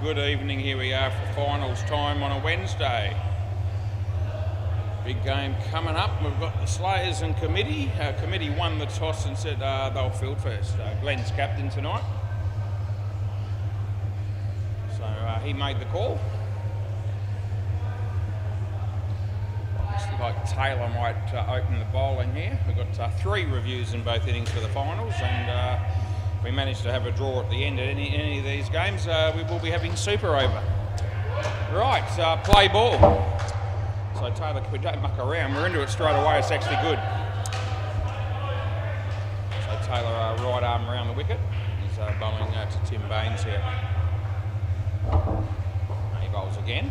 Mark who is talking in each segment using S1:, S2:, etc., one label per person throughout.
S1: Good evening, here we are for finals time on a Wednesday. Big game coming up. We've got the Slayers and Committee. Committee won the toss and said they'll field first. Glenn's captain tonight. So he made the call. Looks like Taylor might open the bowling here. We've got 3 reviews in both innings for the finals, and if we manage to have a draw at the end of any of these games, we will be having super over. Right, play ball. So Taylor, we don't muck around, we're into it straight away, it's actually good. So Taylor, right arm around the wicket. He's bowling to Tim Baines here. He bowls again.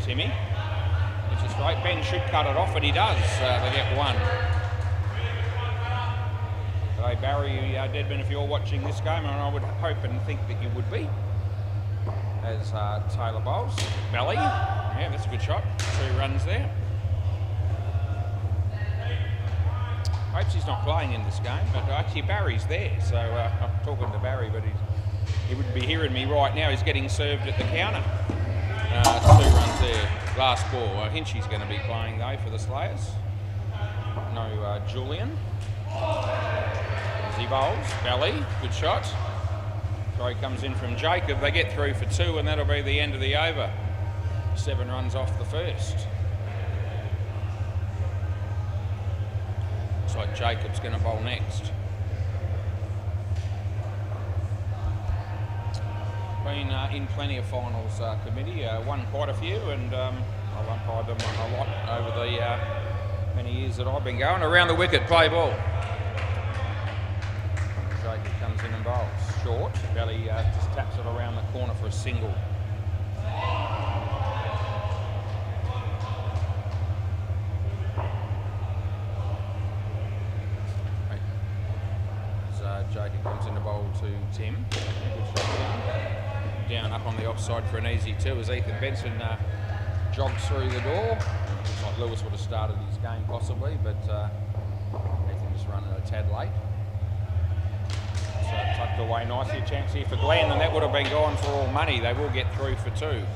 S1: Timmy. It's a straight. Ben should cut it off, and he does. They get 1. Hey Barry, Deadman, if you're watching this game, and I would hope and think that you would be, as Taylor bowls. Belly, yeah, that's a good shot. 2 runs there. Hopes he's not playing in this game, but actually Barry's there, so I'm talking to Barry, but he would be hearing me right now. He's getting served at the counter. 2 runs there. Last ball. Hinchy's going to be playing though for the Slayers. No Julian. As he bowls, Belly, good shot. Throw comes in from Jacob. They get through for 2, and that'll be the end of the over. 7 runs off the first. Looks like Jacob's going to bowl next. Been in plenty of finals, Committee. Won quite a few, and I've umpired them a lot over the many years that I've been going. Around the wicket, play ball. Jacob comes in and bowls. Short. Belly just taps it around the corner for a single. As Jacob comes in to bowl to Tim. Good shot down up on the offside for an easy 2 as Ethan Benson jogs through the door. Looks like Lewis would have started his game possibly, but Ethan just running a tad late. So tucked away nicely. A chance here for Glenn, and that would have been gone for all money. They will get through for 2.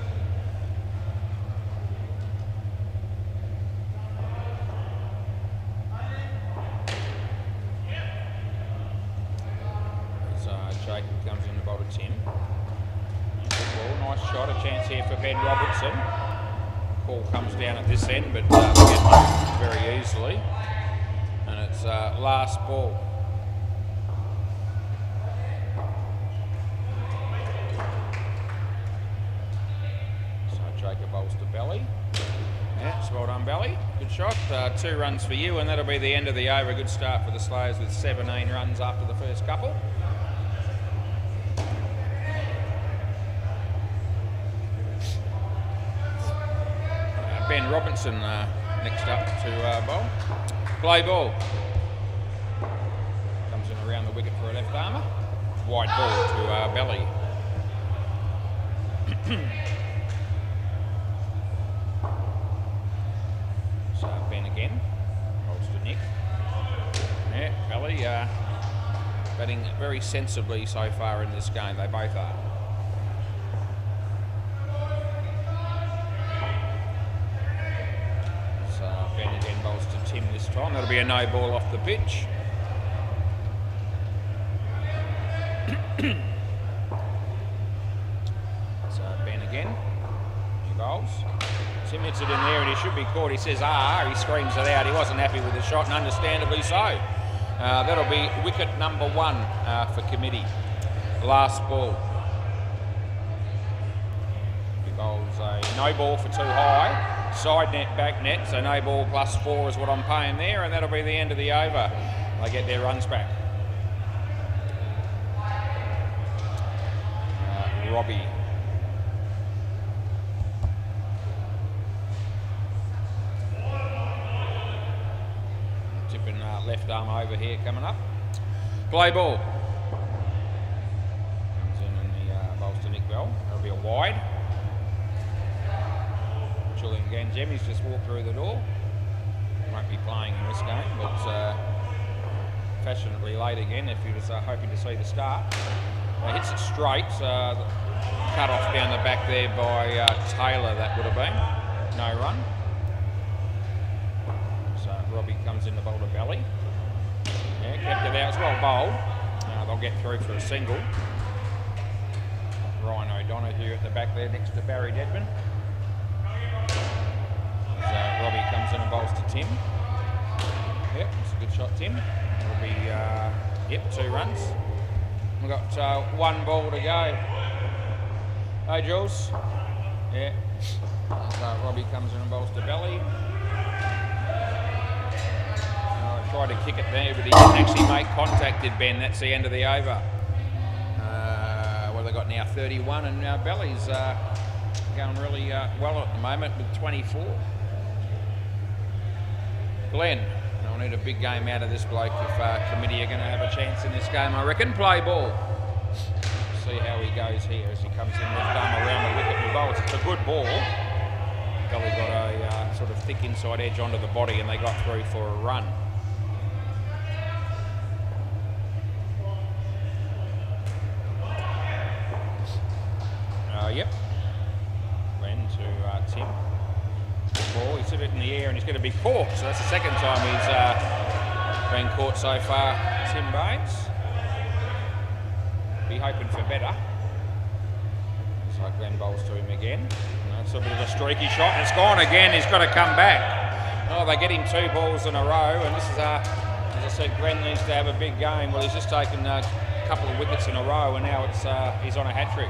S1: As Jacob comes in to bowl to Tim. Nice shot, a chance here for Ben Robertson. Ball comes down at this end, but we get home very easily. And it's last ball. So Jacob bowls to Belly. Yeah, it's well done, Belly. Good shot. 2 runs for you, and that'll be the end of the over. Good start for the Slayers with 17 runs after the first couple. Ben Robinson next up to bowl. Play ball. Comes in around the wicket for a left armour. Wide ball to Belly. So Ben again. Bowls to Nick. Yeah, Belly batting very sensibly so far in this game. They both are. Ben again bowls to Tim this time. That'll be a no ball off the pitch. So Ben again. He bowls. Tim hits it in there and he should be caught. He says, he screams it out. He wasn't happy with the shot, and understandably so. That'll be wicket number 1 for Committee. Last ball. He bowls a no ball for 2 high. Side net, back net, so no ball plus 4 is what I'm paying there, and that'll be the end of the over. They get their runs back. Robbie. Tipping left arm over here coming up. Play ball. Comes in and the bowls to Nick Bell. That'll be a wide. Julian again. Jemmy's just walked through the door. Won't be playing in this game, but fashionably late again if you're just hoping to see the start. Hits it straight. Cut off down the back there by Taylor, that would have been. No run. So Robbie comes in the bowl to belly. Yeah, kept it out. It's well bowled. They'll get through for a single. Ryan O'Donoghue at the back there next to Barry Dedman. So Robbie comes in and bowls to Tim. Yep, it's a good shot, Tim. It'll be, 2 runs. We've got 1 ball to go. Hey, Jules. Yeah. So Robbie comes in and bowls to belly. Tried to kick it there, but he didn't actually make contact, did Ben. That's the end of the over. What have they got now? 31, and Belly's going really well at the moment with 24. Glenn, I'll need a big game out of this bloke if committee are going to have a chance in this game, I reckon. Play ball. See how he goes here as he comes in left arm around the wicket and bowls. It's a good ball. Belly got a sort of thick inside edge onto the body, and they got through for a run. Yep. Glenn to Tim. Ball, he's hit it in the air and he's going to be caught. So that's the second time he's been caught so far. Tim Baines. Be hoping for better. Looks like Glenn bowls to him again. That's a bit of a streaky shot and it's gone again. He's got to come back. Oh, they get him 2 balls in a row, and this is, as I said, Glenn needs to have a big game. Well, he's just taken a couple of wickets in a row, and now it's he's on a hat-trick.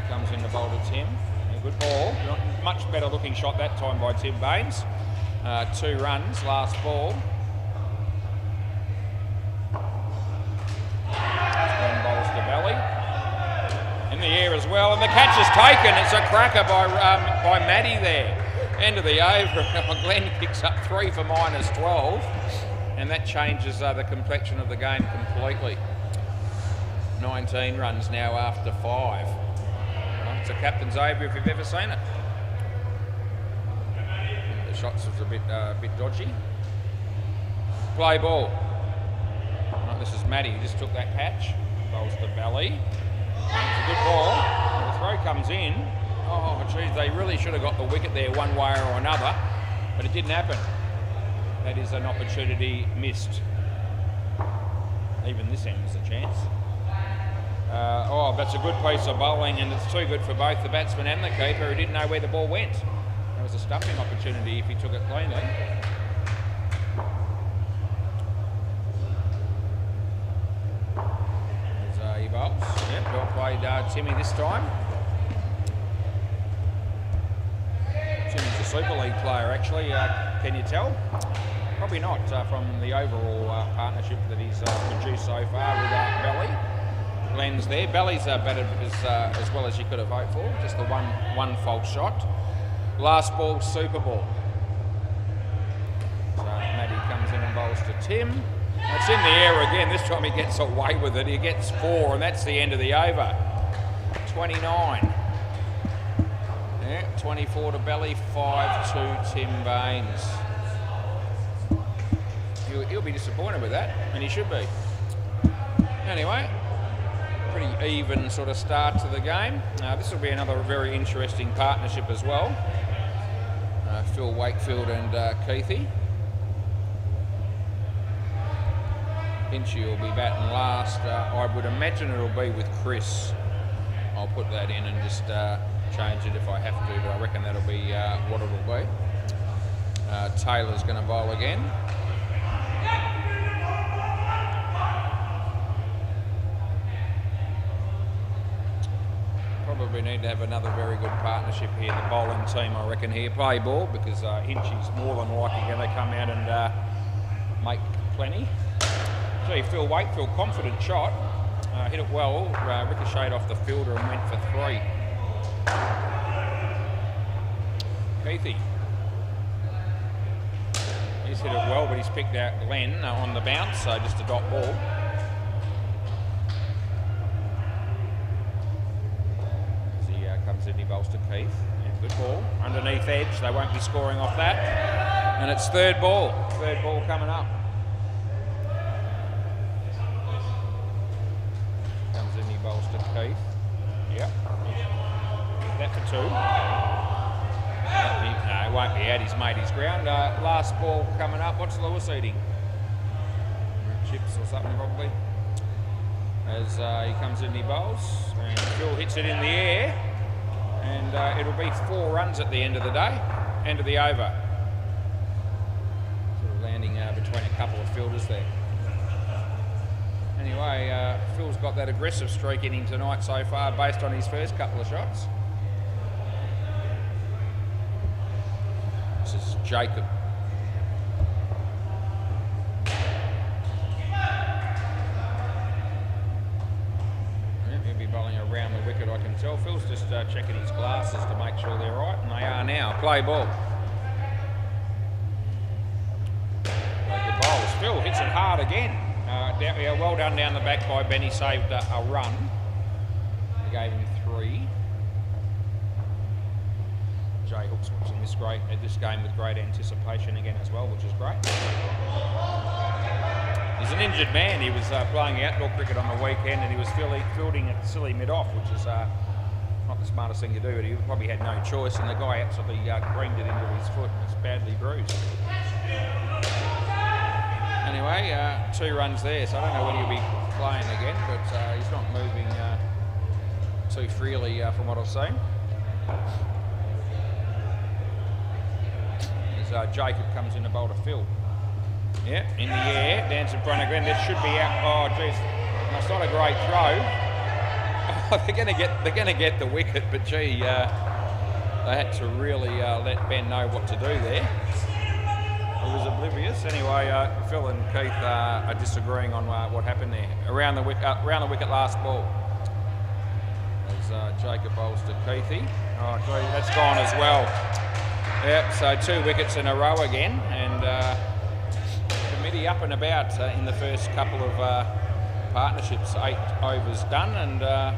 S1: Comes in the bowl to Tim. A good ball. Much better looking shot that time by Tim Baines. 2 runs, last ball. Glenn bowls to belly. In the air as well, and the catch is taken. It's a cracker by Matty there. End of the over. Glenn picks up 3 for -12, and that changes the complexion of the game completely. 19 runs now after 5. It's a captain's over if you've ever seen it. The shots was a bit dodgy. Play ball. Oh, this is Matty. He just took that catch. Bowls to belly. It's a good ball. The throw comes in. Oh, geez, they really should have got the wicket there one way or another, but it didn't happen. That is an opportunity missed. Even this end is a chance. That's a good piece of bowling, and it's too good for both the batsman and the keeper, who didn't know where the ball went. That was a stuffing opportunity if he took it cleanly. There's he bowls. Yep, well played Timmy this time. Timmy's a Super League player actually, can you tell? Probably not from the overall partnership that he's produced so far with Belly. Glenn's there. Belly's batted as well as you could have hoped for. Just the one false shot. Last ball, super ball. So Matty comes in and bowls to Tim. It's in the air again. This time he gets away with it. He gets 4, and that's the end of the over. 29. Yeah, 24 to Belly, 5 to Tim Baines. He'll be disappointed with that, and he should be. Anyway. Pretty even sort of start to the game. This will be another very interesting partnership as well. Phil Wakefield and Keithy. Hinchy will be batting last. I would imagine it'll be with Chris. I'll put that in and just change it if I have to, but I reckon that'll be what it'll be. Taylor's going to bowl again. Probably need to have another very good partnership here. The bowling team, I reckon, here play ball, because Hinchy's more than likely going to come out and make plenty. Gee, Phil Wakefield, confident shot, hit it well, ricocheted off the fielder and went for 3. Keithy. He's hit it well, but he's picked out Glenn on the bounce, so just a dot ball. Sydney bowls to Keith. Yeah, good ball. Underneath edge. They won't be scoring off that. And it's third ball. Third ball coming up. bowls to Keith. Yep. That for 2. No, he won't be out. He's made his ground. Last ball coming up. What's Lewis eating? Chips or something probably. As he comes in, he bowls. And Phil hits it in the air. And it'll be 4 runs at the end of the day. End of the over. Sort of landing between a couple of fielders there. Anyway, Phil's got that aggressive streak in him tonight so far based on his first couple of shots. This is Jacob. He'll be bowling around the wicket, I can tell. Phil's just checking his glasses to make sure they're right, and they are now. Play ball. Good bowls. Phil hits it hard again. Well done down the back by Ben. He saved a run. He gave him 3. Jay Hook's watching this game with great anticipation again as well, which is great. He's an injured man. He was playing outdoor cricket on the weekend and he was fielding at silly mid-off, which is not the smartest thing to do, but he probably had no choice, and the guy absolutely greened it into his foot and it's badly bruised. Anyway, 2 runs there, so I don't know when he'll be playing again, but he's not moving too freely from what I've seen. As Jacob comes in to bowl to Phil. Yeah, in the air, dance in front of Glenn. That should be out. Oh, geez, that's not a great throw. Oh, they're gonna get the wicket, but gee, they had to really let Ben know what to do there. He was oblivious. Anyway, Phil and Keith are disagreeing on what happened there. Around the wicket last ball. As Jacob bowls to Keithy. Oh, gee, that's gone as well. Yep, so 2 wickets in a row again, and committee up and about in the first couple of partnerships. 8 overs done, and I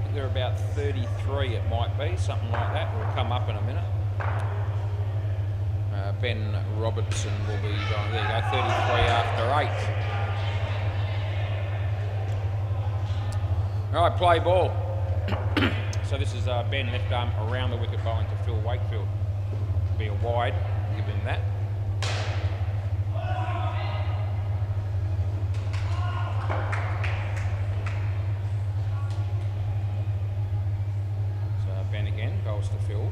S1: think they're about 33 it might be, something like that. We'll come up in a minute. Ben Robertson will be going, there you go, 33 after 8. All right, play ball. So this is Ben left arm around the wicket bowling to Phil Wakefield. Be a wide, give him that. So Ben again, bowls to Phil.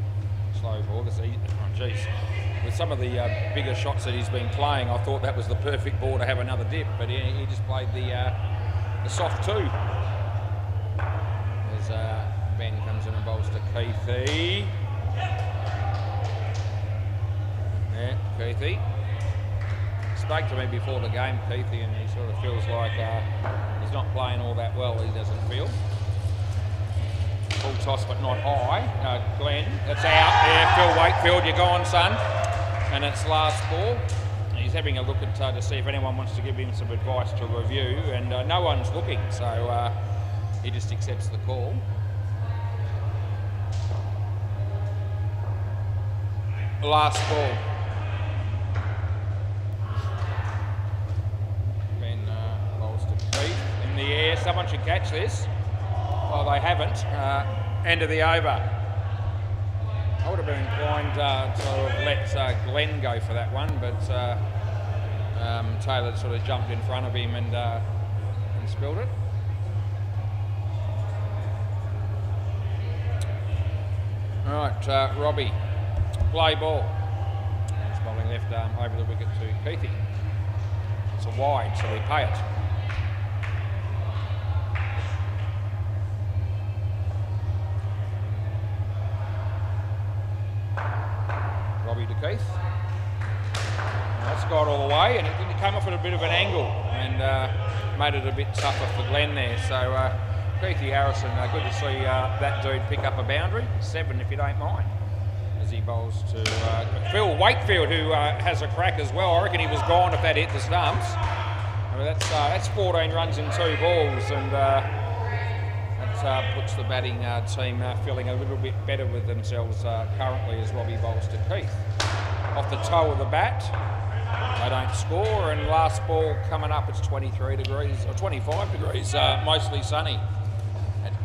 S1: Slow ball. Oh, geez. With some of the bigger shots that he's been playing, I thought that was the perfect ball to have another dip, but he just played the soft 2. As Ben comes in and bowls to Keithy. Yeah, Keithy. Spoke to me before the game, Keithy, and he sort of feels like he's not playing all that well, he doesn't feel. Full toss, but not high. Glenn, that's out there. Phil Wakefield, you're gone, son. And it's last ball. He's having a look at to see if anyone wants to give him some advice to review, and no one's looking, so he just accepts the call. Last ball. Ben bowls to Keith in the air. Someone should catch this. Oh, they haven't. End of the over. I would have been inclined to have let Glenn go for that one, but Taylor sort of jumped in front of him and spilled it. All right, Robbie, play ball. He's bowling left arm over the wicket to Keithy. It's a wide, so we pay it. Robbie to Keith. That's got all the way, and it came off at a bit of an angle and made it a bit tougher for Glenn there. So Keithy Harrison, good to see that dude pick up a boundary. 7 if you don't mind. As he bowls to Phil Wakefield, who has a crack as well. I reckon he was gone if that hit the stumps. I mean, that's 14 runs in 2 balls, and that puts the batting team feeling a little bit better with themselves currently as Robbie bowls to Keith. Off the toe of the bat, they don't score, and last ball coming up, it's 23 degrees, or 25 degrees, mostly sunny.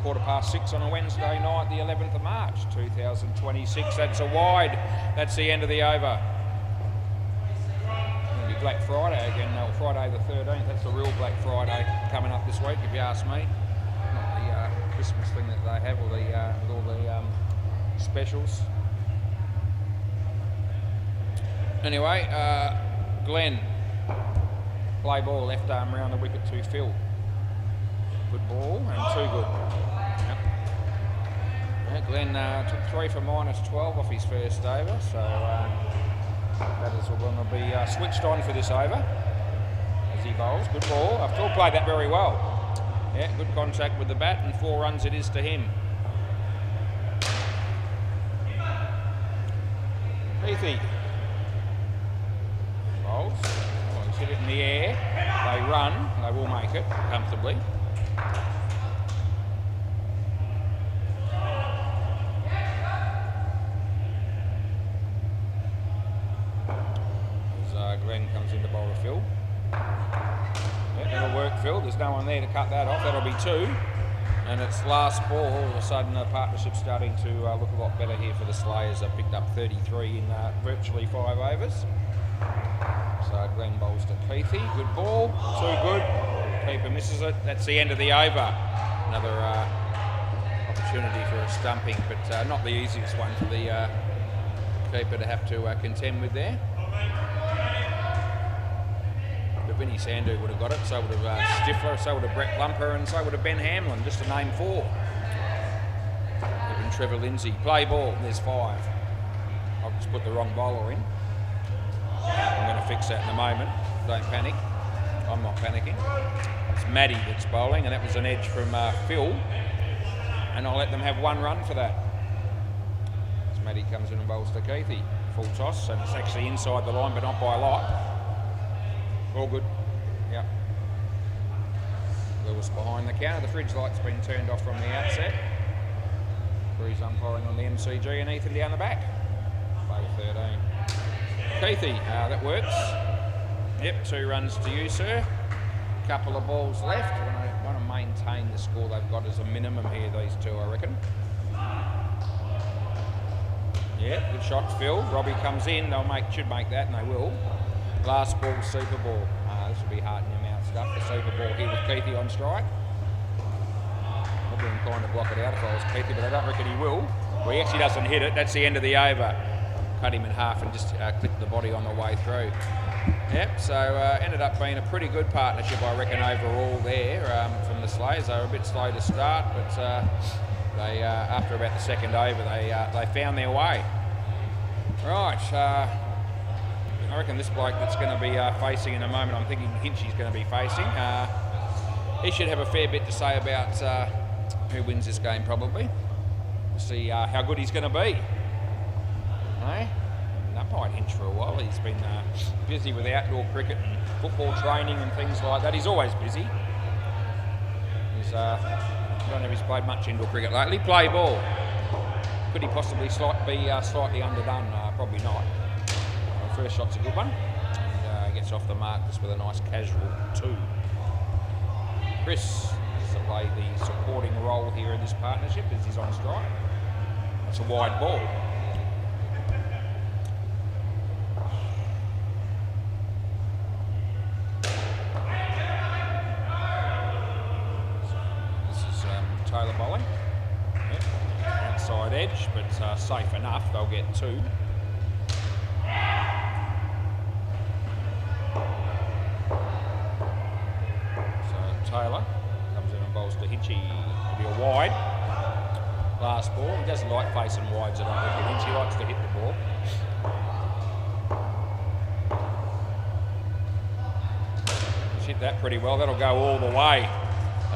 S1: 6:15 on a Wednesday night, the 11th of March, 2026. That's a wide. That's the end of the over. It'll be Black Friday again, Friday the 13th. That's the real Black Friday coming up this week, if you ask me. Not the Christmas thing that they have, or with all the specials. Anyway, Glenn, play ball, left arm round the wicket to Phil. Good ball and too good. Yep. Yeah, Glenn took 3 for -12 off his first over, so that is going to be switched on for this over as he bowls. Good ball. Phil played that very well. Yeah, good contact with the bat, and 4 runs it is to him. Heathy bowls. Oh, he's hit it in the air. They run. They will make it comfortably. As Glenn comes in to bowl to Phil. Yeah, that'll work, Phil. There's no one there to cut that off. That'll be 2. And it's last ball. All of a sudden, the partnership's starting to look a lot better here for the Slayers. They've picked up 33 in virtually 5 overs. So Glenn bowls to Keithy. Good ball. Too good. Keeper misses it. That's the end of the over. Another opportunity for a stumping, but not the easiest one for the keeper to have to contend with there. But Vinnie Sandhu would have got it, so would have Stifler, so would have Brett Lumper, and so would have Ben Hamlin, just to name 4. Even Trevor Lindsay. Play ball, there's 5. I've just put the wrong bowler in. I'm going to fix that in a moment. Don't panic. I'm not panicking. It's Maddie that's bowling, and that was an edge from Phil. And I'll let them have 1 run for that. As Maddie comes in and bowls to Keithy. Full toss, and it's actually inside the line, but not by a lot. All good. Yep. Lewis behind the counter. The fridge light's been turned off from the outset. Breeze umpiring on the MCG, and Ethan down the back. Play 13. Keithy, that works. Yep, 2 runs to you, sir. Couple of balls left. I want to maintain the score they've got as a minimum here, these 2, I reckon. Yeah, good shot, Phil. Robbie comes in. Should make that, and they will. Last ball, super ball. This will be heart in your mouth stuff. The super ball here with Keithy on strike. I'd be inclined to block it out if I was Keithy, but I don't reckon he will. Well, he actually doesn't hit it. That's the end of the over. Cut him in half and just clip the body on the way through. Yep, so ended up being a pretty good partnership, I reckon, overall there from the Slayers. They were a bit slow to start, but they after about the second over, they found their way. Right, I reckon this bloke that's going to be facing in a moment, I'm thinking Hinchy's going to be facing. He should have a fair bit to say about who wins this game, probably. We'll see how good he's going to be. Eh? That might Hinch for a while. He's been busy with outdoor cricket and football training and things like that. He's always busy. I don't know if he's played much indoor cricket lately. Play ball. Could he possibly be slightly underdone? Probably not. First shot's a good one. And gets off the mark just with a nice casual 2. Chris has to play the supporting role here in this partnership as he's on strike. That's a wide ball. Taylor bowling. Yep. Outside edge, but safe enough. They'll get 2. So Taylor comes in and bowls to Hinchy. It'll be a wide. Last ball. He doesn't like facing wides, I don't reckon. Hinchy likes to hit the ball. He's hit that pretty well. That'll go all the way.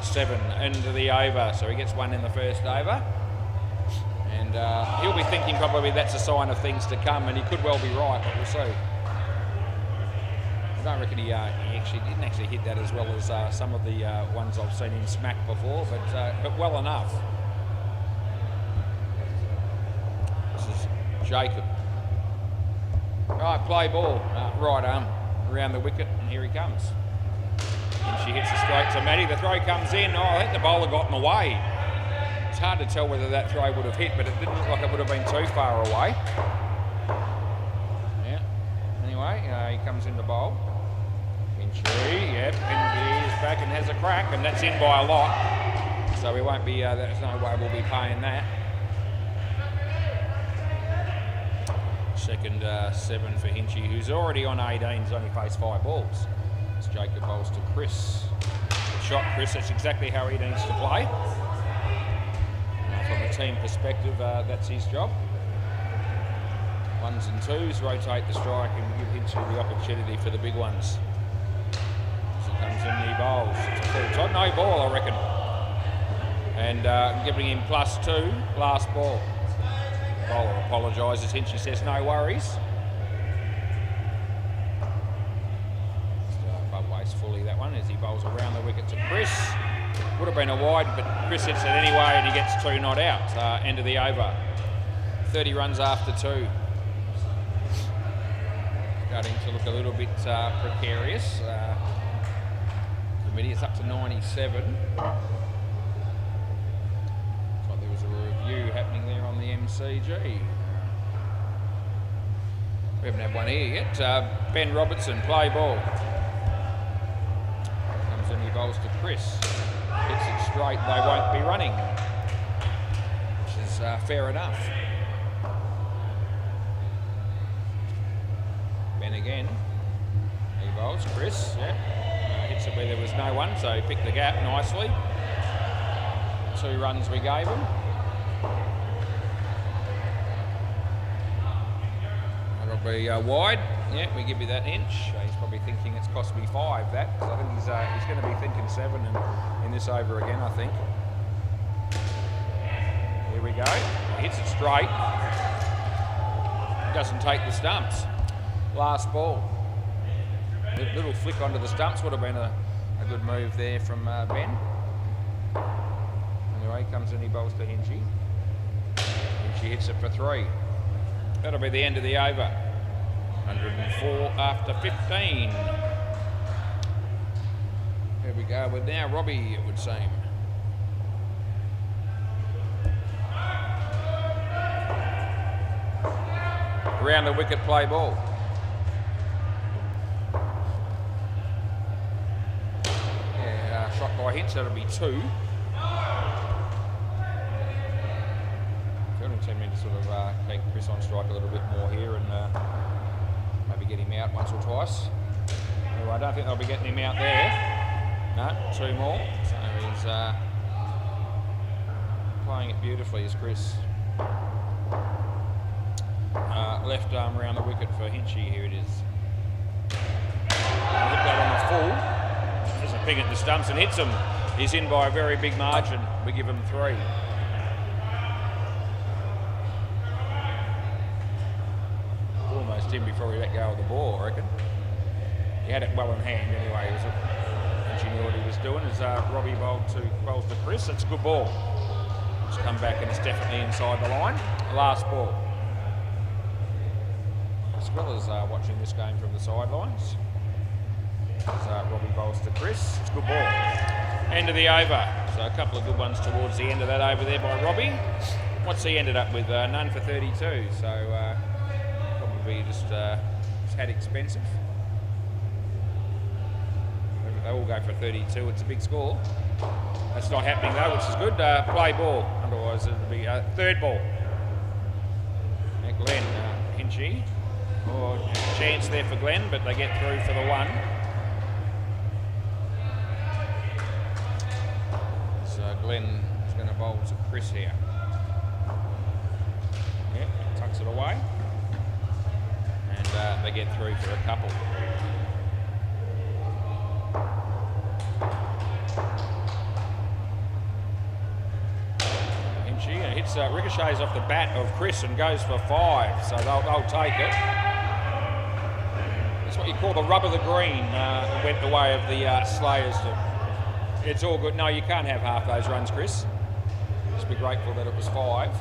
S1: 7 into the over, so he gets 1 in the first over, and he'll be thinking probably that's a sign of things to come, and he could well be right, but we'll see. I don't reckon he didn't actually hit that as well as some of the ones I've seen him smack before, but well enough. This is Jacob. Right, play ball, right arm around the wicket, and here he comes. And she hits it straight to Maddie. The throw comes in. Oh, I think the bowler got in the way. hard to tell whether that throw would have hit, but it didn't look like it would have been too far away. Yeah. Anyway, he comes in to bowl. Hinchy, yep, Hinchy is back and has a crack, and that's in by a lot. So we won't be, there's no way we'll be paying that. Second 7 for Hinchy, who's already on 18, he's only faced 5 balls. It's Jacob bowls to Chris. Good shot, Chris, that's exactly how he needs to play. From a team perspective, that's his job. 1s and 2s, rotate the strike and give Hinchy the opportunity for the big ones. So comes in, he bowls. It's a full time, no ball, I reckon. And giving him +2, last ball. Bowler apologises, Hinchy says no worries. Above waist fully that one as he bowls around the wicket to Chris. Would have been a wide, but Chris hits it anyway and he gets 2 not out. End of the over. 30 runs after 2. Starting to look a little bit precarious. Committee is up to 97. Review happening there on the MCG. We haven't had one here yet. Ben Robertson, play ball. Comes in, he bowls to Chris. Hits it straight, they won't be running. Which is fair enough. Ben again. He bowls, Chris, yeah. Hits it where there was no one, so he picked the gap nicely. 2 runs we gave him. Be wide, yeah, we give you that inch. He's probably thinking it's cost me 5, that, because I think he's going to be thinking 7 in this over again, I think. Here we go, he hits it straight, doesn't take the stumps. Last ball, little flick onto the stumps would have been a good move there from Ben. Anyway, he comes in, he bowls to Hinchy. Hinchy hits it for 3. That'll be the end of the over. 104 after 15. Here we go with now Robbie, it would seem. Around the wicket, play ball. Yeah, shot by Hinch, that'll be 2. Team need to sort of keep Chris on strike a little bit more here and maybe get him out once or twice. Anyway, I don't think they'll be getting him out there. No, 2 more. So he's playing it beautifully as Chris. Left arm around the wicket for Hinchy. Here it is. Hit that on the full. There's a ping at the stumps and hits him. He's in by a very big margin. We give him 3. In before he let go of the ball, I reckon. He had it well in hand anyway. He knew what he was doing. As Robbie bowls to Chris, it's a good ball. It's come back and it's definitely inside the line. Last ball. As well as watching this game from the sidelines. As Robbie bowls to Chris, it's a good ball. End of the over. So a couple of good ones towards the end of that over there by Robbie. What's he ended up with? None for 32. So. Just had expensive. They all go for 32. It's a big score. That's not happening though, which is good. Play ball. Otherwise, it'll be 3rd ball. And Glenn, Hinchy. Oh, chance there for Glenn, but they get through for the 1. So Glenn is going to bowl to Chris here. Yeah, tucks it away. And they get through for a couple. Hinchy hits ricochets off the bat of Chris and goes for 5, so they'll take it. That's what you call the rub of the green. Went the way of the Slayers. It's all good. No, you can't have half those runs, Chris. Just be grateful that it was 5.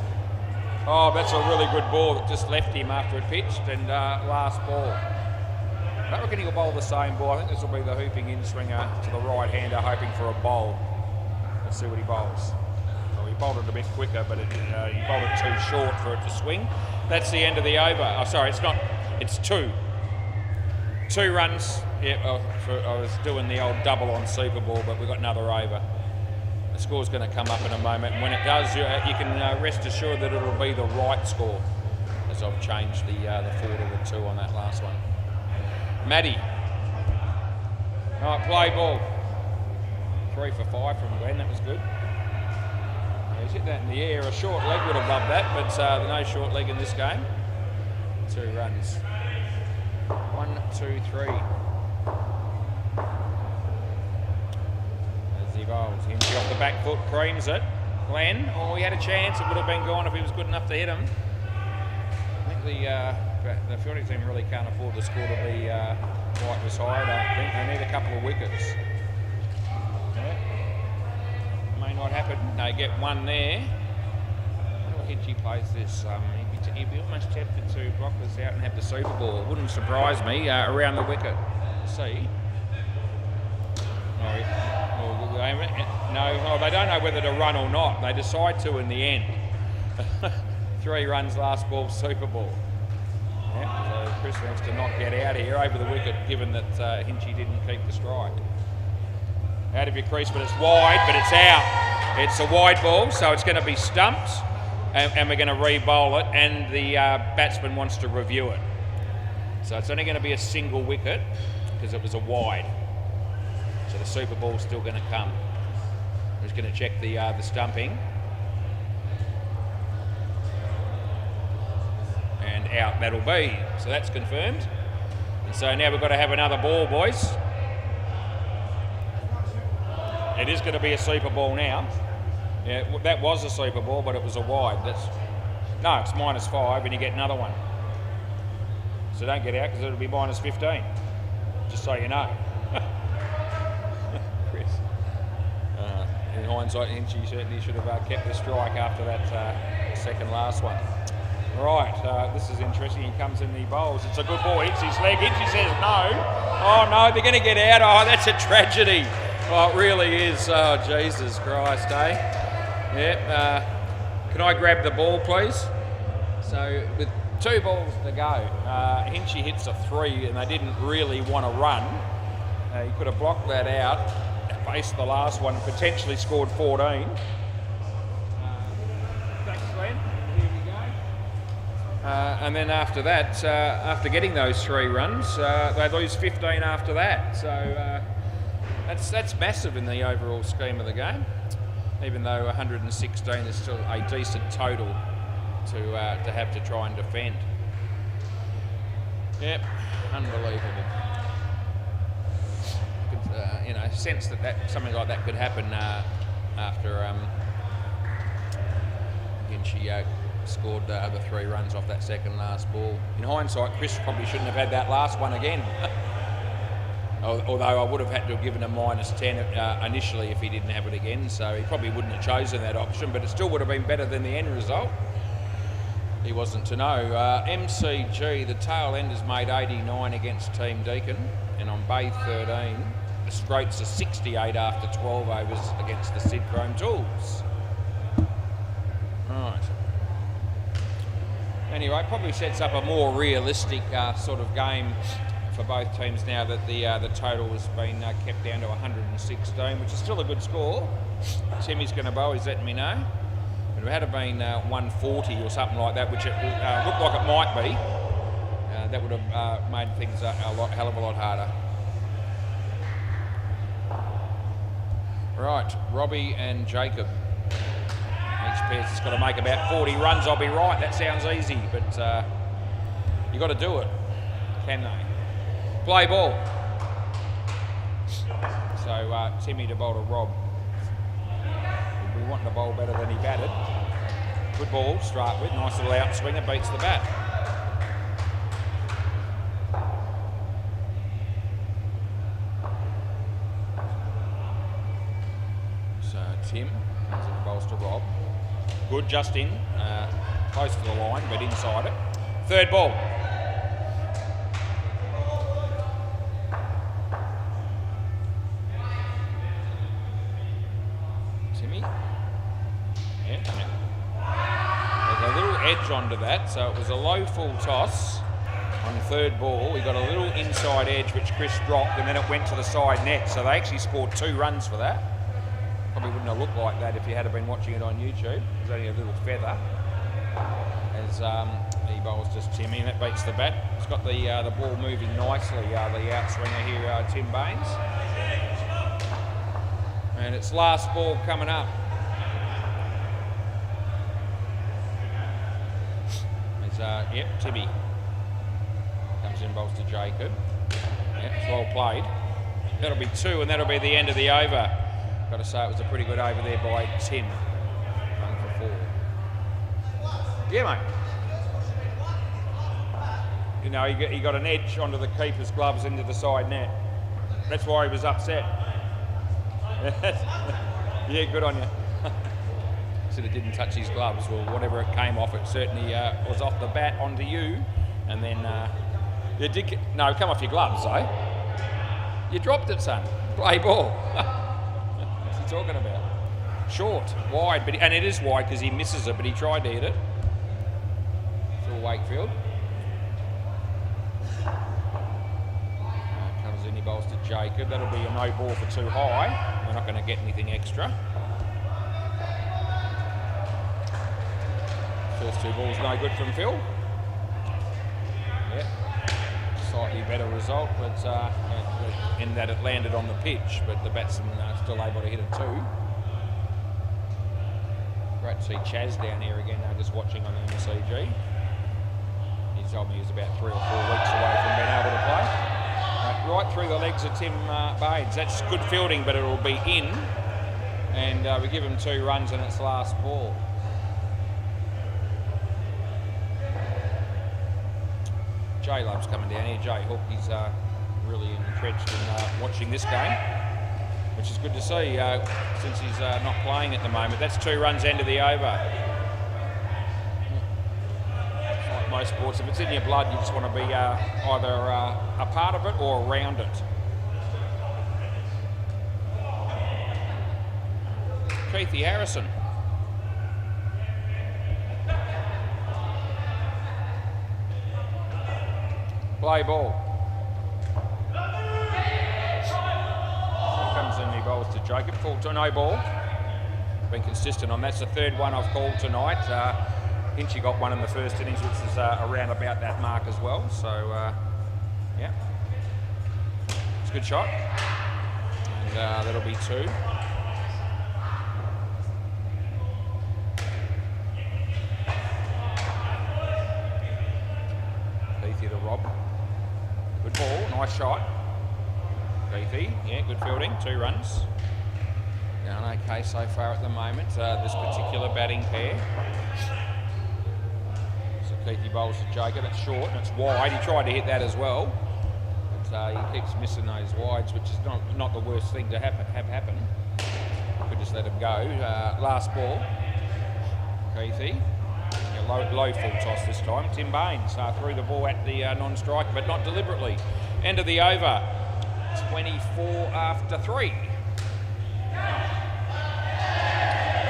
S1: Oh, that's a really good ball that just left him after it pitched, and last ball. I don't reckon he'll bowl the same ball. I think this will be the hooping in swinger to the right-hander, hoping for a bowl. Let's see what he bowls. Well, he bowled it a bit quicker, but he bowled it too short for it to swing. That's the end of the over. Oh, sorry, it's not. It's 2. 2 runs. Yeah, I was doing the old double on Super Ball, but we've got another over. The score's going to come up in a moment. And when it does, you can rest assured that it'll be the right score, as I've changed the 4 to the 2 on that last one. Matty. All right, play ball. 3 for 5 from Glenn. That was good. He's hit that in the air. A short leg would have loved that, but no short leg in this game. 2 runs. 1, 2, 3. As he bowls, Hinchy off the back foot, creams it. Glenn, he had a chance. It would have been gone if he was good enough to hit him. I think the fielding team really can't afford the score to be quite this high. I don't think they need a couple of wickets. May not happen. They get 1 there. How do Hinchy plays this? He'd be almost tempted to block this out and have the Super Ball. It wouldn't surprise me around the wicket. See? No, they don't know whether to run or not. They decide to in the end. 3 runs last ball, Super Ball. Yeah, so Chris wants to not get out here over the wicket, given that Hinchy didn't keep the strike. Out of your crease, but it's wide, but it's out. It's a wide ball, so it's going to be stumped, and we're going to re-bowl it, and the batsman wants to review it. So it's only going to be a single wicket, because it was a wide. So the Super Ball's still going to come. I'm just going to check the stumping. And out that'll be. So that's confirmed. And so now we've got to have another ball, boys. It is going to be a Super Ball now. Yeah, that was a Super Ball, but it was a wide. It's -5, and you get another one. So don't get out, because it'll be -15. Just so you know. Chris. In hindsight, Hinchy certainly should have kept the strike after that second last one. Right, this is interesting. He comes in the bowls. It's a good ball. Hits his leg. Hinchy says no. Oh no, they're going to get out. Oh, that's a tragedy. Oh, it really is. Oh, Jesus Christ, eh? Yep. Can I grab the ball, please? So, with 2 balls to go, Hinchy hits a 3, and they didn't really want to run. He could have blocked that out, faced the last one, potentially scored 14. Thanks, Glenn. Here we go. And then after that, after getting those 3 runs, they lose 15 after that. So that's massive in the overall scheme of the game. Even though 116 is still a decent total to have to try and defend. Yep, unbelievable. Sense that something like that could happen after Hinchy scored the other 3 runs off that second last ball. In hindsight, Chris probably shouldn't have had that last one again. Although I would have had to have given him -10 initially if he didn't have it again, so he probably wouldn't have chosen that option, but it still would have been better than the end result. He wasn't to know. MCG, the tail end has made 89 against Team Deakin, and on Bay 13, the Straits are 68 after 12 overs against the Sid Chrome Tools. Right. Anyway, probably sets up a more realistic sort of game for both teams now that the total has been kept down to 116, which is still a good score. Timmy's going to bowl, he's letting me know. But if it had been 140 or something like that, which it looked like it might be, that would have made things a hell of a lot harder. Right, Robbie and Jacob. Each pair's just got to make about 40 runs, I'll be right. That sounds easy, but you've got to do it, can they? Play ball. So Timmy to bowl to Rob. We want to bowl better than he batted. Good ball to start with. Nice little outswinger, beats the bat. So Tim comes in and bowls to Rob. Good, just in. Close to the line, but inside it. Third ball. There's a little edge onto that, so it was a low full toss on third ball. We got a little inside edge which Chris dropped, and then it went to the side net, so they actually scored 2 runs for that. Probably wouldn't have looked like that if you had been watching it on YouTube. There's only a little feather as he bowls just Timmy, and that beats the bat. It's got the ball moving nicely, the outswinger here, Tim Baines. And it's last ball coming up. It's, Timmy comes in, bowls to Jacob. Yep, it's well played. That'll be 2, and that'll be the end of the over. Got to say it was a pretty good over there by Tim. 1 for 4. Yeah, mate. You know, he got an edge onto the keeper's gloves into the side net. That's why he was upset. Yeah, good on you. Said it didn't touch his gloves. Well, whatever it came off, it certainly was off the bat onto you. And then, it did. No, come off your gloves, though. You dropped it, son. Play ball. What's he talking about? Short, wide, and it is wide because he misses it, but he tried to hit it. Phil Wakefield. Comes in, he bowls to Jacob. That'll be a no ball for too high. We're not going to get anything extra. First 2 balls no good from Phil. Yeah, slightly better result, but in that it landed on the pitch, but the batsman still able to hit it 2. Great to see Chaz down here again, just watching on the MCG. He told me he was about 3 or 4 weeks away from being able to play. Right through the legs of Tim Baines. That's good fielding, but it'll be in. And we give him 2 runs and it's last ball. Jay loves coming down here. Jay Hook, he's really entrenched in watching this game, which is good to see since he's not playing at the moment. That's 2 runs end of the over. Like most sports, if it's in your blood, you just want to be either a part of it or around it. Keithy Harrison. Play ball. Comes in, he bowls to Jacob. Full to no ball. Been consistent on that. That's the 3rd one I've called tonight. Hinchy got one in the first innings, which is around about that mark as well. So, yeah. It's a good shot. And that'll be 2. Keithy to Rob. Good ball, nice shot. Keithy, yeah, good fielding, 2 runs. Going okay so far at the moment, this particular batting pair. So Keithy bowls to Jacob, it's short and it's wide. He tried to hit that as well, but he keeps missing those wides, which is not the worst thing to have happen. Could just let him go. Last ball, Keithy. Low full toss this time. Tim Baines threw the ball at the non-striker, but not deliberately. End of the over. 24 after 3.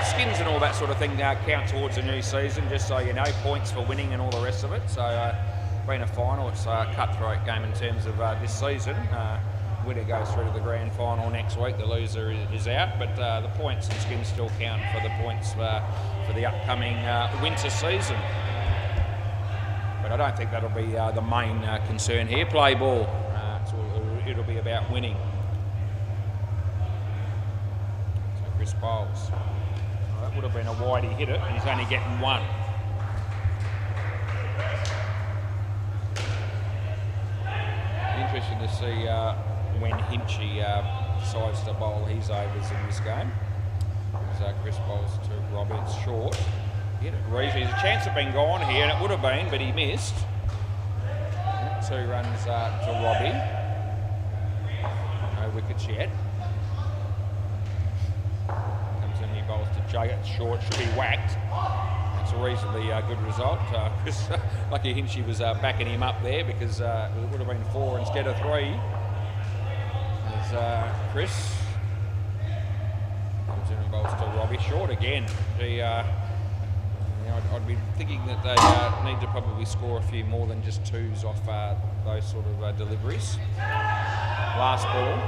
S1: Skins and all that sort of thing count towards a new season, just so you know, points for winning and all the rest of it. So, being a final, it's a cutthroat game in terms of this season. Winner goes through to the grand final next week. The loser is out, but the points and skins still count for the points for the upcoming winter season. But I don't think that'll be the main concern here. Play ball. It'll be about winning. So Chris bowls. That would have been a wide, he hit it, and he's only getting 1. Interesting to see when Hinchy decides to bowl his overs in this game. So Chris bowls to Roberts short. Hit it easy. There's a chance of being gone here, and it would have been, but he missed. 2 runs to Robbie. No wickets yet. Comes in, he bowls to Jay. It's short, should be whacked. That's a reasonably good result. Chris, lucky Hinchy was backing him up there because it would have been 4 instead of 3. There's Chris. Comes in and bowls to Robbie. Short again. I'd be thinking that they need to probably score a few more than just twos off those sort of deliveries. Last ball.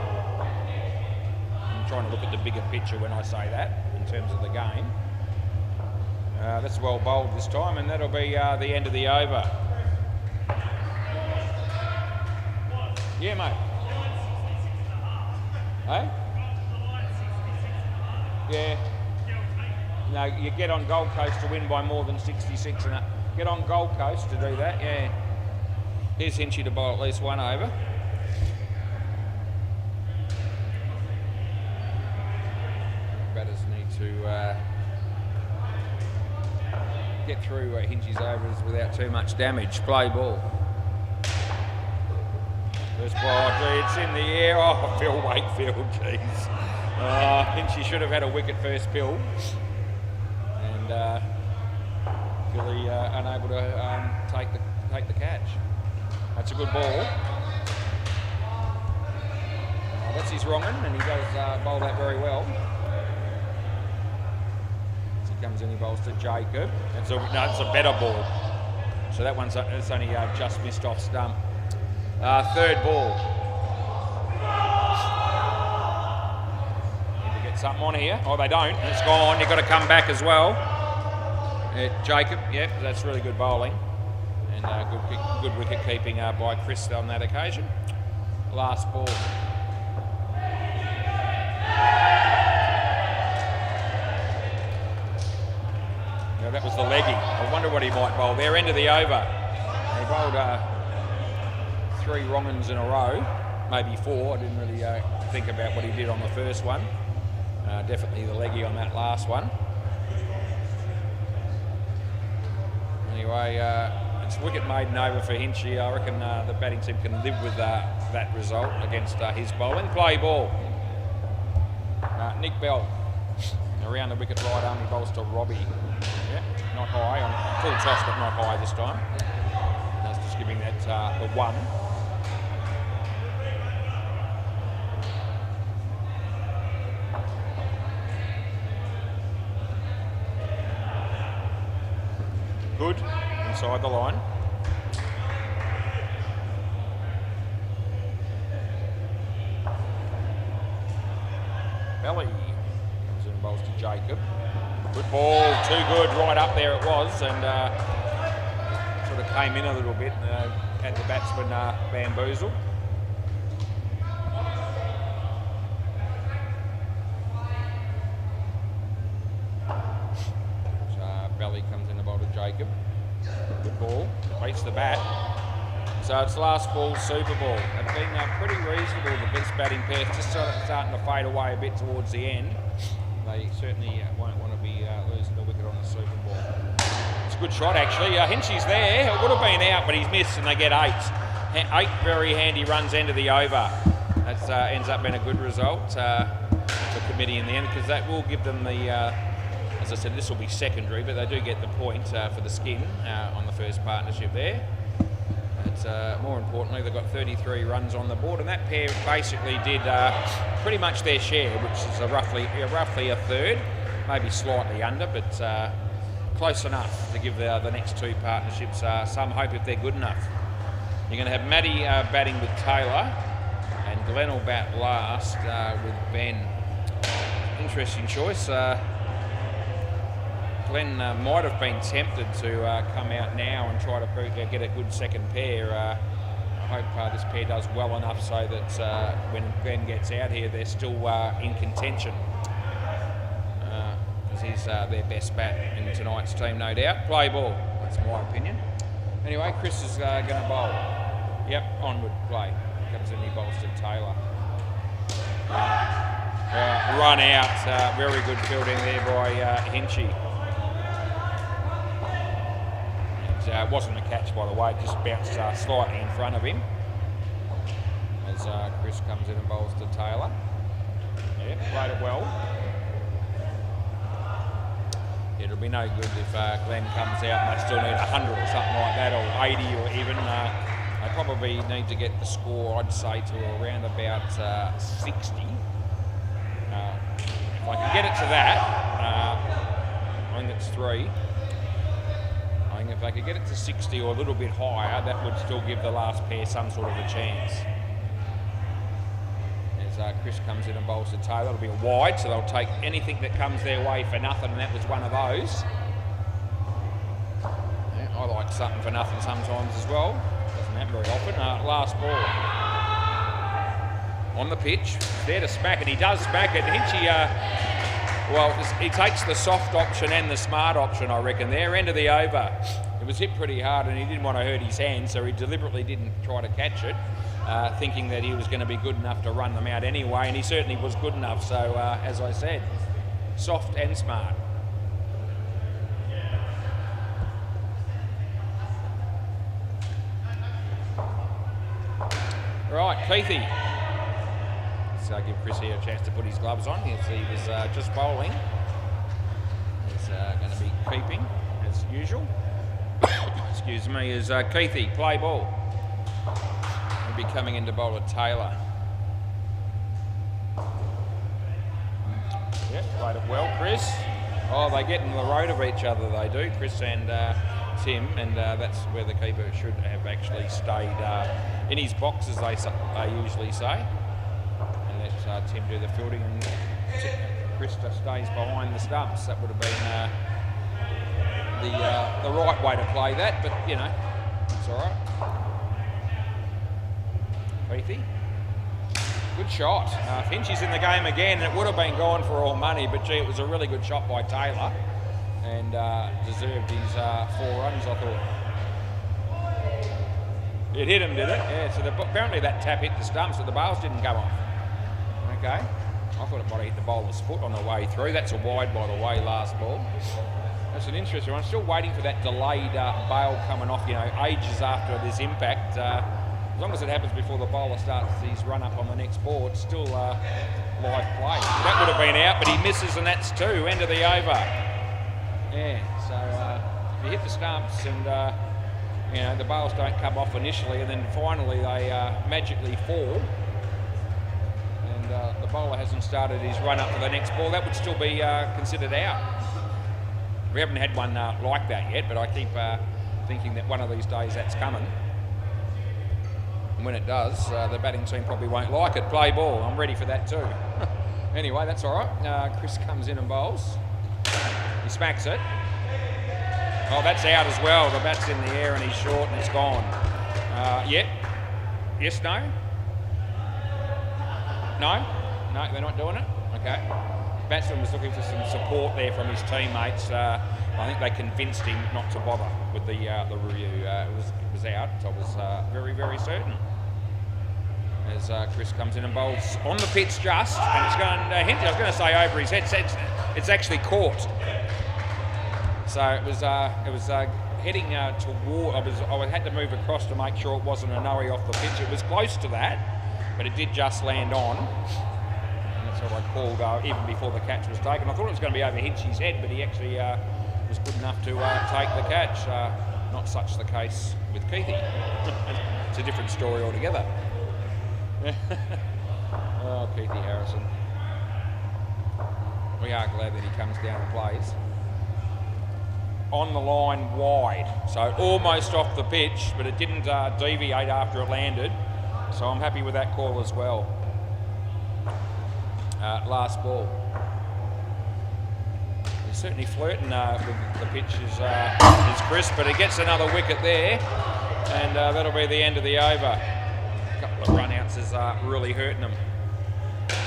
S1: I'm trying to look at the bigger picture when I say that in terms of the game. That's well bowled this time, and that'll be the end of the over. Yeah, mate. Hey? Yeah. No, you get on Gold Coast to win by more than 66 and get on Gold Coast to do that, yeah. Here's Hinchy to bowl at least one over. Batters need to get through Hinchy's overs without too much damage. Play ball. First ball, it's in the air. Oh, Phil Wakefield, jeez. Hinchy should have had a wicket first pill. And Philly unable to take the catch. That's a good ball. That's his wrong one, and he does bowl that very well. As he comes in, he bowls to Jacob. It's a better ball. So that one's it's only just missed off stump. Third ball. Need to get something on here. Oh, they don't. It's gone. You've got to come back as well. Jacob, yep, that's really good bowling. And good wicket keeping by Chris on that occasion. Last ball. Yeah, that was the leggy. I wonder what he might bowl there. End of the over. He bowled 3 wrong-uns in a row, maybe 4. I didn't really think about what he did on the first one. Definitely the leggy on that last one. Anyway, it's wicket maiden over for Hinchy. I reckon the batting team can live with that result against his bowling. Play ball. Nick Bell around the wicket right arm. He bowls to Robbie. Yeah, not high. On full toss, but not high this time. That's just giving that the one. Good, inside the line. Belly comes in and bowls to Jacob. Good ball, too good, right up there it was, and sort of came in a little bit and had the batsman bamboozled. Belly comes in the bowl to Jacob. Good ball, beats the bat. So it's last ball, Super Ball. They've been pretty reasonable, the best batting pair, just sort of starting to fade away a bit towards the end. They certainly won't want to be losing the wicket on the Super Ball. It's a good shot actually. Hinchy's there, it would have been out, but he's missed and they get 8. 8 very handy runs end of the over. That ends up being a good result for committee in the end, because that will give them the as I said, this will be secondary, but they do get the point for the skin on the first partnership there. But more importantly, they've got 33 runs on the board, and that pair basically did pretty much their share, which is roughly a third, maybe slightly under, but close enough to give the next 2 partnerships some hope if they're good enough. You're going to have Matty batting with Taylor, and Glenn will bat last with Ben. Interesting choice. Glenn might have been tempted to come out now and try to get a good second pair. I hope this pair does well enough so that when Glenn gets out here, they're still in contention. Because he's their best bat in tonight's team, no doubt. Play ball, that's my opinion. Anyway, Chris is going to bowl. Yep, onward, play. Comes in, he bowls to Taylor. Run out, very good fielding there by Hinchy. It wasn't a catch, by the way, it just bounced slightly in front of him. As Chris comes in and bowls to Taylor. Yeah, played it well. It'll be no good if Glenn comes out and they still need 100 or something like that, or 80 or even. They probably need to get the score, I'd say, to around about 60. If I can get it to that, I think it's 3. I think if they could get it to 60 or a little bit higher, that would still give the last pair some sort of a chance. As Chris comes in and bowls to Taylor, it'll be a wide, so they'll take anything that comes their way for nothing, and that was one of those. Yeah, I like something for nothing sometimes as well. Doesn't happen very often. Last ball. On the pitch, there to smack it. He does smack it. Hinchy, well, he takes the soft option and the smart option, I reckon. There, end of the over. It was hit pretty hard and he didn't want to hurt his hand, so he deliberately didn't try to catch it, thinking that he was going to be good enough to run them out anyway, and he certainly was good enough. So, as I said, soft and smart. Right, Keithy. Let's give Chris here a chance to put his gloves on. He was just bowling. He's going to be keeping, as usual. Excuse me, is Keithy, play ball. He'll be coming in to bowl at Taylor. Yep, played it well, Chris. Oh, they get in the road of each other, they do, Chris and Tim, and that's where the keeper should have actually stayed in his box, as they usually say. Tim do the fielding and Chris just stays behind the stumps. That would have been the right way to play that, but you know, it's all right. Keithy, good shot. Hinchy's in the game again, and it would have been gone for all money, but gee, it was a really good shot by Taylor, and deserved his 4 runs, I thought. It hit him, did it? Yeah. So apparently that tap hit the stumps, so the bails didn't come off. Okay, I thought it might have hit the bowler's foot on the way through. That's a wide, by the way, last ball. That's an interesting one. I'm still waiting for that delayed bail coming off, you know, ages after this impact. As long as it happens before the bowler starts his run up on the next ball, it's still live play. That would have been out, but he misses, and that's 2, end of the over. Yeah, so if you hit the stumps and, you know, the bails don't come off initially, and then finally they magically fall, the bowler hasn't started his run up for the next ball, that would still be considered out. We haven't had one like that yet, but I keep thinking that one of these days that's coming. And when it does, the batting team probably won't like it. Play ball, I'm ready for that too. Anyway, that's all right. Chris comes in and bowls. He smacks it. Oh, that's out as well. The bat's in the air and he's short and it's gone. Yep. Yes, no? No? No, they're not doing it? Okay. Batsman was looking for some support there from his teammates. I think they convinced him not to bother with the review. It was out, so I was very, very certain. As Chris comes in and bowls on the pitch just, and it's going, I was going to say over his head, it's actually caught. So it was heading toward, I had to move across to make sure it wasn't a no-ey off the pitch. It was close to that, but it did just land on. And that's what I called even before the catch was taken. I thought it was going to be over Hinchy's head, but he actually was good enough to take the catch. Not such the case with Keithy. It's a different story altogether. Oh, Keithy Harrison. We are glad that he comes down and plays. On the line wide, so almost off the pitch, but it didn't deviate after it landed, so I'm happy with that call as well. Last ball. He's certainly flirting with the pitch is Chris, but he gets another wicket there, and that'll be the end of the over. A couple of run-outs is really hurting him. There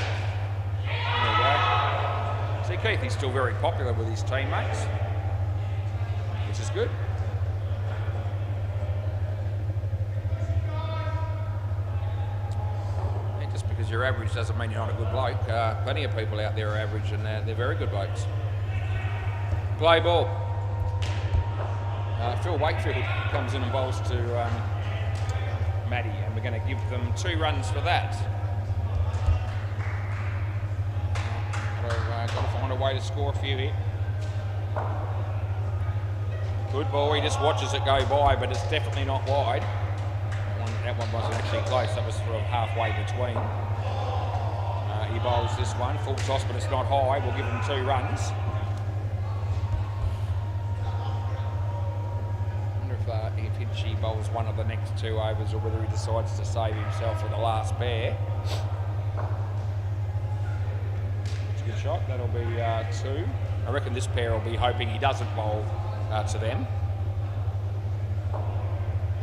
S1: we go. See, Keithy's still very popular with his teammates, which is good. And just because you're average doesn't mean you're not a good bloke. Plenty of people out there are average and they're very good blokes. Play ball. Phil Wakefield comes in and bowls to Matty, and we're going to give them 2 runs for that. Got to find a way to score a few here. Good ball, he just watches it go by, but it's definitely not wide. That one wasn't actually close, that was sort of halfway between. He bowls this one, full toss, but it's not high. We'll give him 2 runs. If Hinchy bowls one of the next 2 overs or whether he decides to save himself for the last pair. It's a good shot. That'll be 2. I reckon this pair will be hoping he doesn't bowl to them.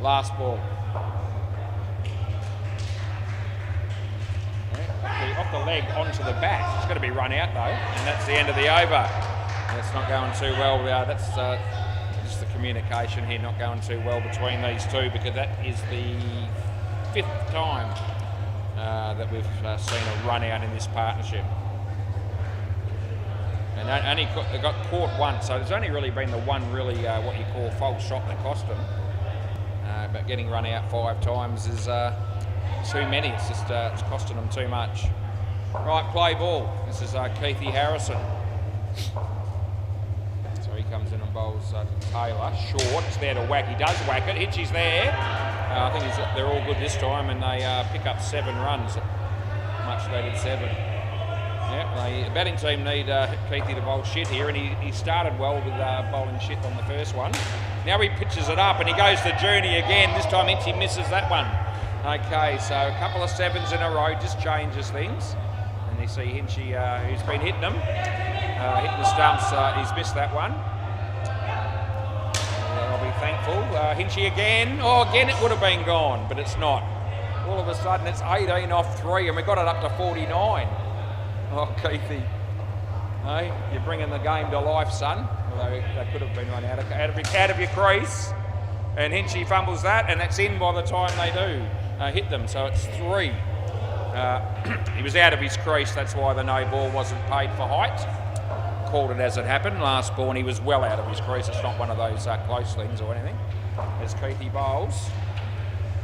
S1: Last ball. Off the leg onto the bat. It's going to be run out though, and that's the end of the over. It's not going too well. That's just the communication here not going too well between these two, because that is the 5th time that we've seen a run out in this partnership. And only got caught once, so there's only really been the one really what you call false shot that cost them. But getting run out 5 times is too many. It's just it's costing them too much. Right, play ball. This is Keithy Harrison. So he comes in and bowls Taylor. Short, it's there to whack. He does whack it. Hitchy's there. I think they're all good this time, and they pick up 7 runs. Much needed 7. Yeah, the batting team need Keithy to bowl shit here, and he started well with bowling shit on the first one. Now he pitches it up, and he goes to Journey again. This time Hitchy misses that one. Okay, so a couple of 7s in a row just changes things. And you see Hinchy, who's been hitting them, hitting the stumps, he's missed that one. I'll be thankful. Hinchy again. Oh, again it would have been gone, but it's not. All of a sudden it's 18 off 3, and we got it up to 49. Oh, Keithy. Hey, you're bringing the game to life, son. Although they could have been run out of your crease. And Hinchy fumbles that, and that's in by the time they do hit them. So it's 3. He was out of his crease, that's why the no ball wasn't paid for height. Called it as it happened. Last ball, and he was well out of his crease. It's not one of those close things or anything. There's Keithy bowls.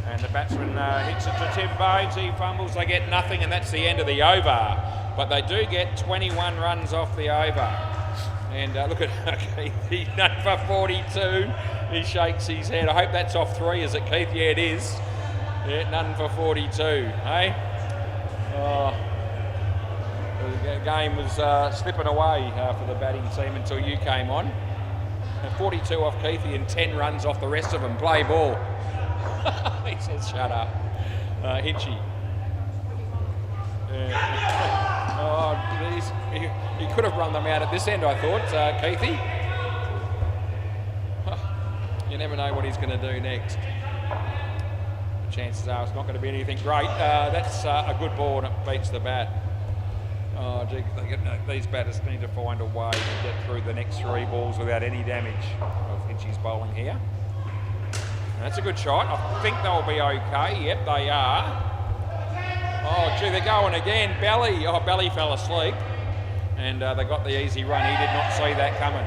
S1: And the batsman hits it to Tim Baines. He fumbles, they get nothing, and that's the end of the over. But they do get 21 runs off the over. And look at Keithy, none for 42. He shakes his head. I hope that's off 3, is it, Keith? Yeah, it is. Yeah, none for 42, hey? Oh, the game was slipping away for the batting team until you came on. 42 off Keithy and 10 runs off the rest of them. Play ball. He says, shut up. Hinchy. Oh, geez. He could have run them out at this end, I thought, Keithy. You never know what he's going to do next. The chances are it's not going to be anything great. That's a good ball, and it beats the bat. Oh, gee, these batters need to find a way to get through the next 3 balls without any damage of Hinchy's bowling here. And that's a good shot. I think they'll be okay. Yep, they are. Oh, gee, they're going again. Belly. Oh, Belly fell asleep. And they got the easy run. He did not see that coming.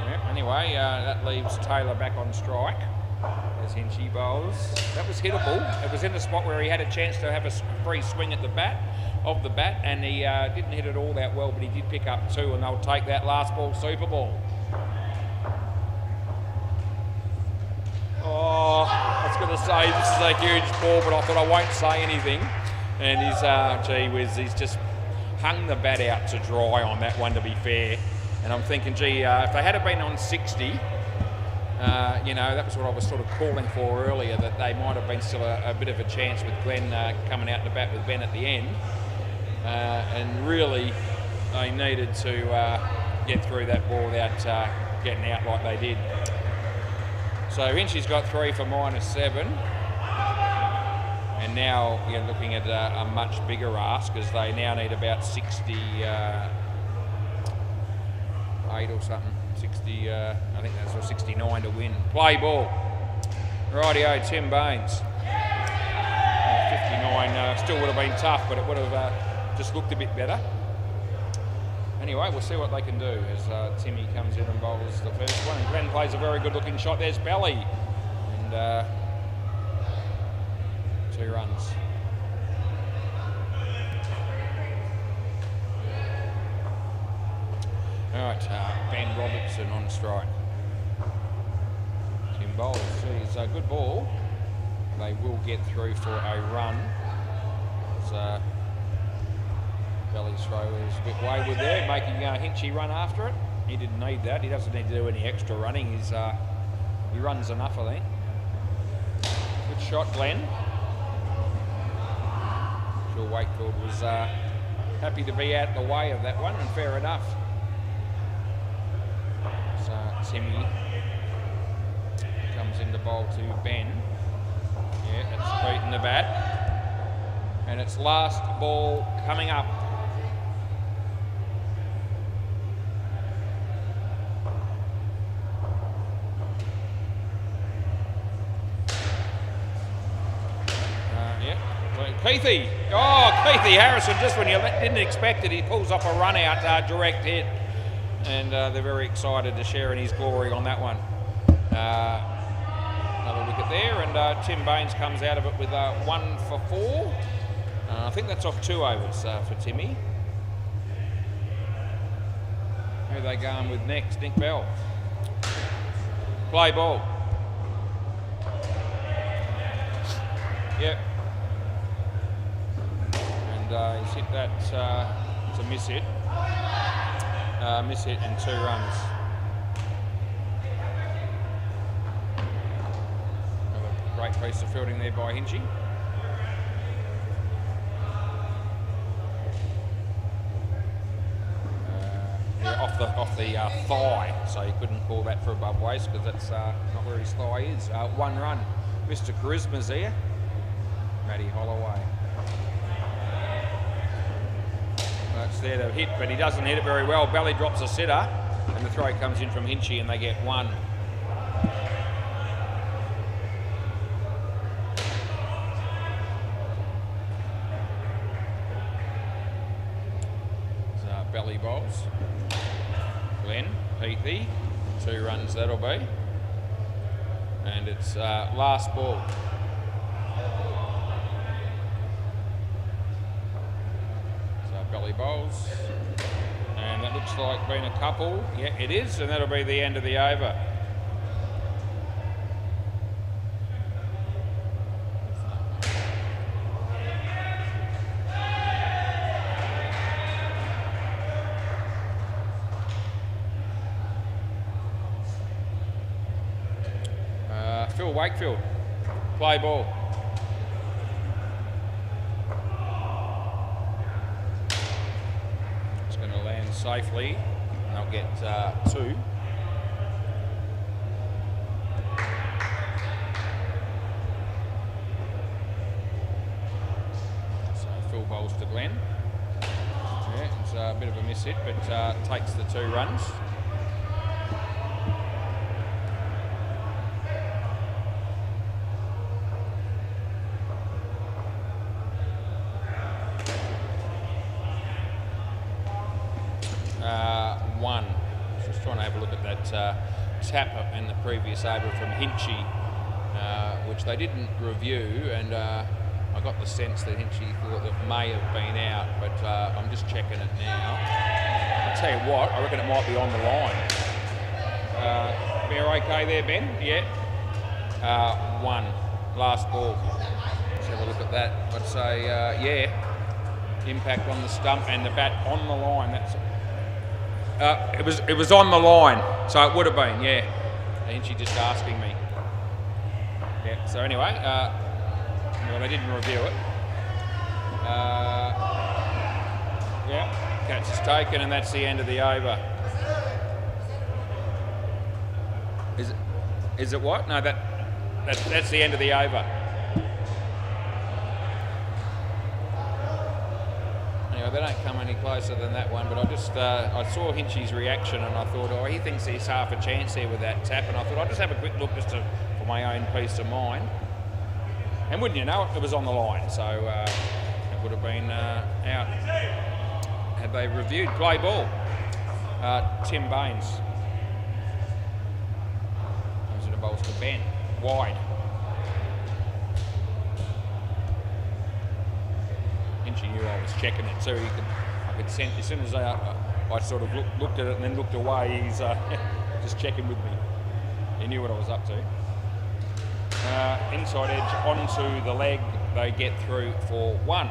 S1: Yep, anyway, that leaves Taylor back on strike as Hinchy bowls. That was hittable. It was in the spot where he had a chance to have a free swing at the bat, and he didn't hit it all that well, but he did pick up 2, and they'll take that last ball Super Ball. Oh, I was going to say this is a huge ball, but I thought I won't say anything. And he's, gee whiz, he's just hung the bat out to dry on that one, to be fair. And I'm thinking, gee, if they had been on 60, you know, that was what I was sort of calling for earlier, that they might have been still a bit of a chance with Glenn coming out to bat with Ben at the end. And really, they needed to get through that ball without getting out like they did. So Hinchy's got 3 for -7. And now you're looking at a much bigger ask, as they now need about 68 or something. 60, I think that's 69 to win. Play ball. Rightio, Tim Baines. 59 still would have been tough, but it would have just looked a bit better. Anyway, we'll see what they can do as Timmy comes in and bowls the first one. And Glenn plays a very good looking shot. There's Belly. And 2 runs. All right, Ben Robertson on strike. Tim bowls. It's a good ball. They will get through for a run. It's Belly's throw was a bit wayward there, making Hinchy run after it. He didn't need that. He doesn't need to do any extra running. He runs enough, I think. Good shot, Glenn. I'm sure Wakefield was happy to be out the way of that one, and fair enough. So Timmy comes into bowl to Ben. Yeah, it's beaten the bat. And it's last ball coming up. Keithy. Oh, Keithy Harrison, just when you didn't expect it, he pulls off a run out, direct hit. And they're very excited to share in his glory on that one. Another wicket there, and Tim Baines comes out of it with 1 for 4. I think that's off 2 overs for Timmy. Who are they going with next? Nick Bell. Play ball. Yep. And he's hit that to miss hit. Miss hit and 2 runs. Another great piece of fielding there by Hinchy. Off the thigh, so you couldn't call that for above waist because that's not where his thigh is. 1 run. Mr. Charisma's here. Matty Holloway. It's there to hit, but he doesn't hit it very well. Belly drops a sitter, and the throw comes in from Hinchy, and they get 1. So Belly bowls. Glenn, Heathy, 2 runs that'll be. And it's last ball. Belly bowls, and that looks like being a couple. Yeah, it is, and that'll be the end of the over. Phil Wakefield, play ball. Safely, and they'll get 2. So Phil bowls to Glenn. Yeah, it's a bit of a miss hit, but takes the 2 runs. Just trying to have a look at that tap in the previous over from Hinchy, which they didn't review, and I got the sense that Hinchy thought it may have been out, but I'm just checking it now. I'll tell you what, I reckon it might be on the line. We're okay there, Ben? Yeah. 1. Last ball. Let's have a look at that. I'd say, yeah, impact on the stump and the bat on the line. That's it was on the line, so it would have been, yeah. Hinchy just asking me. Yeah. So anyway, well, they didn't review it. Yeah, catch is taken, and that's the end of the over. Is it what? No, that's the end of the over. Anyway, they don't come any closer than that one, but I saw Hinchy's reaction, and I thought, oh, he thinks he's half a chance here with that tap, and I thought I'd just have a quick look for my own peace of mind. And wouldn't you know it, it was on the line, so it would have been out had they reviewed. Play ball. Tim Baines. Comes into bowls to Ben. Wide. Hinchy knew I was checking it, so I could sense as soon as I sort of looked at it and then looked away, he's just checking with me. He knew what I was up to. Inside edge onto the leg, they get through for 1.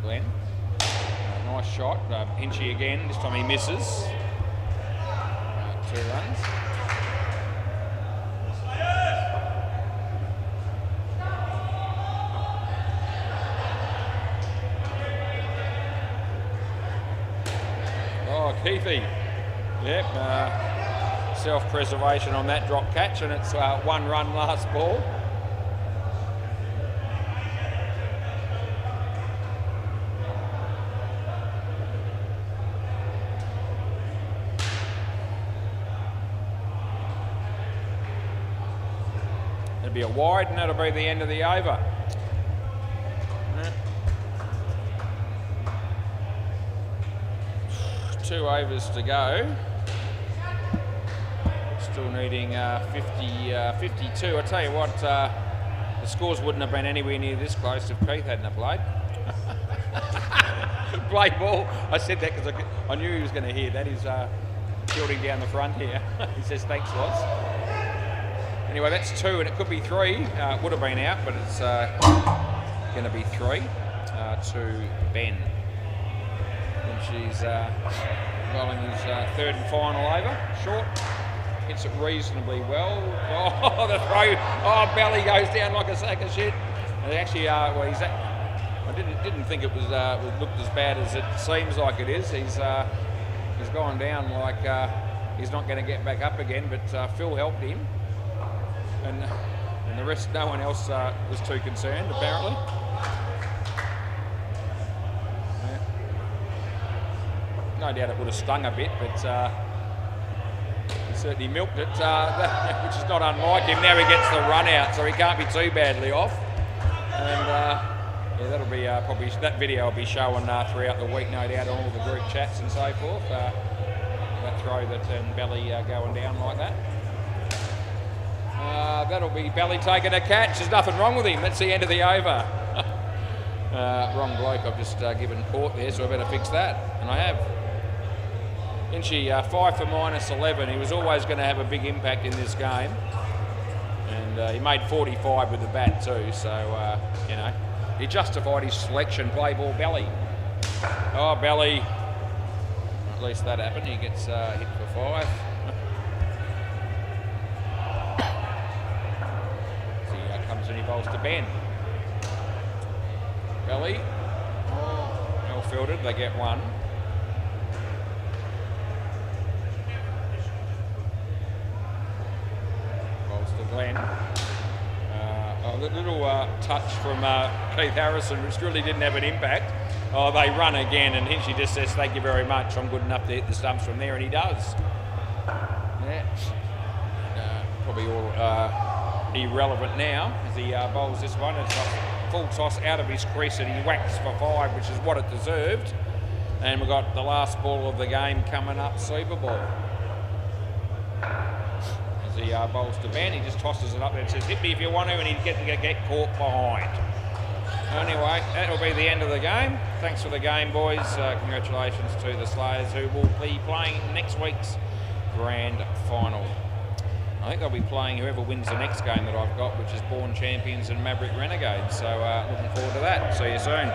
S1: Glenn. Nice shot. Hinchy again. This time he misses. 2 runs. Oh, Keithy. Yep. Self-preservation on that drop catch, and it's 1 run last ball. It'll be a wide, and that'll be the end of the over. 2 overs to go. Still needing 52. I tell you what, the scores wouldn't have been anywhere near this close if Keith hadn't have played. Play ball. I said that because I knew he was going to hear that. He's fielding down the front here. He says, thanks, Loz. Anyway, that's 2, and it could be 3. It would have been out, but it's going to be 3 to Ben. And she's rolling his 3rd and final over. Short. Hits it reasonably well. Oh, the throw. Oh, belly goes down like a sack of shit. And actually, well, I didn't think it was looked as bad as it seems like it is. He's gone down like he's not going to get back up again. But Phil helped him, and the rest, no one else was too concerned apparently. Yeah. No doubt it would have stung a bit, but. Certainly milked it, which is not unlike him. Now he gets the run out, so he can't be too badly off. And yeah, that'll be probably that video will be showing throughout the week, no doubt, on all the group chats and so forth. That throw that and Belly going down like that. That'll be Belly taking a catch. There's nothing wrong with him. That's the end of the over. Wrong bloke. I've just given Court there, so I better fix that, and I have. Hinchy, 5 for -11. He was always going to have a big impact in this game, and he made 45 with the bat too. So you know, he justified his selection. Play ball, Belly. Oh, Belly. At least that happened. He gets hit for 5. See how comes and he bowls to Ben. Belly. Well fielded. They get 1. Glenn. A little touch from Keith Harrison, which really didn't have an impact. Oh, they run again, and Hinchy just says, thank you very much, I'm good enough to hit the stumps from there, and he does. Yeah. Probably all irrelevant now as he bowls this one. It's a full toss out of his crease, and he whacks for 5, which is what it deserved. And we've got the last ball of the game coming up, Super Ball. He bowls to Ben, he just tosses it up there and says, hit me if you want to, and he's going to get caught behind. Anyway, that'll be the end of the game. Thanks for the game, boys. Congratulations to the Slayers, who will be playing next week's grand final. I think they'll be playing whoever wins the next game that I've got, which is Born Champions and Maverick Renegades. So looking forward to that. See you soon.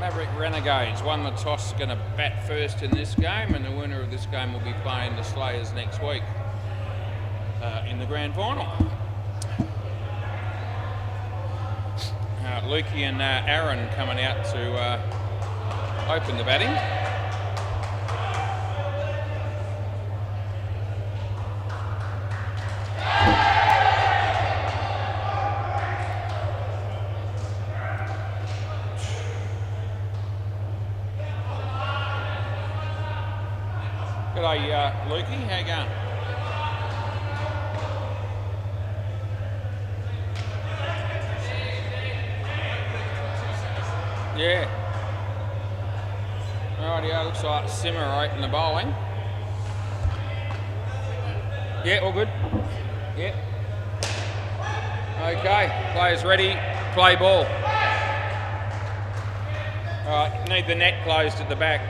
S1: Maverick Renegades won the toss, going to bat first in this game, and the winner of this game will be playing the Slayers next week in the grand final. Lukey and Aaron coming out to open the batting. G'day, Lukey. How you going? Yeah. Rightio, looks like Simmer right in the bowling. Yeah, all good. Yeah. Okay, players ready. Play ball. All right, need the net closed at the back.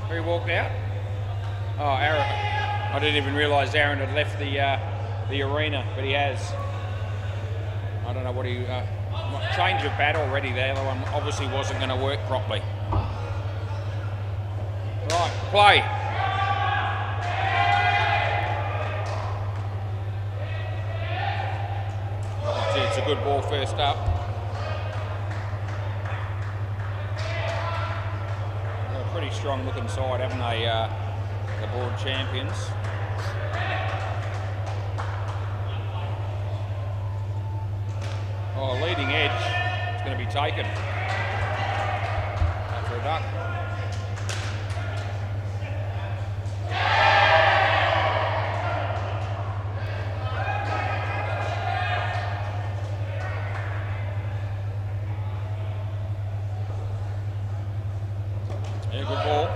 S1: Who walked out? Oh, Aaron. I didn't even realise Aaron had left the arena, but he has. I don't know what he... change of bat already. The other one obviously wasn't going to work properly. Right, play. Oh, gee, it's a good ball first up. They're a pretty strong looking side, haven't they, the board champions? Oh, leading edge. It's going to be taken. After a duck. Yeah, good ball.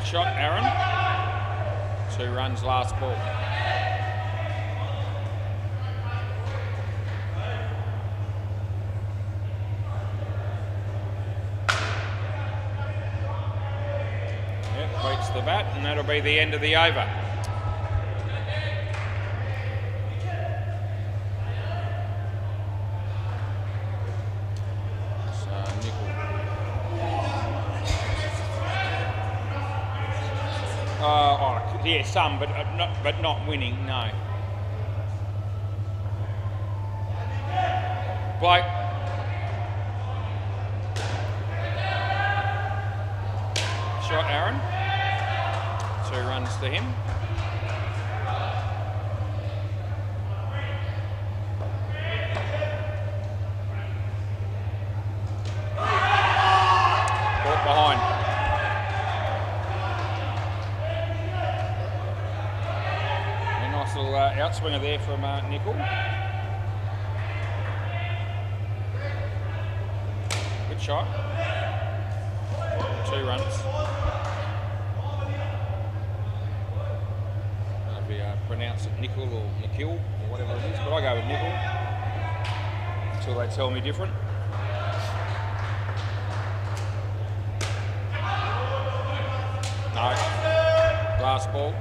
S1: Shot, Aaron. 2 runs, last ball. Yep, beats the bat, and that'll be the end of the over. Yeah, some, but not winning. No. Blake. Shot, Aaron. 2 runs to him. Caught behind. Little outswinger there from Nickel. Good shot. 2 runs. I don't know if you pronounce it Nickel or Nikhil or whatever it is, but I go with Nickel until they tell me different. No. Last ball.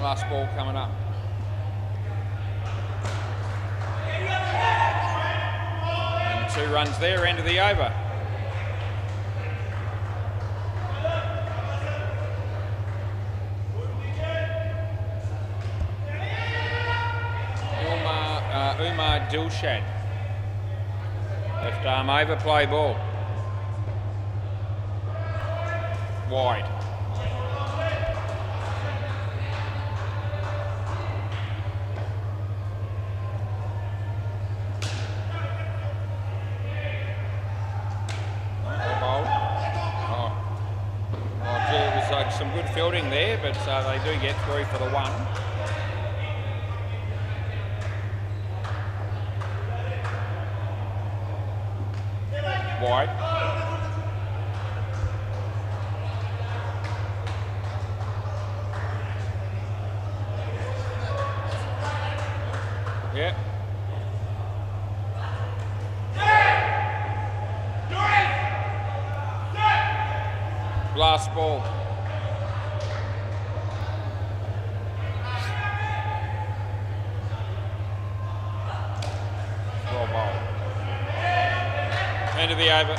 S1: Last ball coming up. And 2 runs there, end of the over. Umar Dilshad. Left arm over, play ball. Wide. Some good fielding there, but they do get through for the 1. Wide. Yeah. Last ball. Well bowled. End of the over.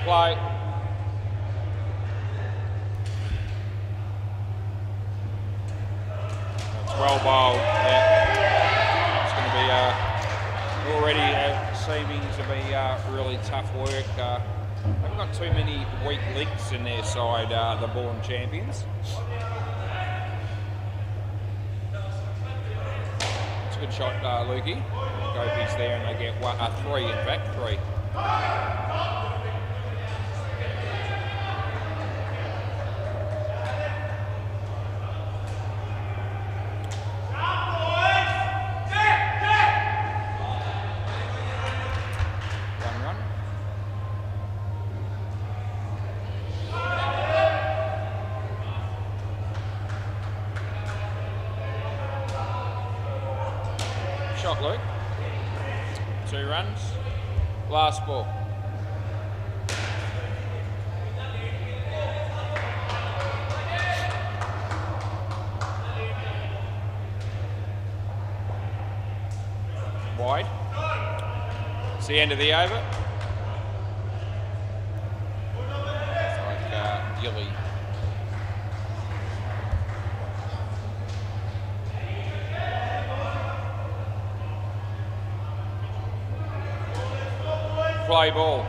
S1: Play. It's well bowled. Yeah. It's going to be already seeming to be really tough work. Haven't got too many weak links in their side, the Born Champions. It's a good shot, Lukey. Gopi's there and they get three, in fact, three. Shot, Luke. 2 runs. Last ball. Wide. It's the end of the over. It's like Gilly. Play ball.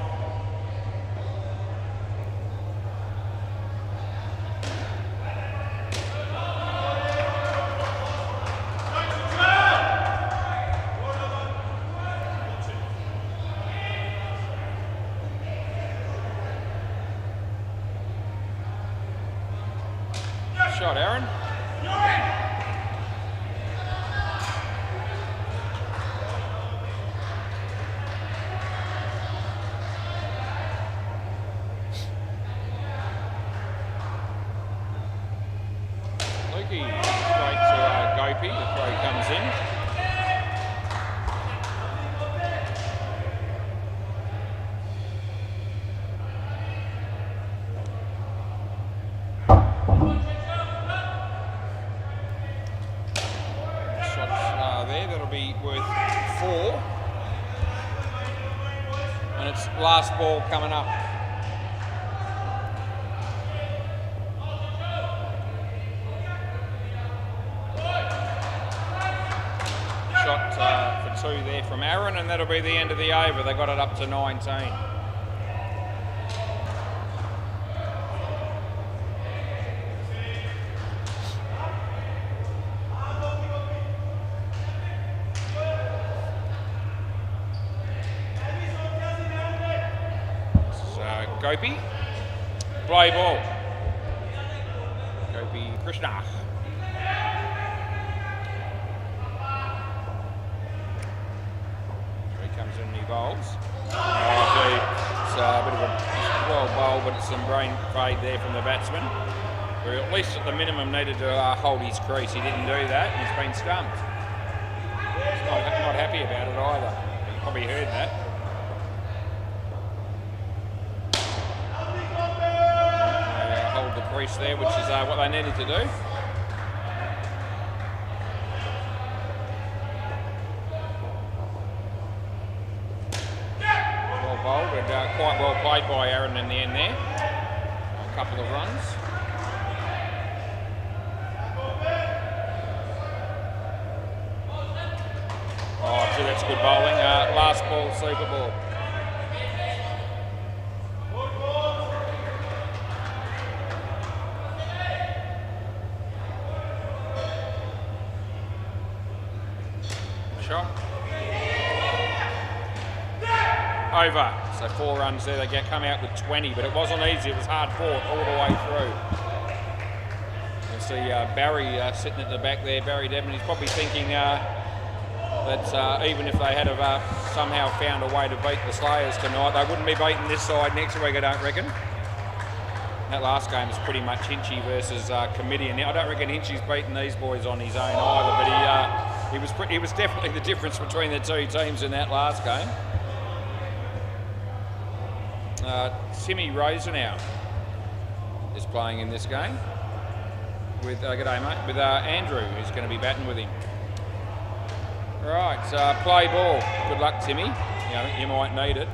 S1: Shot, Aaron. Lukey straight to Gopi. The throw comes in. Shots there. That'll be worth 4. And it's last ball coming up. Shot for 2 there from Aaron, and that'll be the end of the over. They got it up to 19. This is Gopi. Play ball. Gopi Krishna. Comes in and he bowls. It's a bit of a well bowl, but it's some brain fade there from the batsman. Who at least at the minimum needed to hold his crease. He didn't do that and he's been stumped. He's not happy about it either. You probably heard that. Hold the crease there, which is what they needed to do. And quite well played by Aaron in the end there. A couple of runs. Oh, gee, that's good bowling. Last ball, super ball. Shot. Over. So 4 runs there, they come out with 20, but it wasn't easy, it was hard fought all the way through. You see Barry sitting at the back there, Barry Devon, he's probably thinking, that even if they had have, somehow found a way to beat the Slayers tonight, they wouldn't be beating this side next week, I don't reckon. That last game was pretty much Hinchy versus Committee, and I don't reckon Hinchy's beaten these boys on his own either, but he was definitely the difference between the two teams in that last game. Timmy Rosenau is playing in this game with g'day mate, with Andrew, who's going to be batting with him. Right, play ball. Good luck, Timmy. You might need it.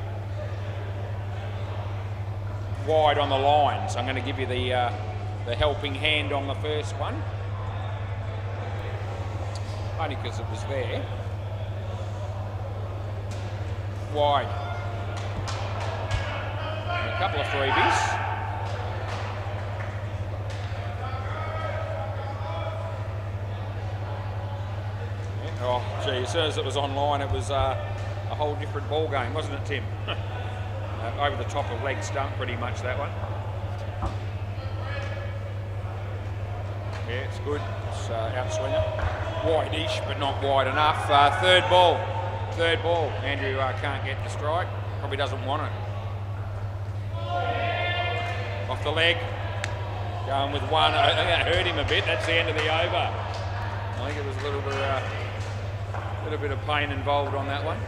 S1: Wide on the line, so I'm going to give you the helping hand on the first one. Only because it was there. Wide. And a couple of freebies. Oh, gee, as soon as it was online, it was a whole different ball game, wasn't it, Tim? Over the top of leg stump, pretty much, that one. Yeah, it's good. It's outswinger. Wide-ish, but not wide enough. Third ball. Andrew can't get the strike. Probably doesn't want it. Off the leg. Going with one. I think that hurt him a bit. That's the end of the over. I think it was a little bit of pain involved on that one.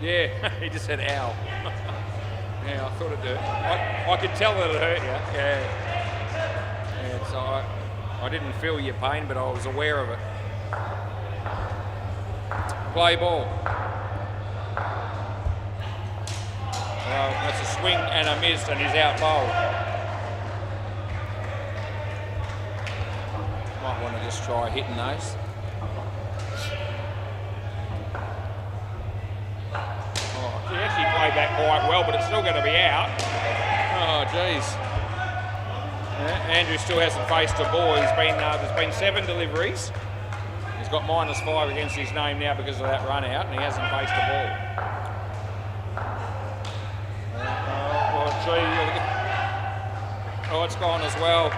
S1: Yeah, he just said ow. Yeah, I thought it hurt. I could tell that it hurt you. Yeah, so I didn't feel your pain, but I was aware of it. Play ball. Well, that's a swing and a miss, and he's out bowled. Might want to just try hitting those. Oh, he actually played that quite well, but it's still going to be out. Oh, geez. Yeah, Andrew still hasn't faced a ball. There's been 7 deliveries. He's got -5 against his name now because of that run out, and he hasn't faced a ball. Oh, it's gone as well.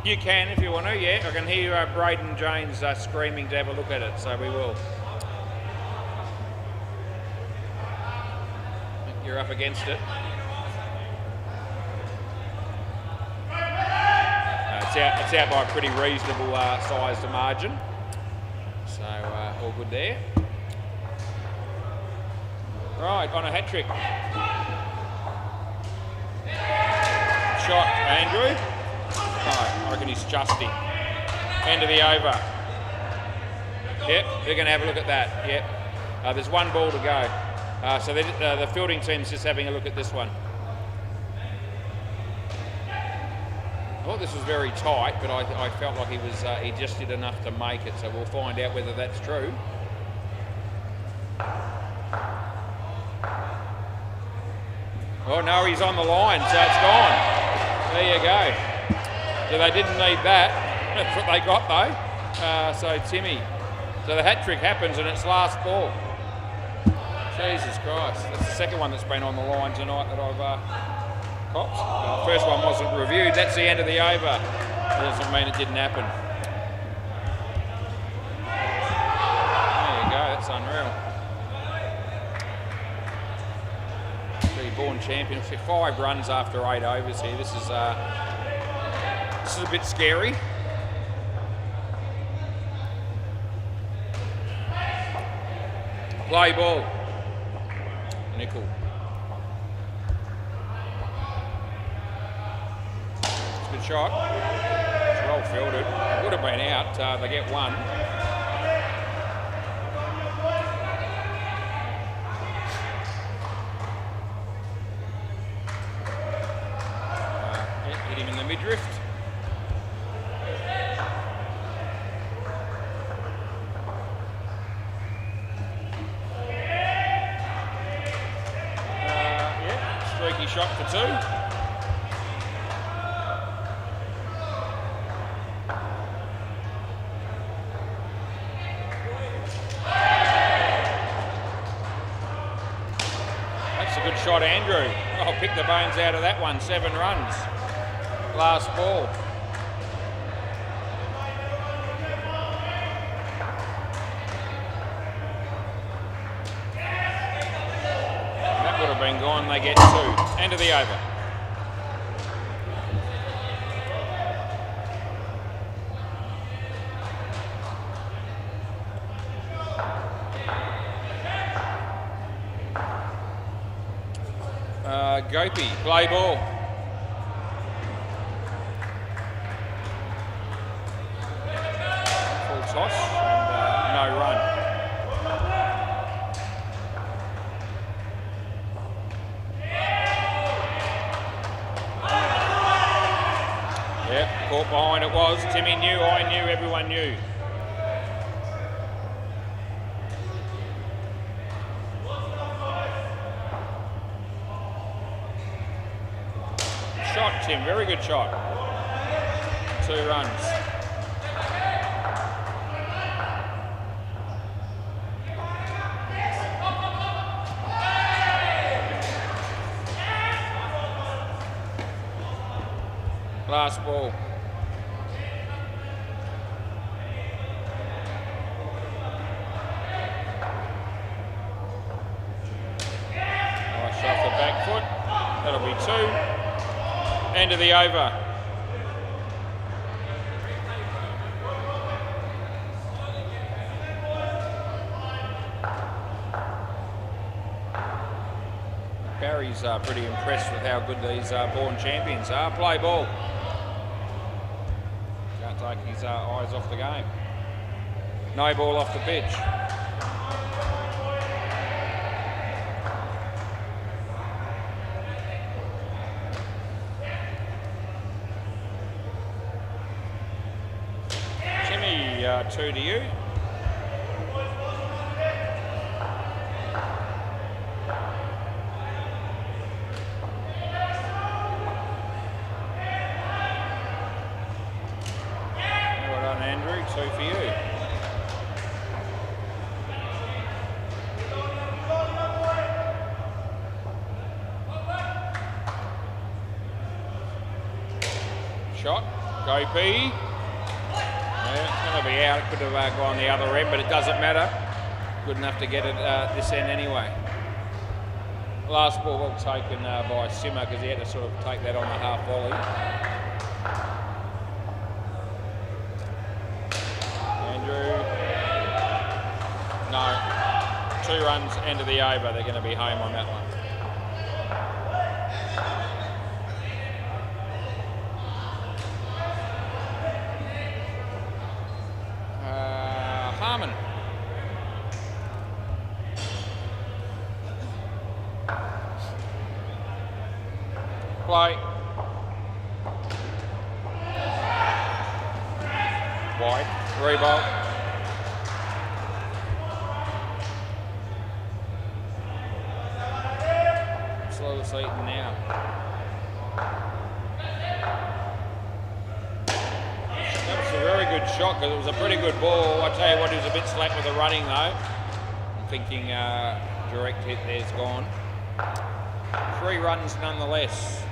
S1: You can if you want to, yeah. I can hear Braden James screaming to have a look at it, so we will. You're up against it. It's out by a pretty reasonable sized margin. So all good there. Right, on a hat trick. Shot, Andrew. No, I reckon he's just in. End of the over. Yep, we're going to have a look at that. Yep. There's one ball to go. So the fielding team's just having a look at this one. I thought this was very tight, but I felt like he just did enough to make it, so we'll find out whether that's true. Oh no, he's on the line, so it's gone. There you go. So they didn't need that. That's what they got though. So Timmy. So the hat trick happens and it's last ball. Jesus Christ. That's the second one that's been on the line tonight that I've copped. First one wasn't reviewed. That's the end of the over. That doesn't mean it didn't happen. There you go. That's unreal. Born champion. 5 runs after 8 overs here. This is a bit scary. Play ball. Nickel. It's a good shot. It's well fielded. It would have been out. They get one. Hit him in the midriff. Streaky shot for 2. That's a good shot, Andrew. Oh, pick the bones out of that one. 7 runs. Last ball. That would have been gone. They get 2. End of the over. Gopi, play ball. Full toss and no run. Yep, caught behind it was. Timmy knew, I knew, everyone knew. Shot, Tim, very good shot. 2 runs. Last ball. Nice shot for back foot. That'll be 2. End of the over. Barry's pretty impressed with how good these born champions are. Play ball. Can't take his eyes off the game. No ball off the pitch. Timmy, 2 to you. Well done, Andrew. 2 for you. Shot. Go B. Yeah, it's going to be out. It could have gone the other end, but it doesn't matter. Good enough to get it this end anyway. Last ball well taken by Simmer because he had to sort of take that on the half volley. Andrew. No. 2 runs, end of the over. They're going to be home on that one. Harmon. Play. Wide. 3 ball. Slow the seat now. That was a very good shot because it was a pretty good ball. I tell you what, he was a bit slack with the running though. I'm thinking direct hit there's gone. 3 runs nonetheless.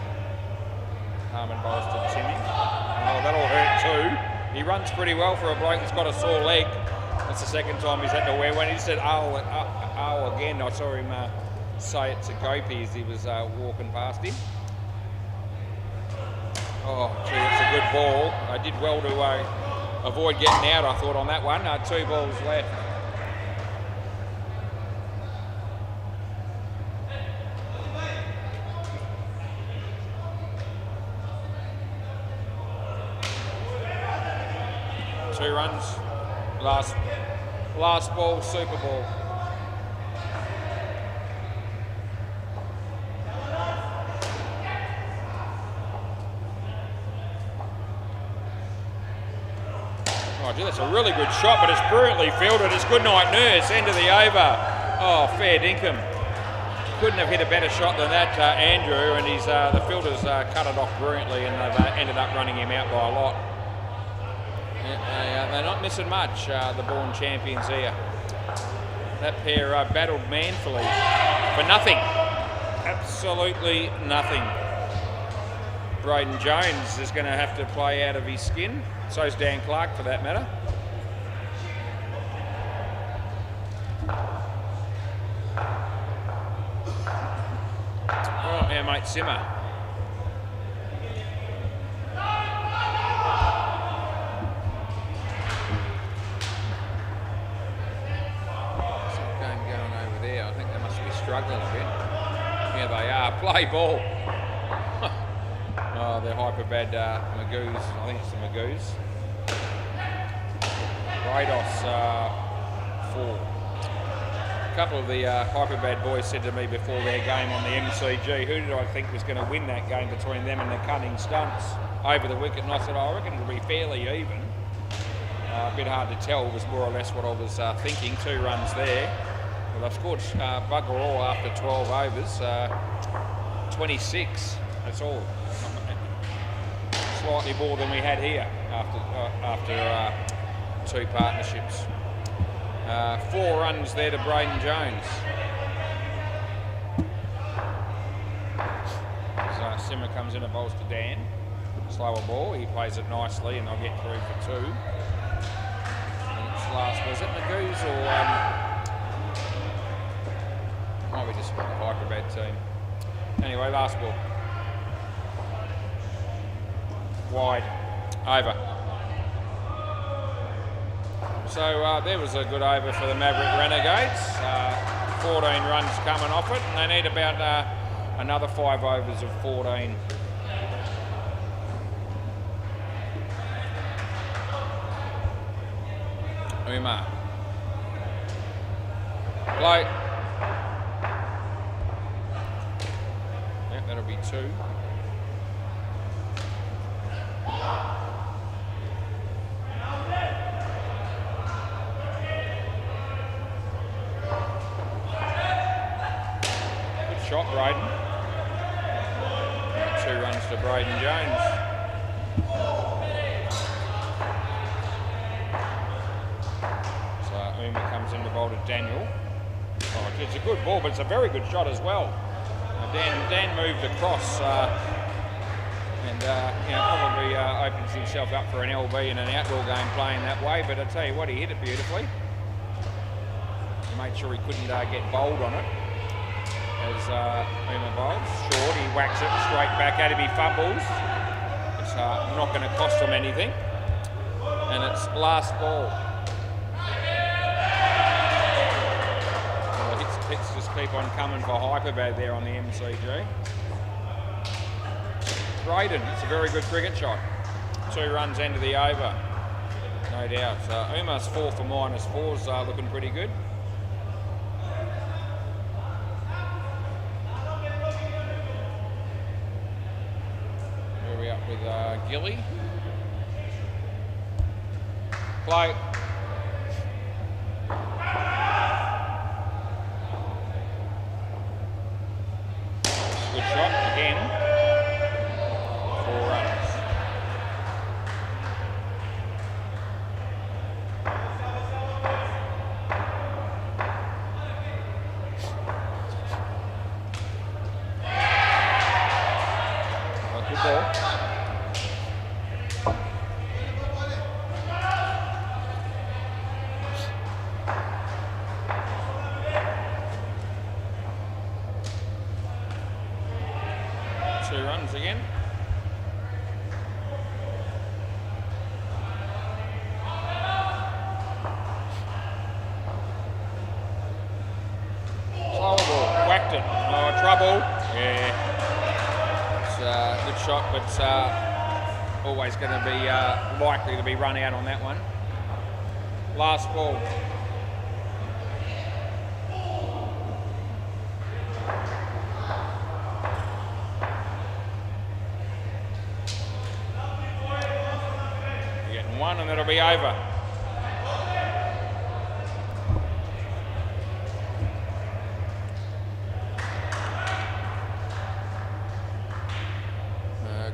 S1: Harmon bowls to Timmy. Oh, that'll hurt too. He runs pretty well for a bloke that's got a sore leg. That's the second time he's had to wear one. He said, oh again. I saw him say it to Gopi as he was walking past him. Oh, gee, that's a good ball. I did well to avoid getting out, I thought, on that one. 2 balls left. Two runs. Last ball, Super Ball. Oh, gee, that's a really good shot, but it's brilliantly fielded. It's good night, Nurse. End of the over. Oh, fair dinkum. Couldn't have hit a better shot than that, Andrew, and he's the fielders cut it off brilliantly, and they've ended up running him out by a lot. They're not missing much, the born champions here. That pair battled manfully for nothing. absolutely nothing. Braden Jones is going to have to play out of his skin. So's Dan Clark, for that matter. Oh, our mate Simmer. Game going over there. I think they must be struggling a bit. Here they are. Play ball. Oh, they're hyper bad Magoos. I think it's the Magoos. Rados 4. A couple of the hyper bad boys said to me before their game on the MCG, who did I think was going to win that game between them and the Cunning Stunts over the wicket? And I said, I reckon it'll be fairly even. A bit hard to tell was more or less what I was thinking. 2 runs there. Well, they've scored bugger all after 12 overs. 26. That's all. Slightly more than we had here after 2 partnerships. 4 runs there to Braden Jones. As Simmer comes in and bowls to Dan. Slower ball, he plays it nicely and they'll get through for 2. And it's last, was it Magoos or might be just the Hyperbad team. Anyway, last ball. Wide, over. So there was a good over for the Maverick Renegades. 14 runs coming off it, and they need about another 5 overs of 14. Umar. Play. Yep, that'll be 2. Shot, Braden. 2 runs to Braden Jones. So Uma comes in to bowl to Daniel. Oh, it's a good ball, but it's a very good shot as well. Dan moved across and probably opens himself up for an LB in an outdoor game playing that way. But I tell you what, he hit it beautifully. He made sure he couldn't get bowled on it. As Uma bowls, short, he whacks it straight back at him, he fumbles. It's not going to cost him anything. And it's last ball. Well, the hits just keep on coming for Hyperbad there on the MCG. Braden, it's a very good cricket shot. 2 runs into the over, no doubt. Uma's 4 for -4's looking pretty good. With Gilly. Play. Good shot again. 4 runs. Good ball. Again. Slower ball, whacked it. Oh, trouble. Yeah. It's a good shot, but it's always going to be likely to be run out on that one. Last ball. And it'll be over.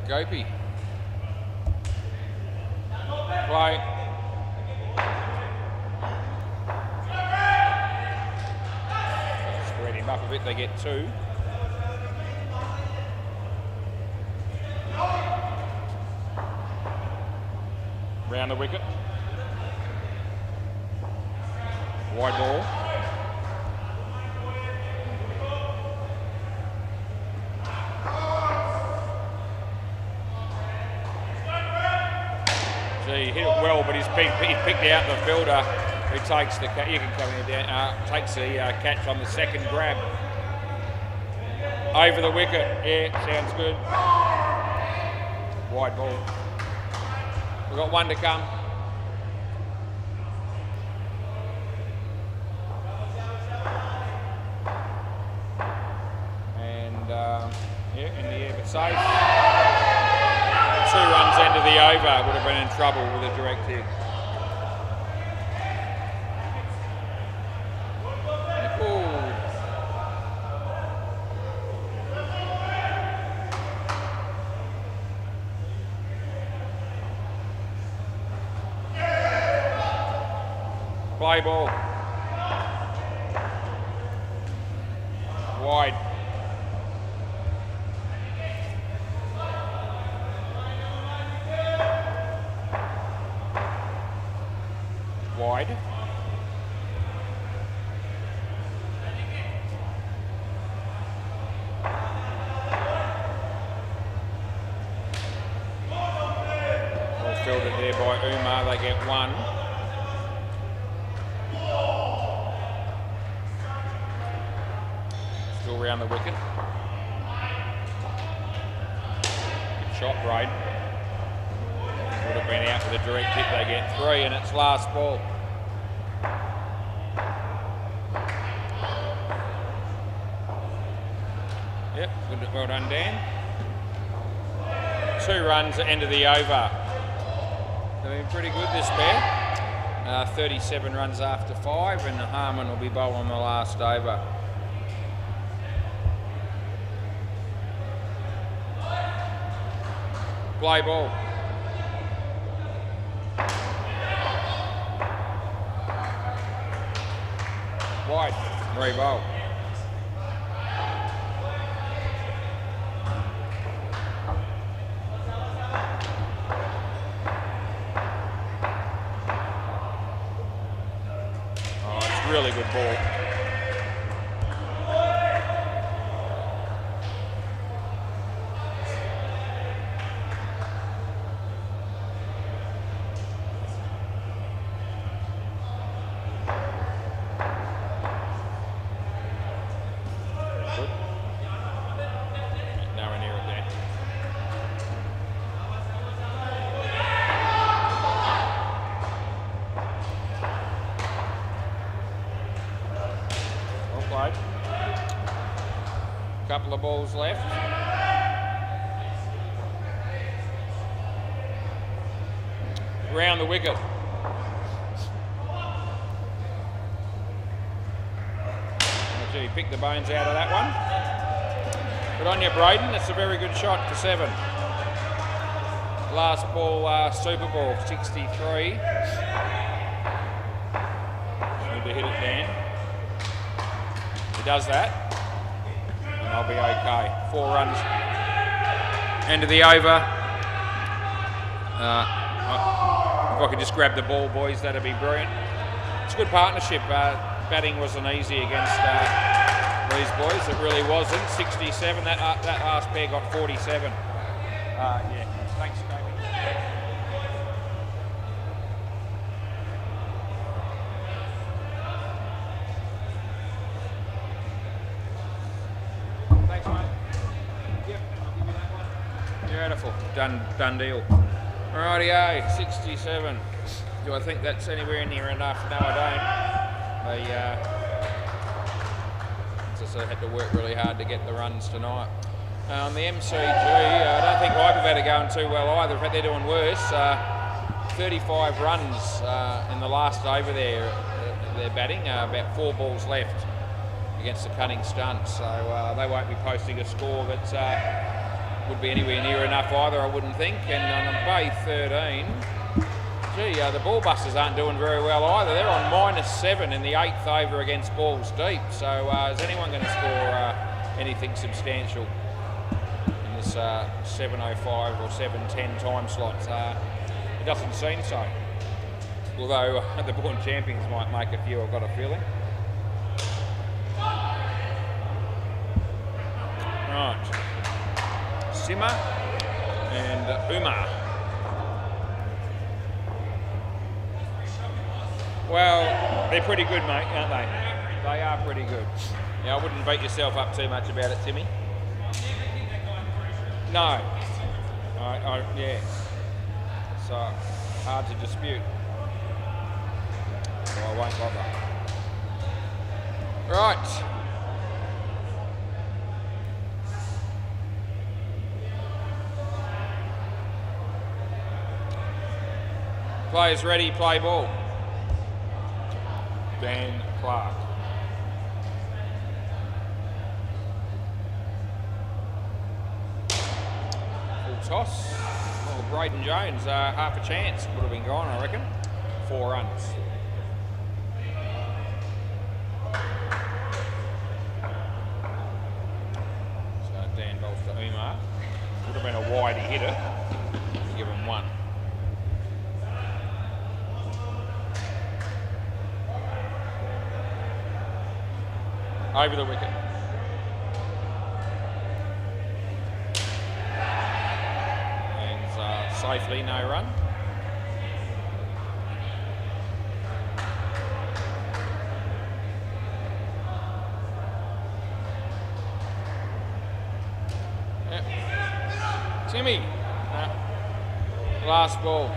S1: Gopi. Play. Spread him up a bit, they get 2. Round the wicket. Wide ball. Gee, he hit it well, but he's picked out the fielder who takes the catch. You can come in down. Takes the catch on the second grab. Over the wicket. Yeah, sounds good. Wide ball. We've got one to come. And yeah, in the air, but safe. 2 runs end of the over. Would have been in trouble with a direct hit. Play ball. Wide. Wide. All fielded there by Umar. They get 1. Still around the wicket. Good shot, Braden. Would have been out with a direct hit. They get 3 and it's last ball. Yep, good, well done, Dan. 2 runs at end of the over. They've been pretty good, this pair. 37 runs after 5, and Harmon will be bowling the last over. Play ball. Wide. Re-bowl. Oh, it's a really good ball. Nowhere near it there. Well played. Couple of balls left. Round the wicket. Gee, picked the bones out of that one. Good on you, Braden. That's a very good shot for 7. Last ball, Super Ball, 63. Need to hit it, Dan. He does that, and I'll be okay. 4 runs. End of the over. If I could just grab the ball, boys, that'd be brilliant. It's a good partnership. Batting wasn't easy against these boys. It really wasn't. 67. That last pair got 47. Yeah. Thanks, Jamie. Thanks, mate. Yep, I'll give you that one. Beautiful. Done deal. Rightio, 67. Do I think that's anywhere near enough? No, I don't. They had to work really hard to get the runs tonight. On the MCG, I don't think Hypervat are going too well either. In fact, they're doing worse. 35 runs in the last over there. They're batting. About 4 balls left against the Cunning Stunt. So they won't be posting a score that would be anywhere near enough either, I wouldn't think. And on Bay 13, gee, the ball busters aren't doing very well either. They're on -7 in the 8th over against balls deep. So is anyone going to score anything substantial in this 7:05 or 7:10 time slots? Doesn't seem so. Although the Born Champions might make a few, I've got a feeling. Right. Simmer and Umar. Well, they're pretty good, mate, aren't they? They are pretty good. Now, I wouldn't beat yourself up too much about it, Timmy. No. Yeah. So, hard to dispute. So I won't bother. Right. Players ready, play ball. Dan Clark. Full toss. Well, Braden Jones, half a chance. Would have been gone, I reckon. 4 runs. So Dan bowls to Umar. Would have been a wide hitter. Give him 1. Over the wicket. And safely, no run. Yep. Timmy. No. Last ball.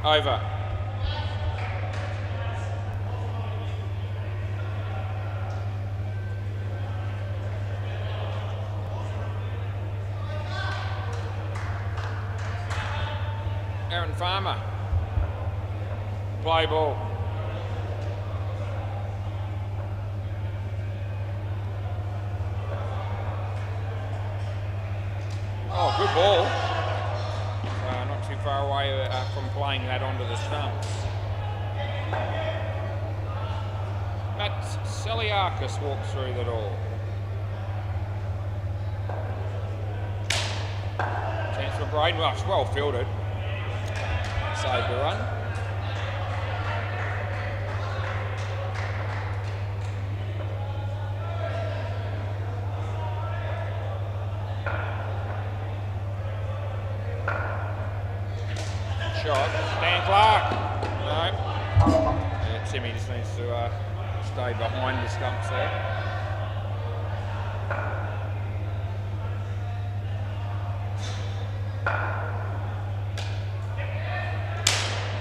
S1: Over. Aaron Farmer. Play ball. Oh, good ball. Not too far away from playing that onto the stumps. Matt Seliakis walks through the door. Chance for Braden. Well, it's well fielded. Save the run. Shot. Dan Clark. No. Yeah, Timmy just needs to stay behind the stumps there.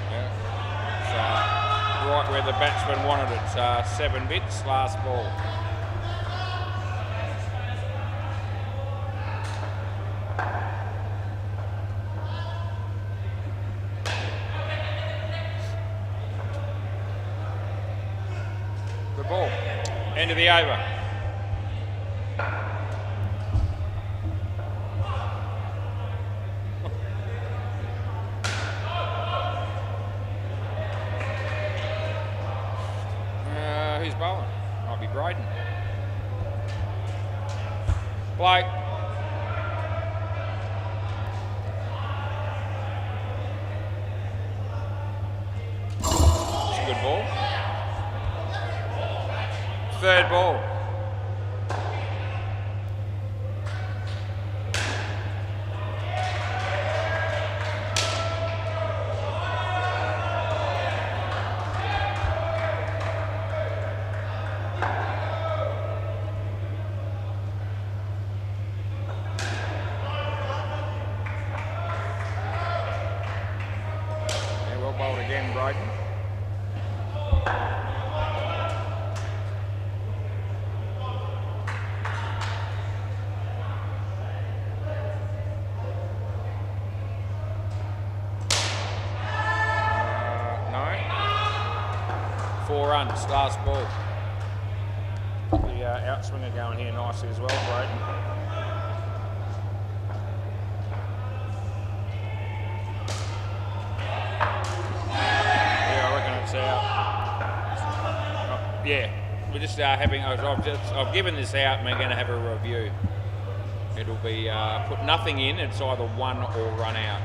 S1: Yeah. It's right where the batsman wanted it. 7 bits, last ball. Ball. End of the over. Who's bowling? Might be Braden. Blake. It's a good ball. Third ball. Yeah, well bowled again, Braden. Runs, last ball. The outswinger going here nicely as well, Braden. having. I've given this out, and we're going to have a review. It'll be put nothing in. It's either one or run out.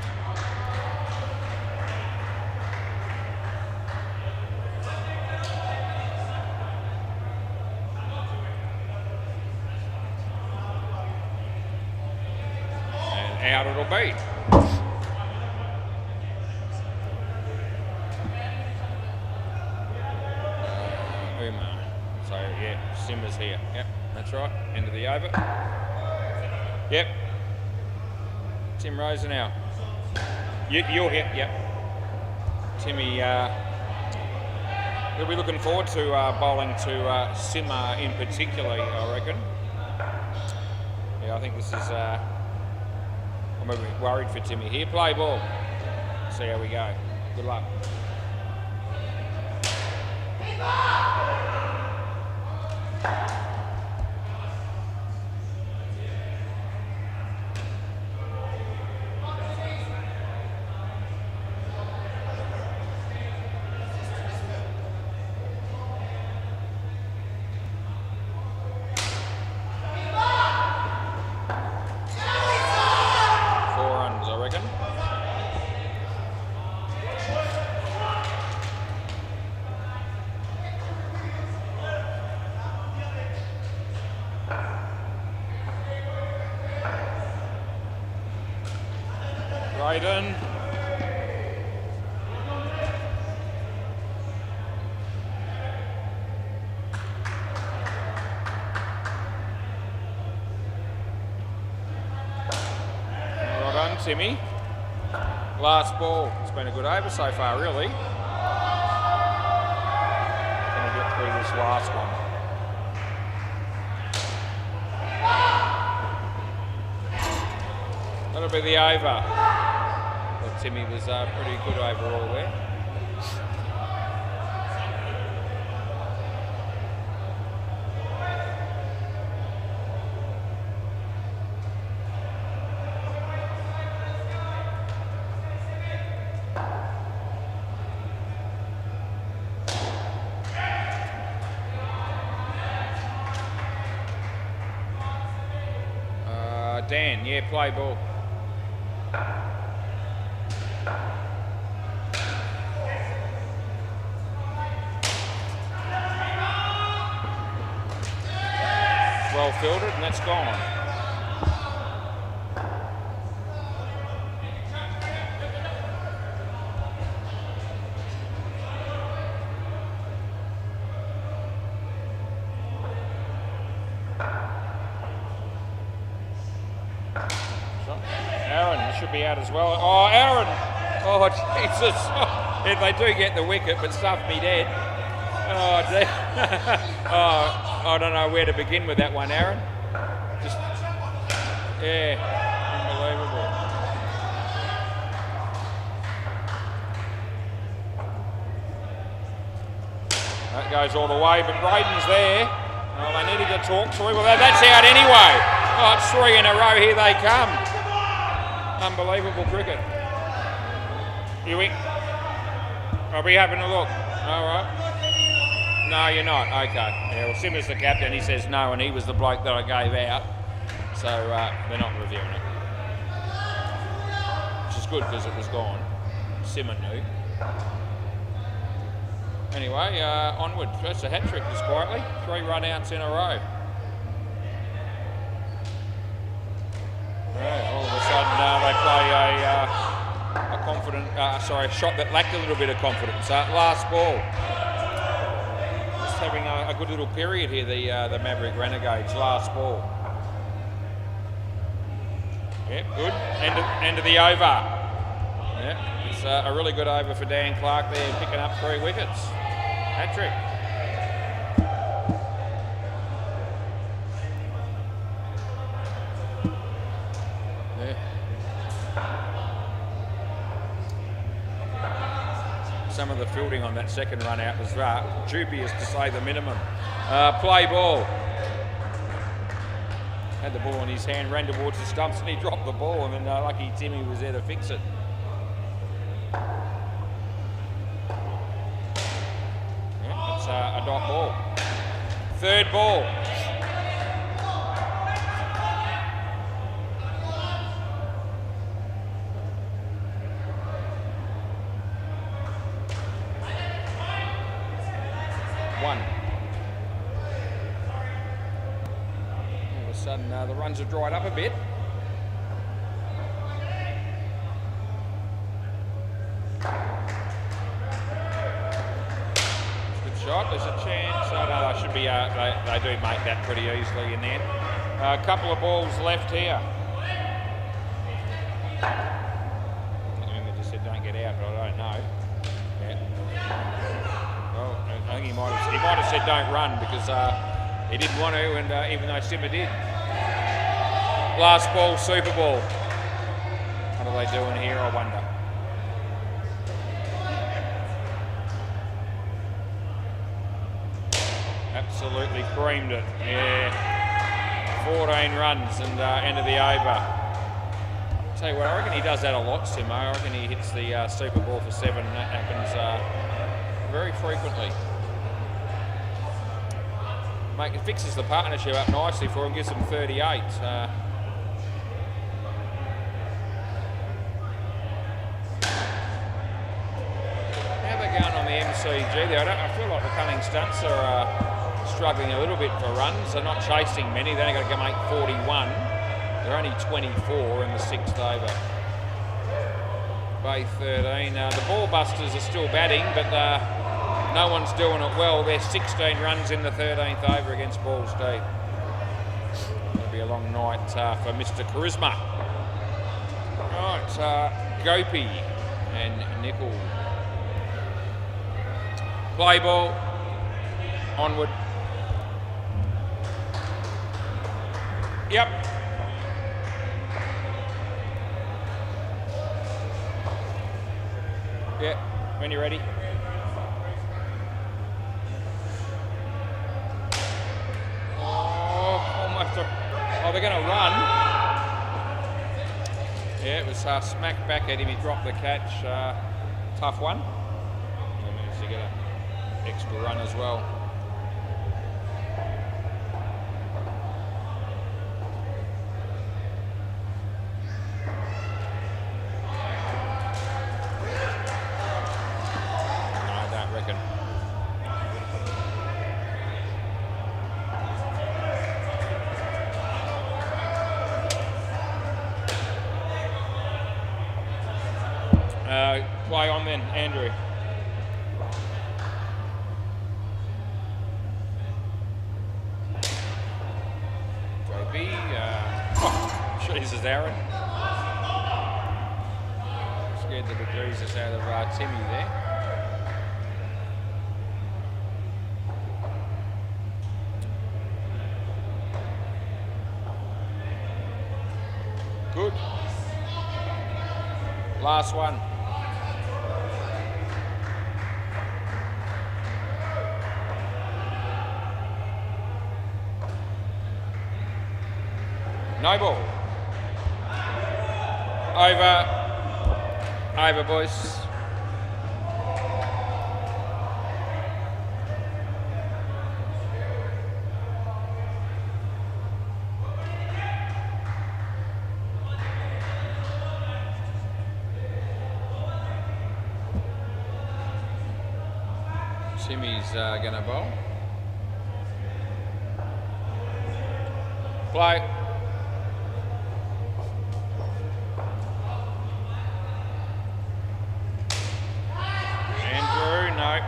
S1: And out it'll be. So yeah, Simmer's here. Yep, that's right. End of the over. Yep. Tim Rosenau. You're here. Yep. Timmy. We'll be looking forward to bowling to Simmer in particular, I reckon. Yeah, I think this is. I'm a bit worried for Timmy here. Play ball. See how we go. Good luck. 4 runs, I reckon. Brayden. Well done, Timmy. Last ball. It's been a good over so far, really. Going to get through this last one. That'll be the over. Well, Timmy was pretty good overall there. Dan, yeah, play ball. Well fielded, and that's gone. Aaron should be out as well. Oh, Aaron! Oh, Jesus! If they do get the wicket, but stuff me dead. Oh, dear. Oh, I don't know where to begin with that one, Aaron. Just, yeah, unbelievable. That goes all the way, but Braden's there. Oh, they needed to talk to him. Well, that's out anyway. Oh, it's 3 in a row. Here they come. Unbelievable cricket. Are we having a look? All right. No, you're not. Okay. Yeah, well, Simmer's the captain. He says no, and he was the bloke that I gave out. So they're not reviewing it. Which is good because it was gone. Simmer knew. Anyway, onward. That's a hat-trick just quietly. 3 run-outs in a row. Yeah, all of a sudden they play a confident, a shot that lacked a little bit of confidence. Last ball. Just having a good little period here, the Maverick Renegades. Last ball. Yep, good. End of the over. Yeah, it's a really good over for Dan Clark there, picking up 3 wickets. Hat-trick. Some of the fielding on that second run out was dubious to say the minimum. Play ball. Had the ball in his hand, ran towards the stumps and he dropped the ball, and then lucky Timmy was there to fix it. Yeah, it's a dot ball. Third ball. One. All of a sudden, the runs have dried up a bit. Good shot. There's a chance. Oh no, they should be. They do make that pretty easily in there. A couple of balls left here. They just said don't get out, but I don't know. Yeah. Well, I think he might have said don't run because he didn't want to, and even though Simmer did. Last ball, Super Ball. What are they doing here? I wonder. Absolutely creamed it. Yeah. 14 runs and end of the over. I'll tell you what, I reckon he does that a lot, Simo. I reckon he hits the Super Ball for 7, and that happens very frequently. It fixes the partnership up nicely for him, gives them 38. How are they going on the MCG there? I feel like the Cunning Stunts are struggling a little bit for runs. They're not chasing many. They're only got to make 41. They're only 24 in the 6th over. Bay 13. The Ball Busters are still batting, but no one's doing it well. They're 16 runs in the 13th over against Ball State. It'll be a long night for Mr. Charisma. Right, Gopi and Nickel. Play ball. Onward. Yep. Yeah, when you're ready. Oh, they're going to run. Yeah, it was smacked back at him. He dropped the catch. Tough one. He managed to get an extra run as well. Play on then, Andrew. JB, Jesus, Aaron. Scared the bejesus out of Timmy there. Good. Last one. No ball. Over, boys. Timmy's gonna bowl. Play.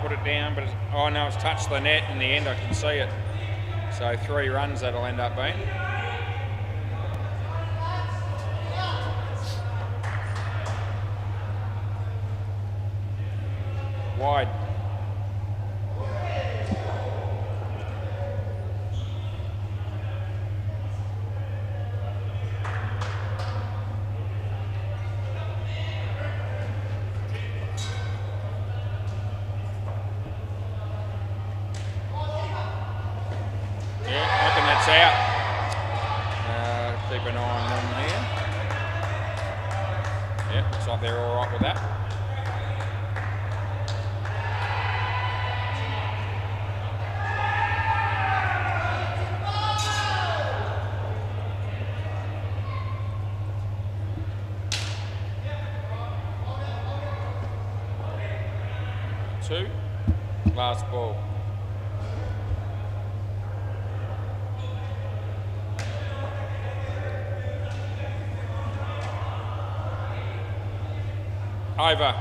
S1: Put it down, but oh no, it's touched the net in the end. I can see it. So 3 runs that'll end up being. Wide. Out. Keep an eye on them here. Yeah, looks like they're all right with that. 2. Last ball. Over.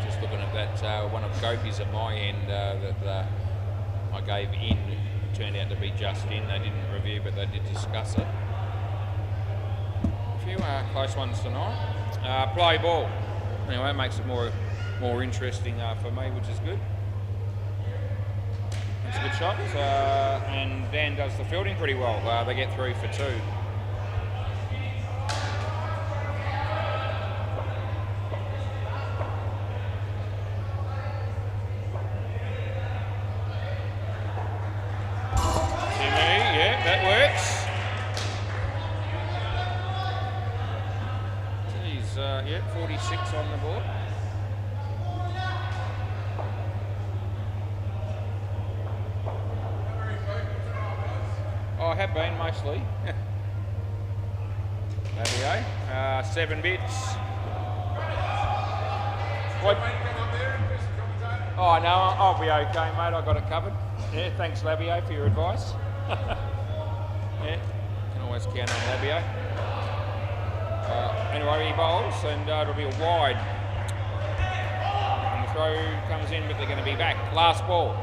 S1: Just looking at that one of Gopi's at my end that I gave in. It turned out to be just in. They didn't review, but they did discuss it. A few close ones tonight. Play ball. Anyway, it makes it more interesting for me, which is good. It's a good shot, and Dan does the fielding pretty well. They get 3 for 2. Timmy, yeah, that works. He's, yeah, 46 on the board. I have been mostly. There we go. 7 bits. What? Oh no, I'll be okay, mate. I got it covered. Yeah, thanks, Labio, for your advice. Yeah, can always count on Labio. Anyway, he bowls, and it'll be a wide. And the throw comes in, but they're going to be back. Last ball.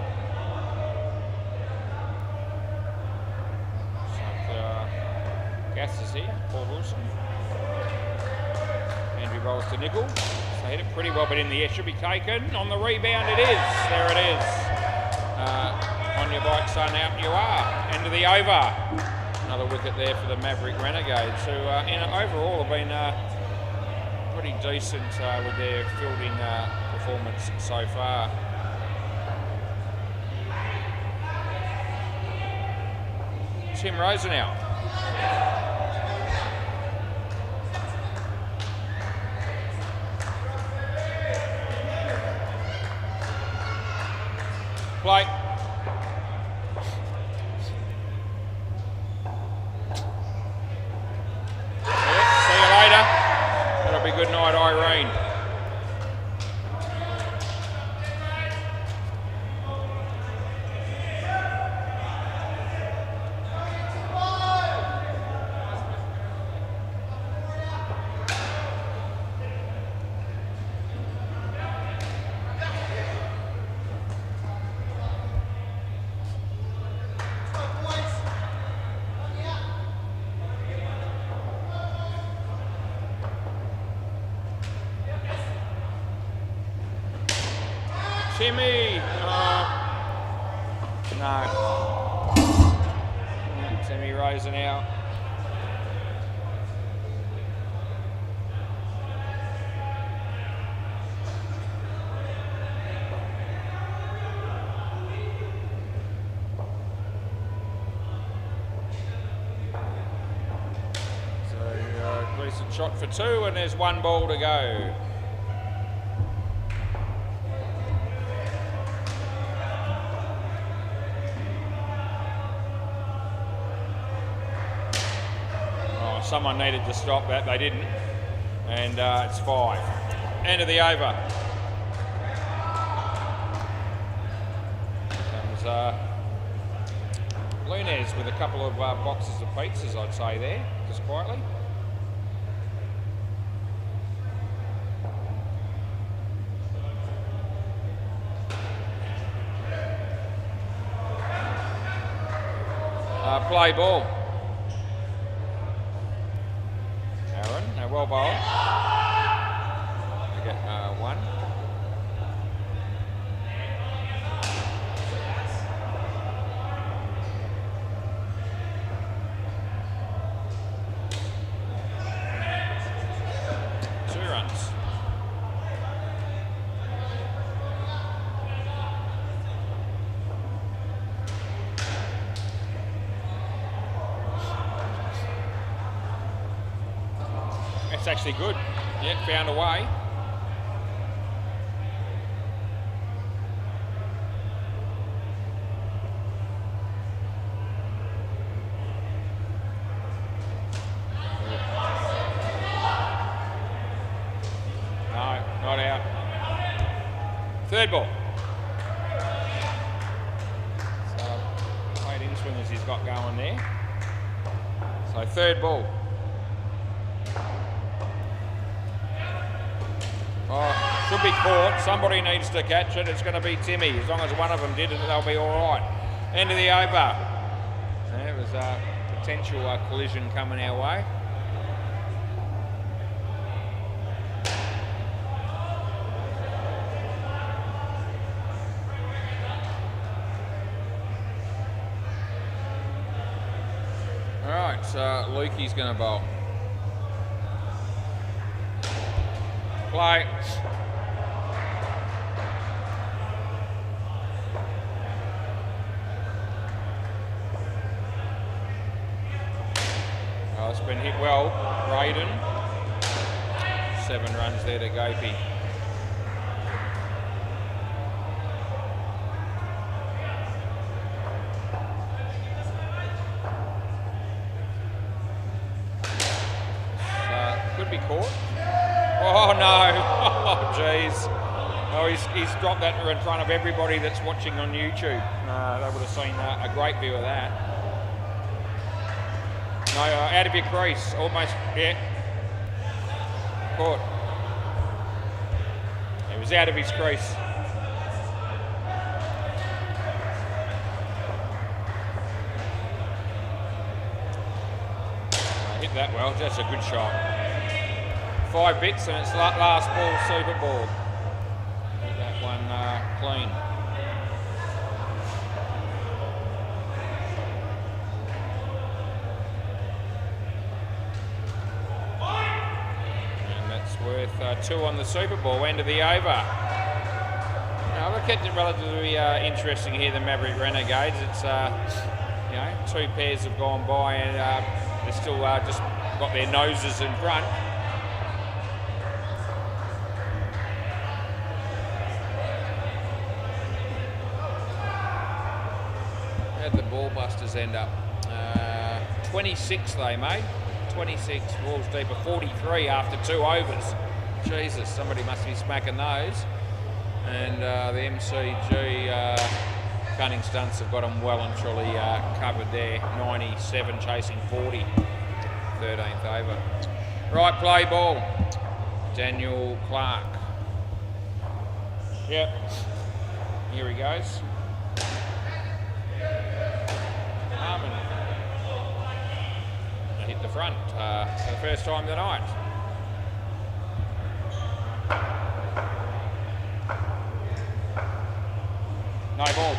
S1: Gas is here, Paul Wilson. Andrew rolls to Nickel. So hit it pretty well, but in the air should be taken. On the rebound it is. There it is. On your bike, son, out you are. End of the over. Another wicket there for the Maverick Renegades, who overall have been pretty decent with their fielding performance so far. Tim Rosenau. Play. Yeah, see you later. That'll be good night, Irene. Timmy! No. Timmy rising out. So, Gleason shot for 2, and there's 1 ball to go. Someone needed to stop that, they didn't, and it's 5. End of the over. Comes Lunez with a couple of boxes of pizzas, I'd say there, just quietly. Play ball. Well bowled. We get 1. Two runs. That's actually good. Yeah, found a way. Third ball. So, great in-swingers he's got going there. So, third ball. Oh, should be caught. Somebody needs to catch it. It's going to be Timmy. As long as one of them did it, they'll be all right. End of the over. There was a potential collision coming our way. All right, so Lukey's going to bowl. Play. Oh, it's been hit well. Braden. 7 runs there to Gopi. Could be caught. Oh no! Oh jeez! Oh, he's dropped that in front of everybody that's watching on YouTube. They would have seen a great view of that. No, out of your crease, almost. Yeah. Caught. It was out of his crease. Hit that well. That's a good shot. 5 bits and it's last ball, super ball. Get that one clean. And that's worth 2 on the Super Bowl, end of the over. Now, we've kept it relatively interesting here, the Maverick Renegades. It's, 2 pairs have gone by and they're still just got their noses in front. The ball busters end up 26 they made, 26 balls deeper, 43 after 2 overs. Jesus, somebody must be smacking those. And the MCG cunning stunts have got them well and truly covered there. 97 chasing 40, 13th over. Right, play ball. Daniel Clark. Yep, here he goes. Hit the front for the first time tonight. No ball.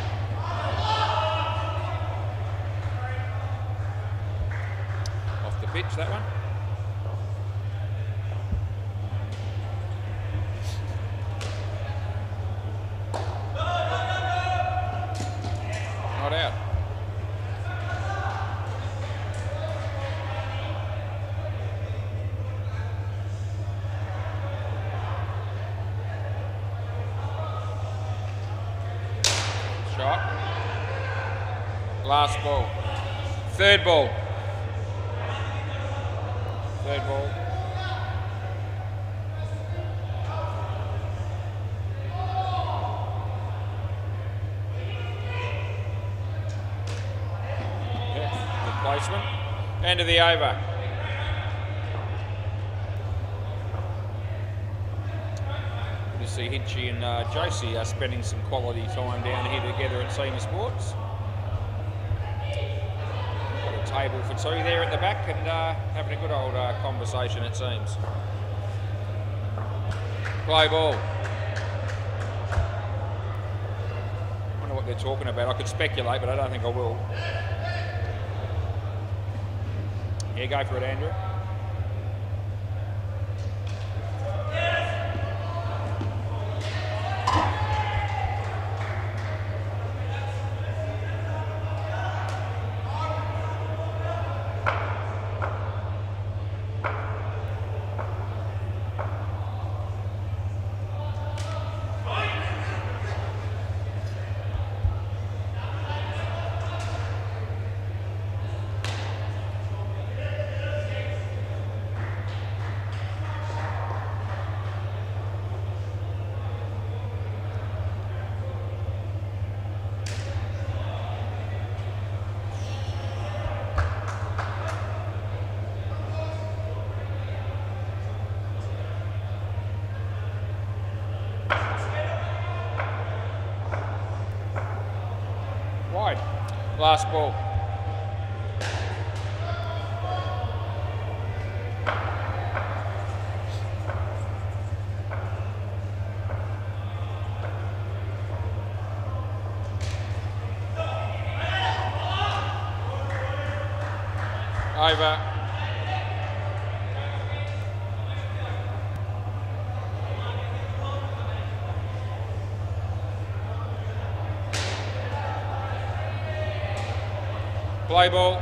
S1: Off the pitch, that one. Not out. Shot. Last ball. Third ball. Third ball. Yeah, good placement. End of the over. See Hinchy and Josie are spending some quality time down here together at Senior Sports. Got a table for 2 there at the back and having a good old conversation, it seems. Play ball. I wonder what they're talking about. I could speculate, but I don't think I will. Yeah, go for it, Andrew. Last ball. Over. Play ball.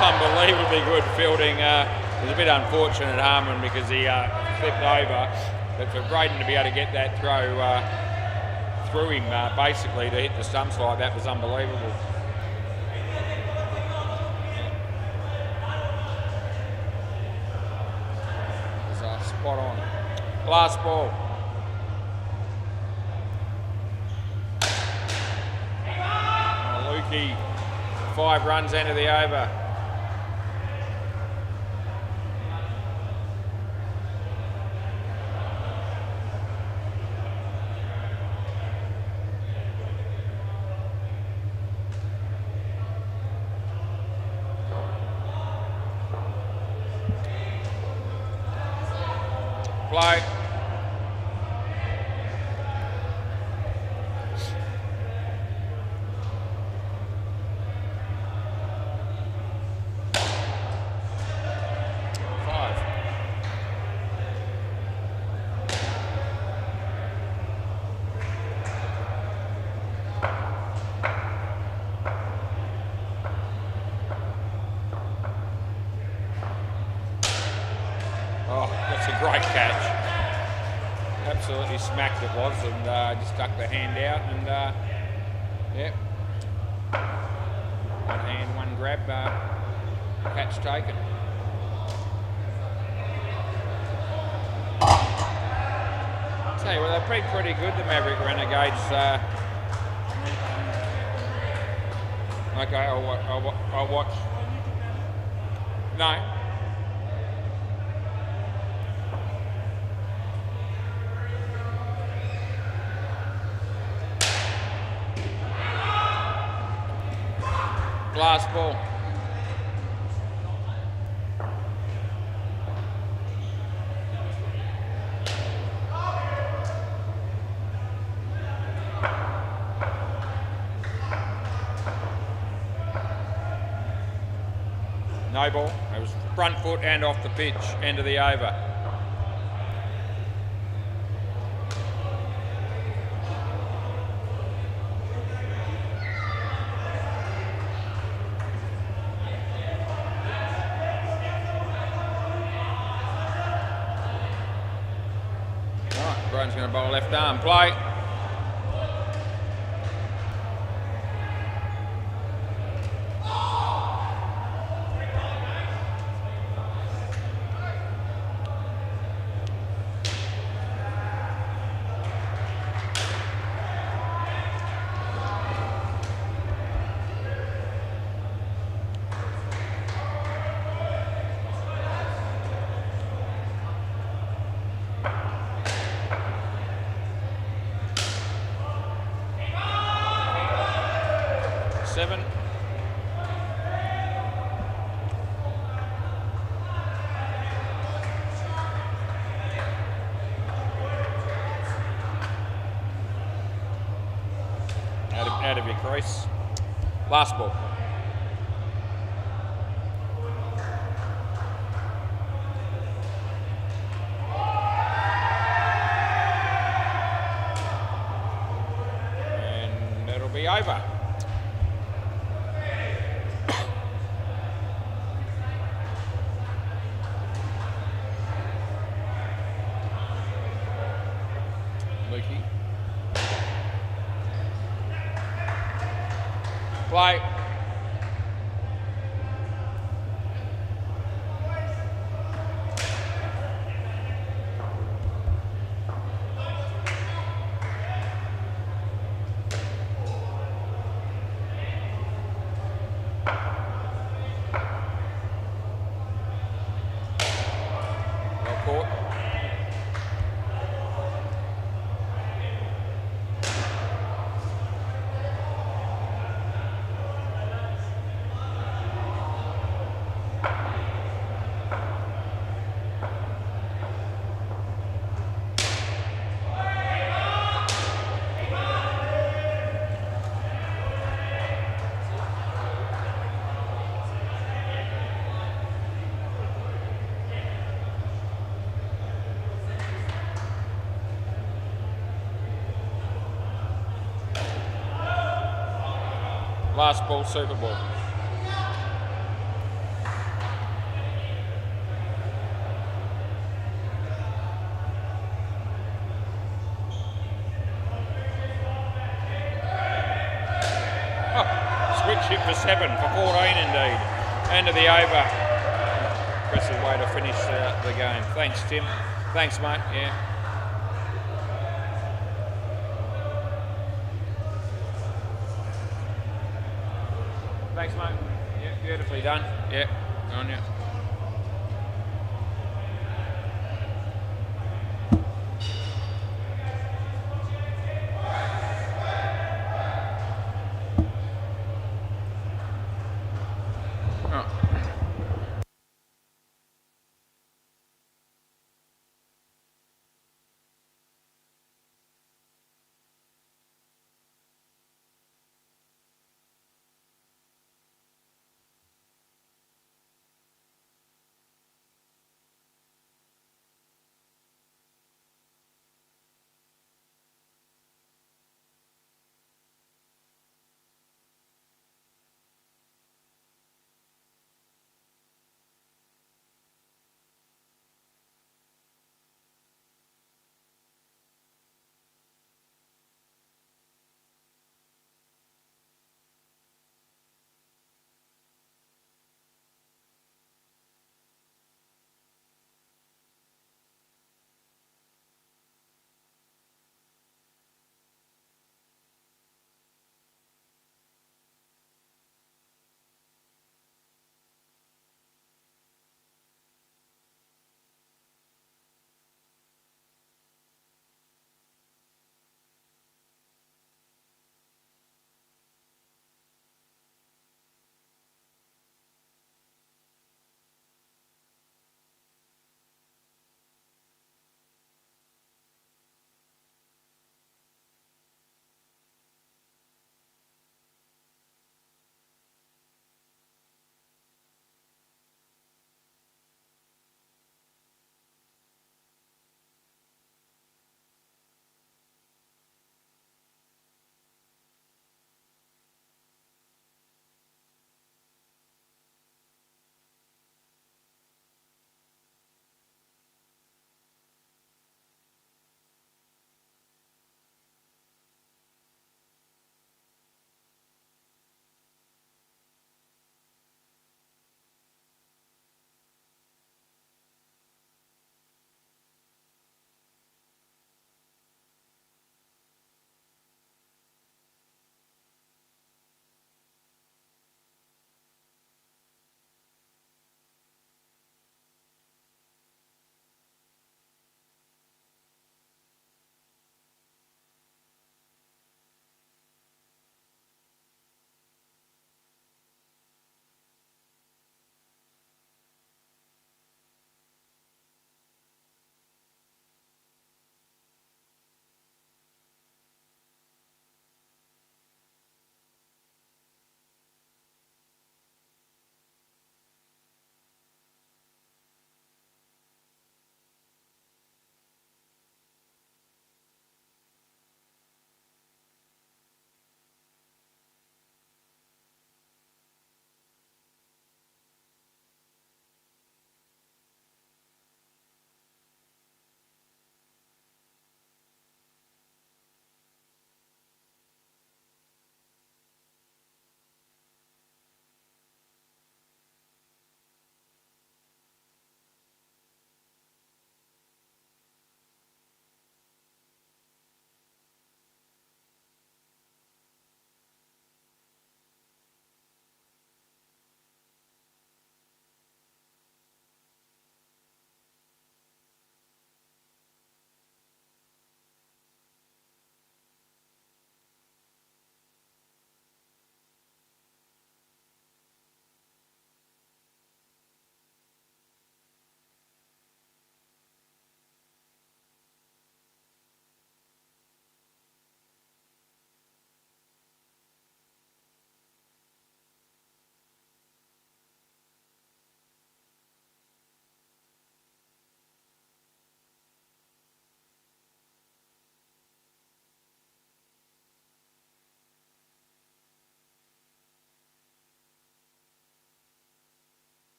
S1: Unbelievably good fielding. It was a bit unfortunate, Harmon, because he flipped over. But for Braden to be able to get that throw through him, basically, to hit the stumps like that was unbelievable. It was spot on. Last ball. Oh, Lukey, 5 runs into the over. Play. Great catch. Absolutely smacked it was, and just stuck the hand out, and yeah, one hand, one grab, catch taken. Tell you what, they've been pretty good, the Maverick Renegades. Okay, I'll watch. No. Last ball. No ball. It was front foot and off the pitch, end of the over. Brian's going to bowl left arm. Play. Seven. Out of your crease. Last ball. the over. Lukey. Play. Well caught. Last ball, Super Bowl. Switch it for 7, for 14 indeed. End of the over. Impressive way to finish the game. Thanks, Tim. Thanks, mate. Yeah. Thanks, mate. Yeah, beautifully done. Yeah, on you.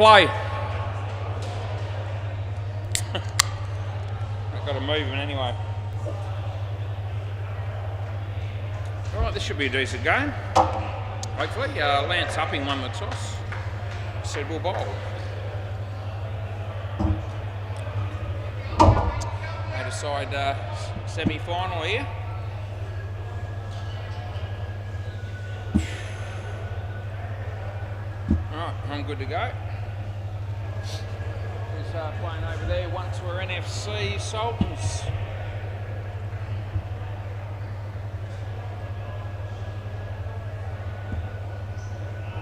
S1: play. I've got to move him anyway. Alright, this should be a decent game. Hopefully. Lance Upping won the toss. Said we'll bowl. They decide semi-final here. Alright, I'm good to go. Who's playing over there? Once we're NFC Sultans.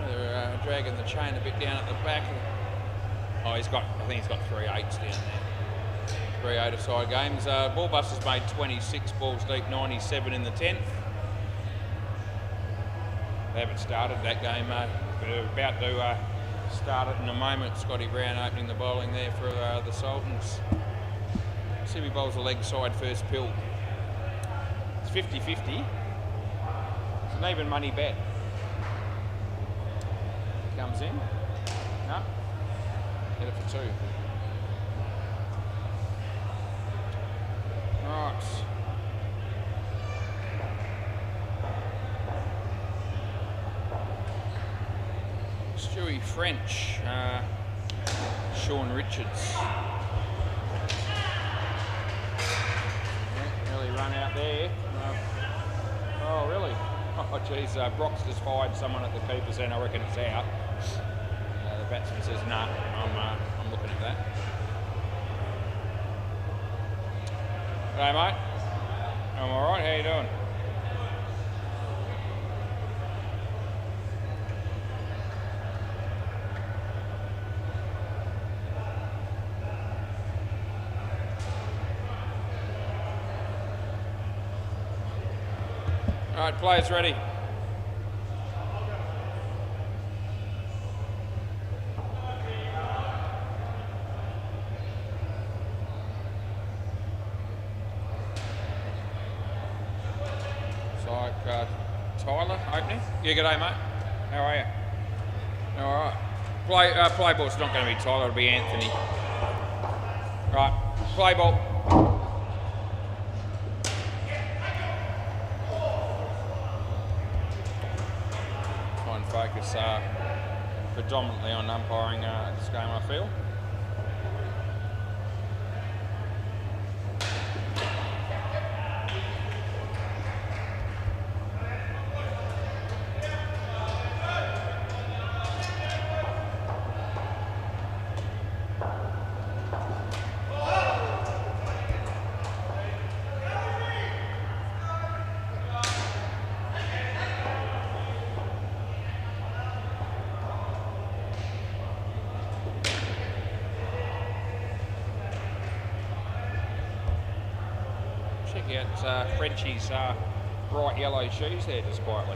S1: They're dragging the chain a bit down at the back. Oh, I think he's got 3 8s down there. 3 8-a-side games. Ballbusters made 26 balls deep, 97 in the 10th. They haven't started that game, but they're about to start it in a moment. Scotty Brown opening the bowling there for the Sultans. Simi bowls the leg side first pill. It's 50-50. It's an even money bet. Comes in. No. Hit it for 2. Right. Stewie French, Sean Richards. Yeah, early run out there. Oh, really? Oh, geez, Brock's just fired someone at the keeper's end. I reckon it's out. The batsman says, no, I'm looking at that. G'day, mate. I'm all right. How you doing? All right, players ready. Tyler opening. Yeah, g'day, mate. How are you? All right. Play ball's not going to be Tyler. It'll be Anthony. Right. Play ball. Try and focus predominantly on umpiring this game, I feel. Check out Frenchie's bright yellow shoes there, just quietly.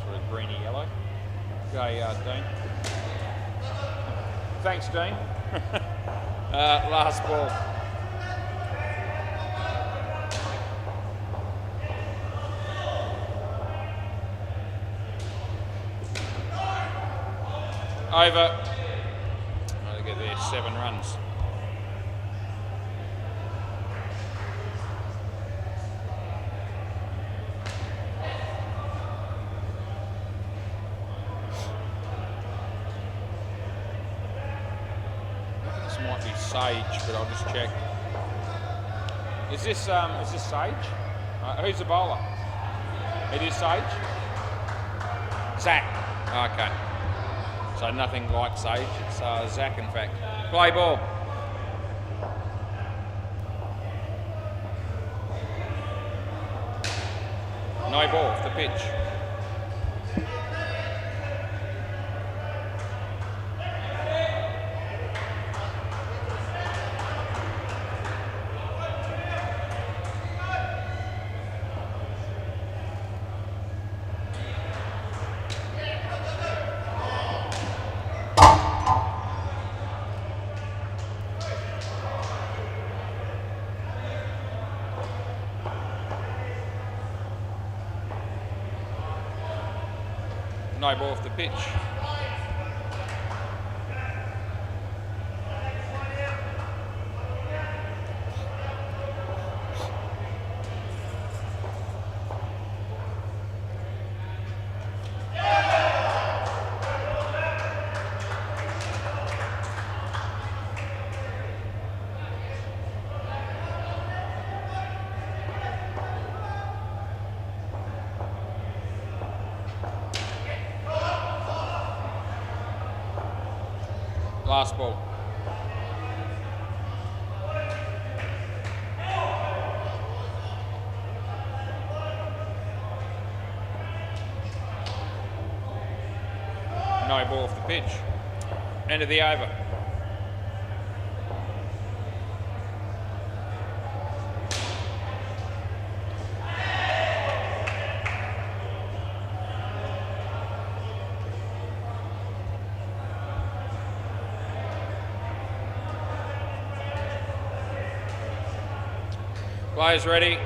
S1: Sort of greeny yellow. Okay, Dean. Thanks, Dean. Last ball. Over. Oh, they get there 7 runs. Might be Sage, but I'll just check. Is this Sage? Who's the bowler? It is Sage? Zach. Okay. So nothing like Sage, it's Zach in fact. Play ball. No ball off the pitch. No ball off the pitch. Last ball. No ball off the pitch. End of the over. Players ready.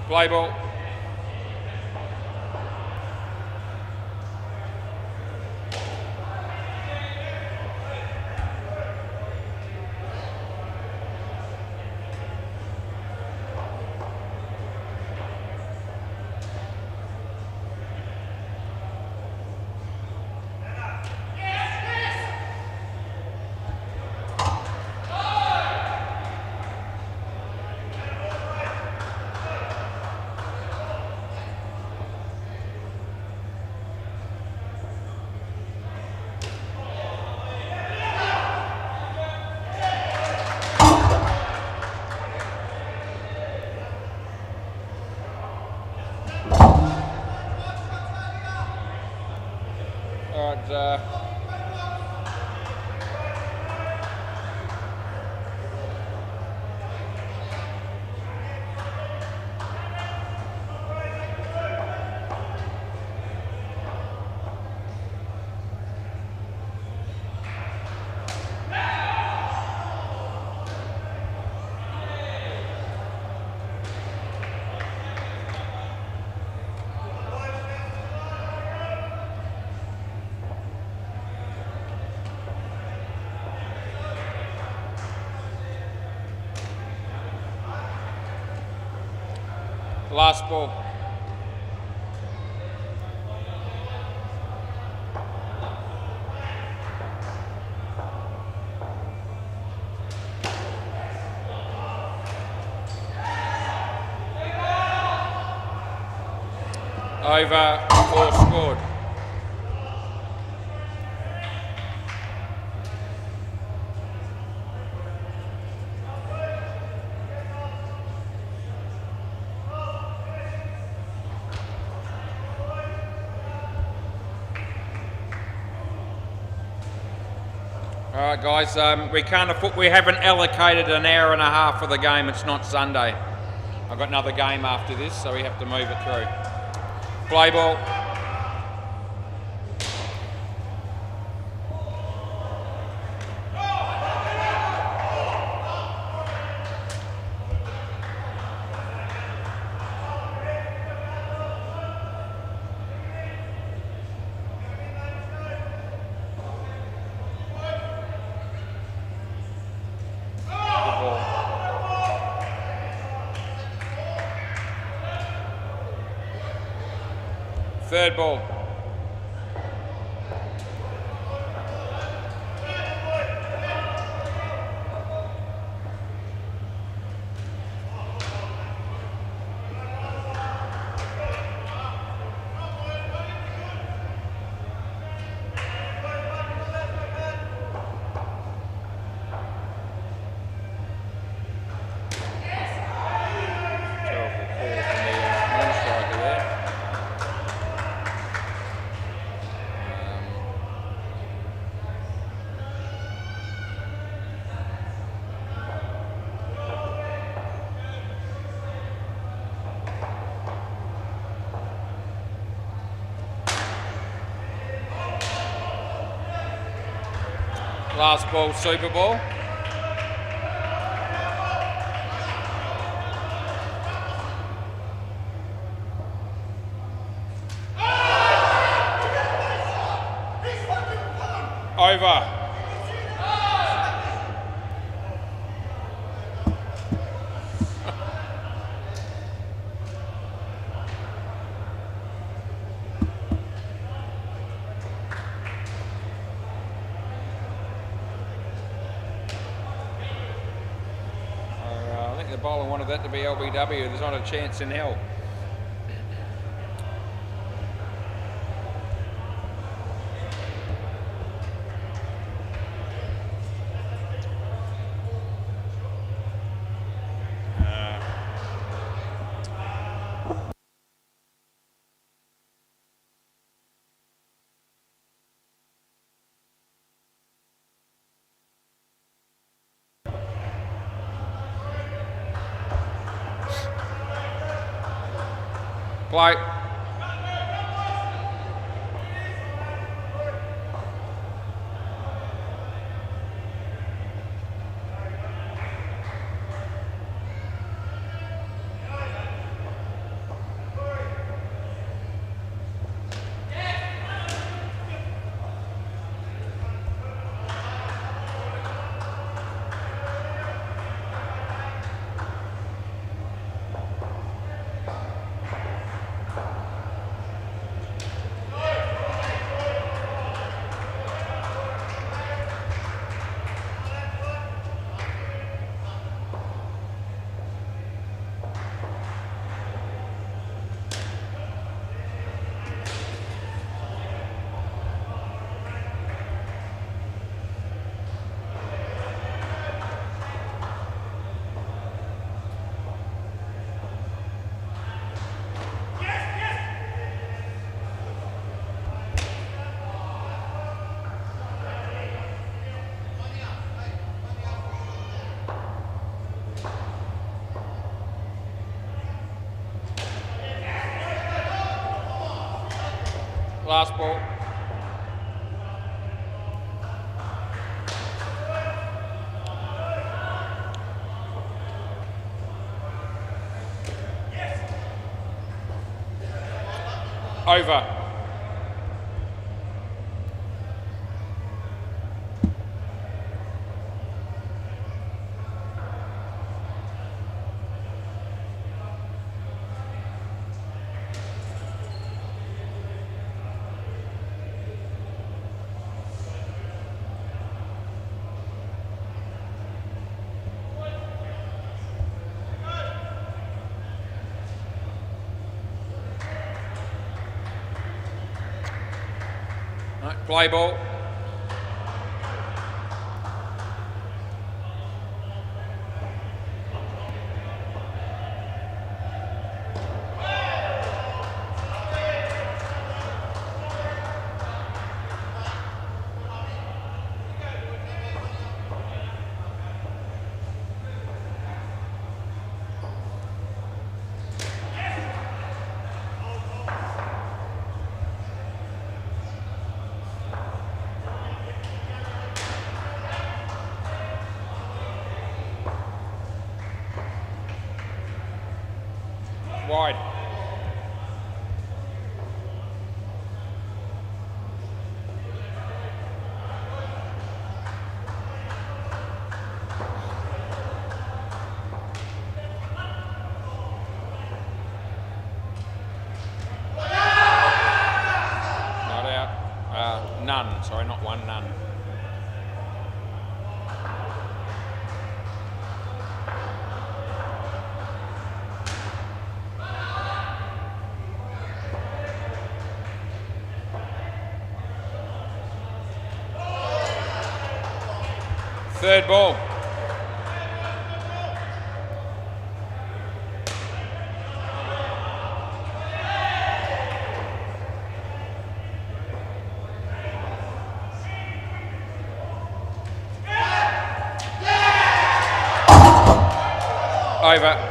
S1: Play ball. Last ball. Over, 4 scored. All right, guys, we haven't allocated an hour and a half for the game. It's not Sunday. I've got another game after this, so we have to move it through. Play ball. Third ball. Last ball, Super Ball. Over. The bowler wanted that to be LBW. There's not a chance in hell. Play. Last ball. Over. Right, play ball. Wide. Not out. None. Sorry, not one, none. Third ball. Over.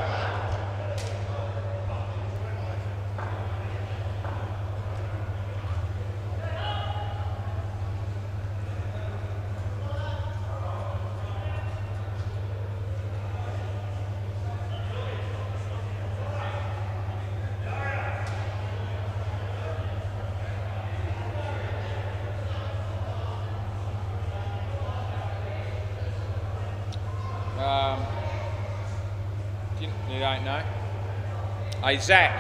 S1: You don't know? Hey, Zach.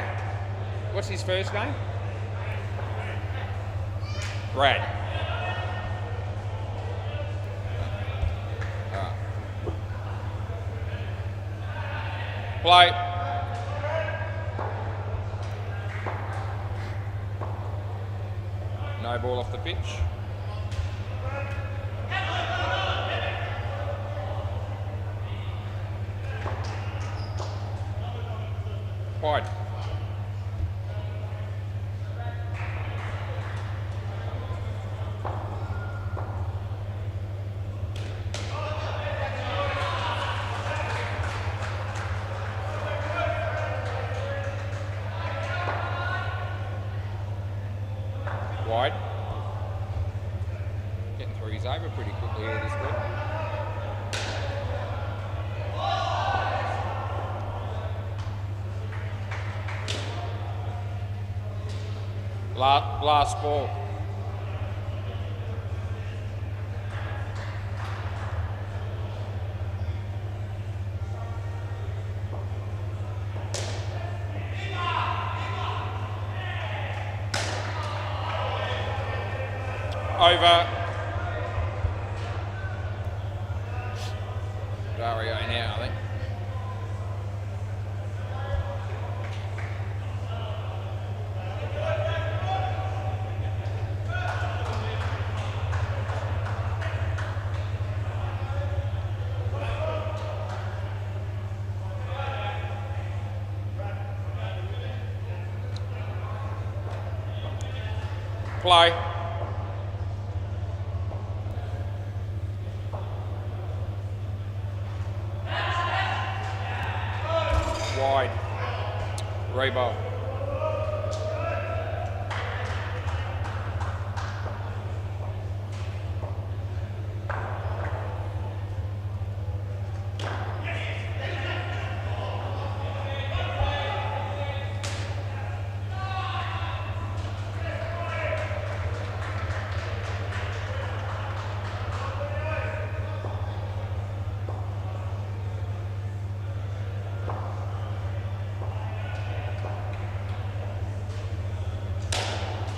S1: What's his first name? Brad. Play. No ball off the pitch. Wide. these over pretty quickly here this week. Last ball. Over. Dario now, I think. Play. Wide. Rebo.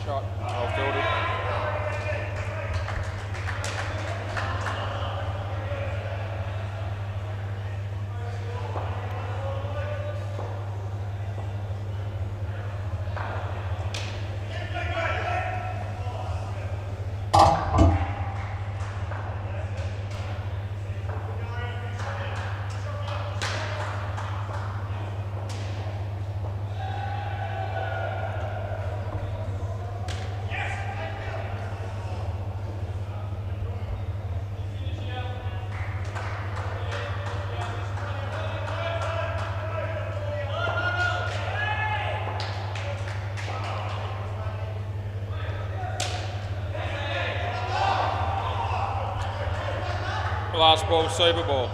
S1: Shot. Well fielded. Last ball, Super Bowl.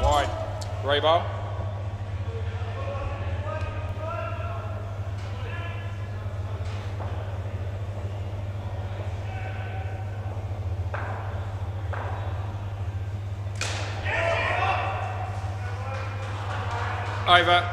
S1: Wide. Rebo. Over.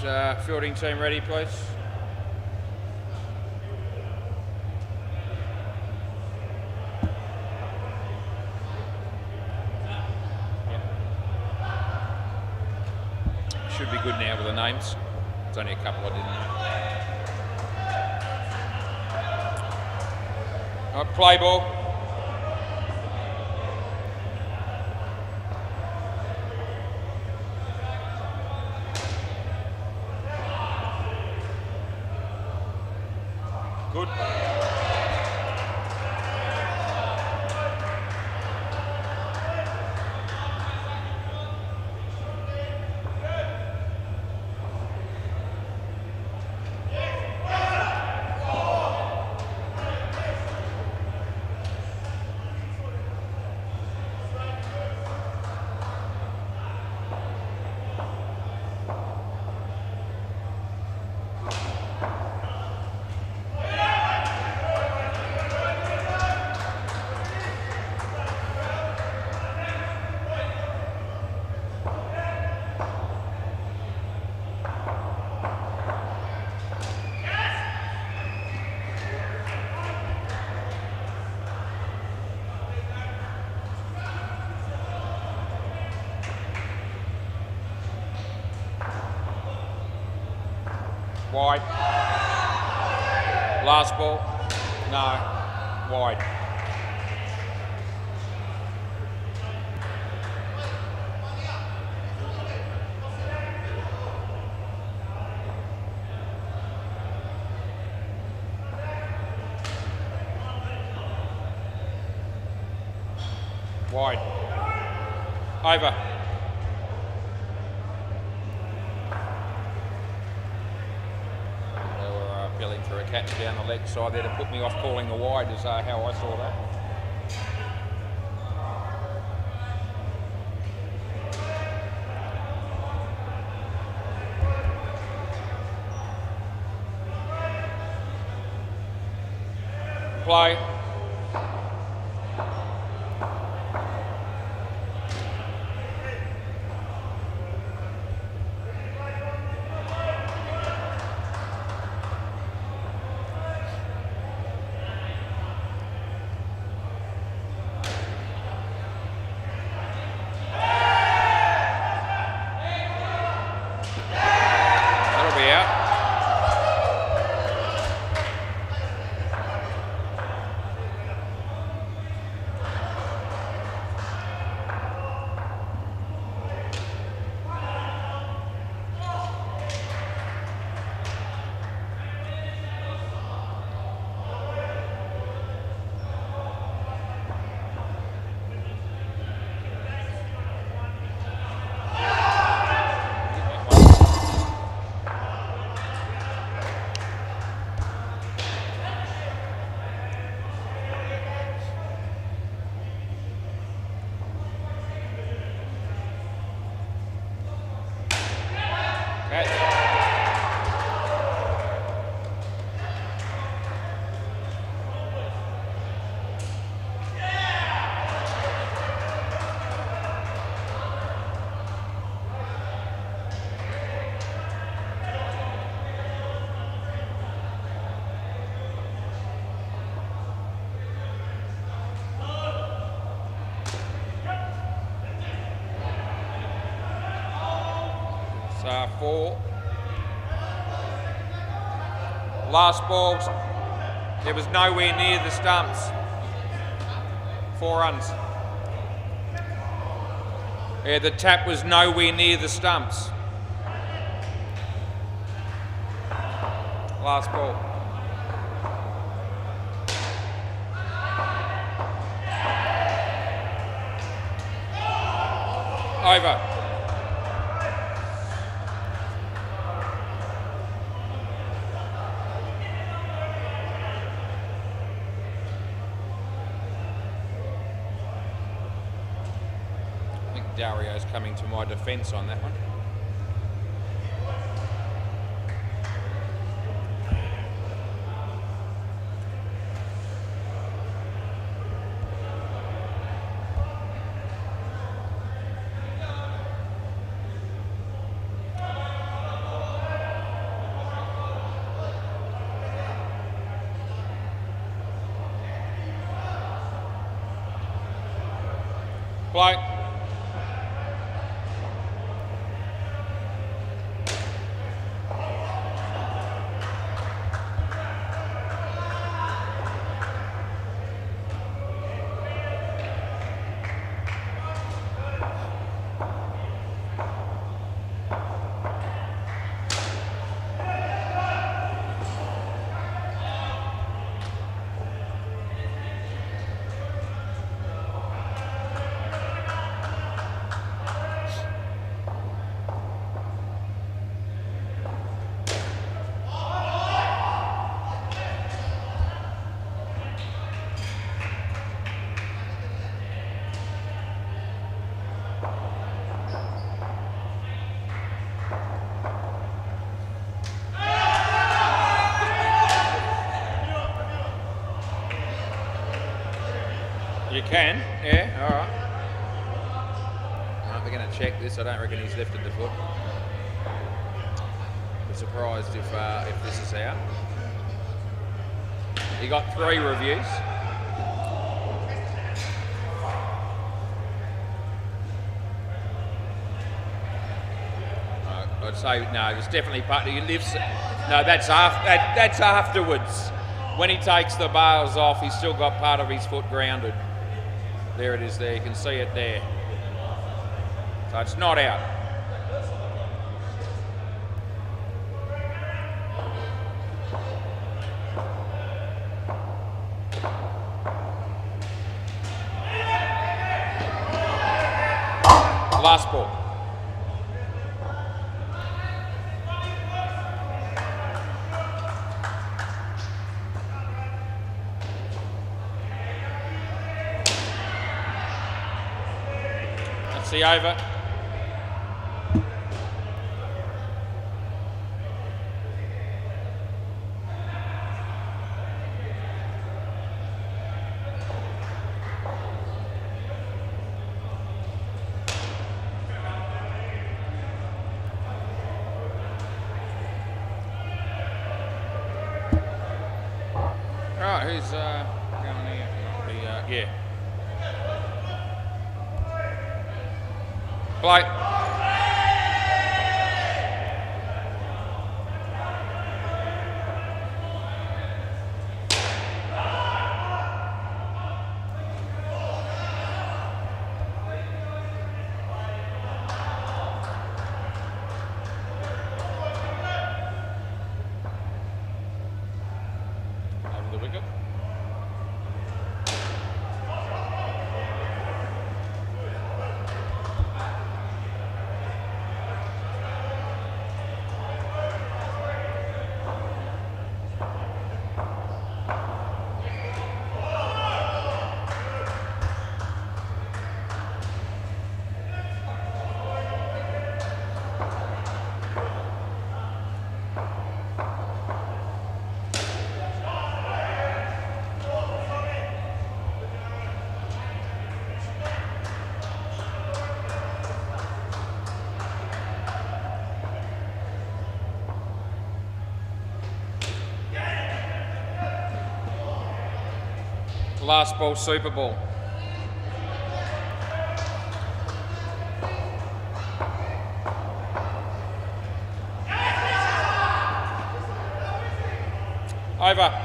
S1: Right, fielding team ready, please. Should be good now with the names. It's only a couple I didn't know. Right, play ball. Good. Wide. Last ball. No. Wide. Wide. Over. They were appealing for a catch down the leg side there to put me off calling the wide is how I saw that. Play. Four. Last balls, there was nowhere near the stumps. 4 runs. Yeah, the tap was nowhere near the stumps. Last ball. Over. Dario's coming to my defence on that one. Play. You can, yeah, all right. Right, they're going to check this. I don't reckon he's lifted the foot. I'm surprised if this is out. He got 3 reviews. I'd say no. It's definitely part. He lives. No, that's afterwards. When he takes the bales off, he's still got part of his foot grounded. There it is. There you can see it there. So it's not out. Last ball. That's the over. Right, who's going here? Yeah. Play. Over the wicket. Last ball, Super Ball. Over.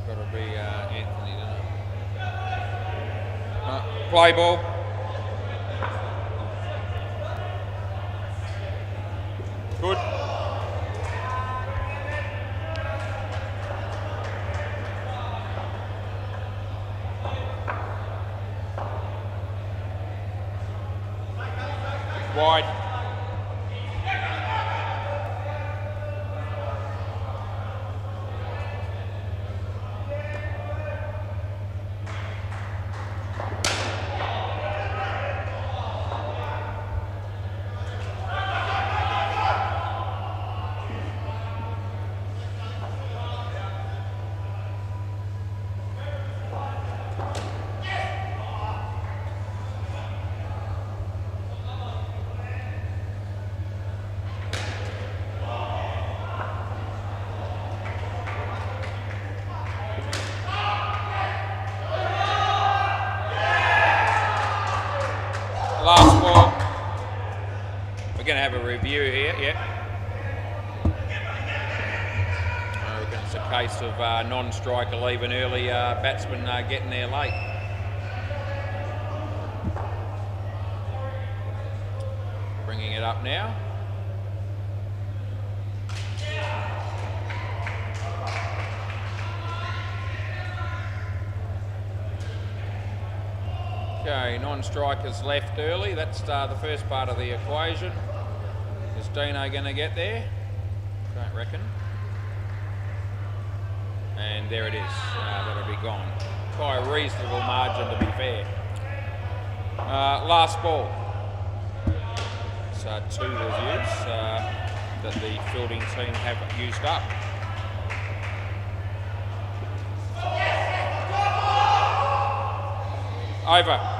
S1: Got to be Anthony, doesn't it? Play ball. Good. Wide. Last ball. We're going to have a review here, yeah. I reckon it's a case of non-striker leaving early, batsman getting there late. Bringing it up now. Okay, non-strikers left early. That's the first part of the equation. Is Dino going to get there? Don't reckon. And there it is. That'll be gone by a reasonable margin, to be fair. Last ball. So 2 reviews that the fielding team have used up. Over.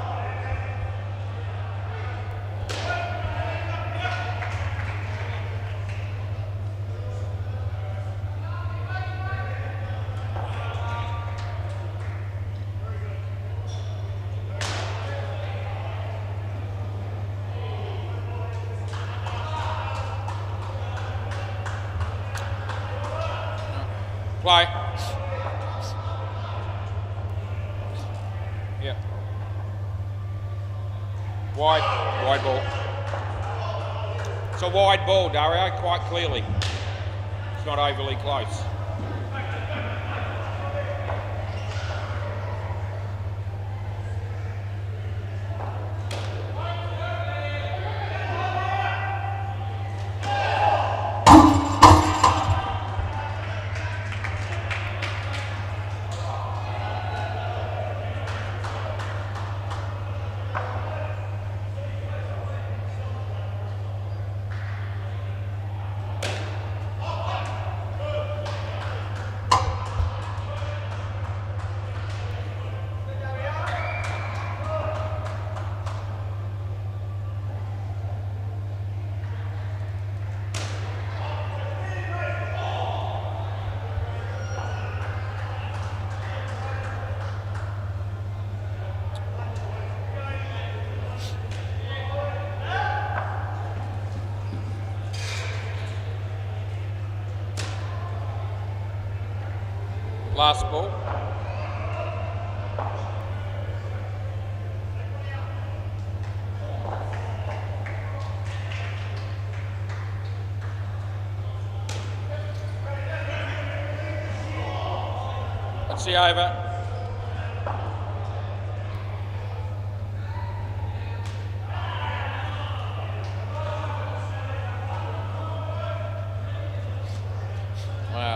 S1: Play. Yep. Wide ball. It's a wide ball, Dario, quite clearly. It's not overly close. Last ball. That's the over.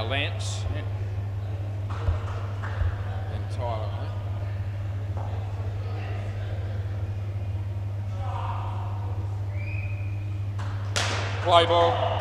S1: Lance. Yeah. Tyler, play ball.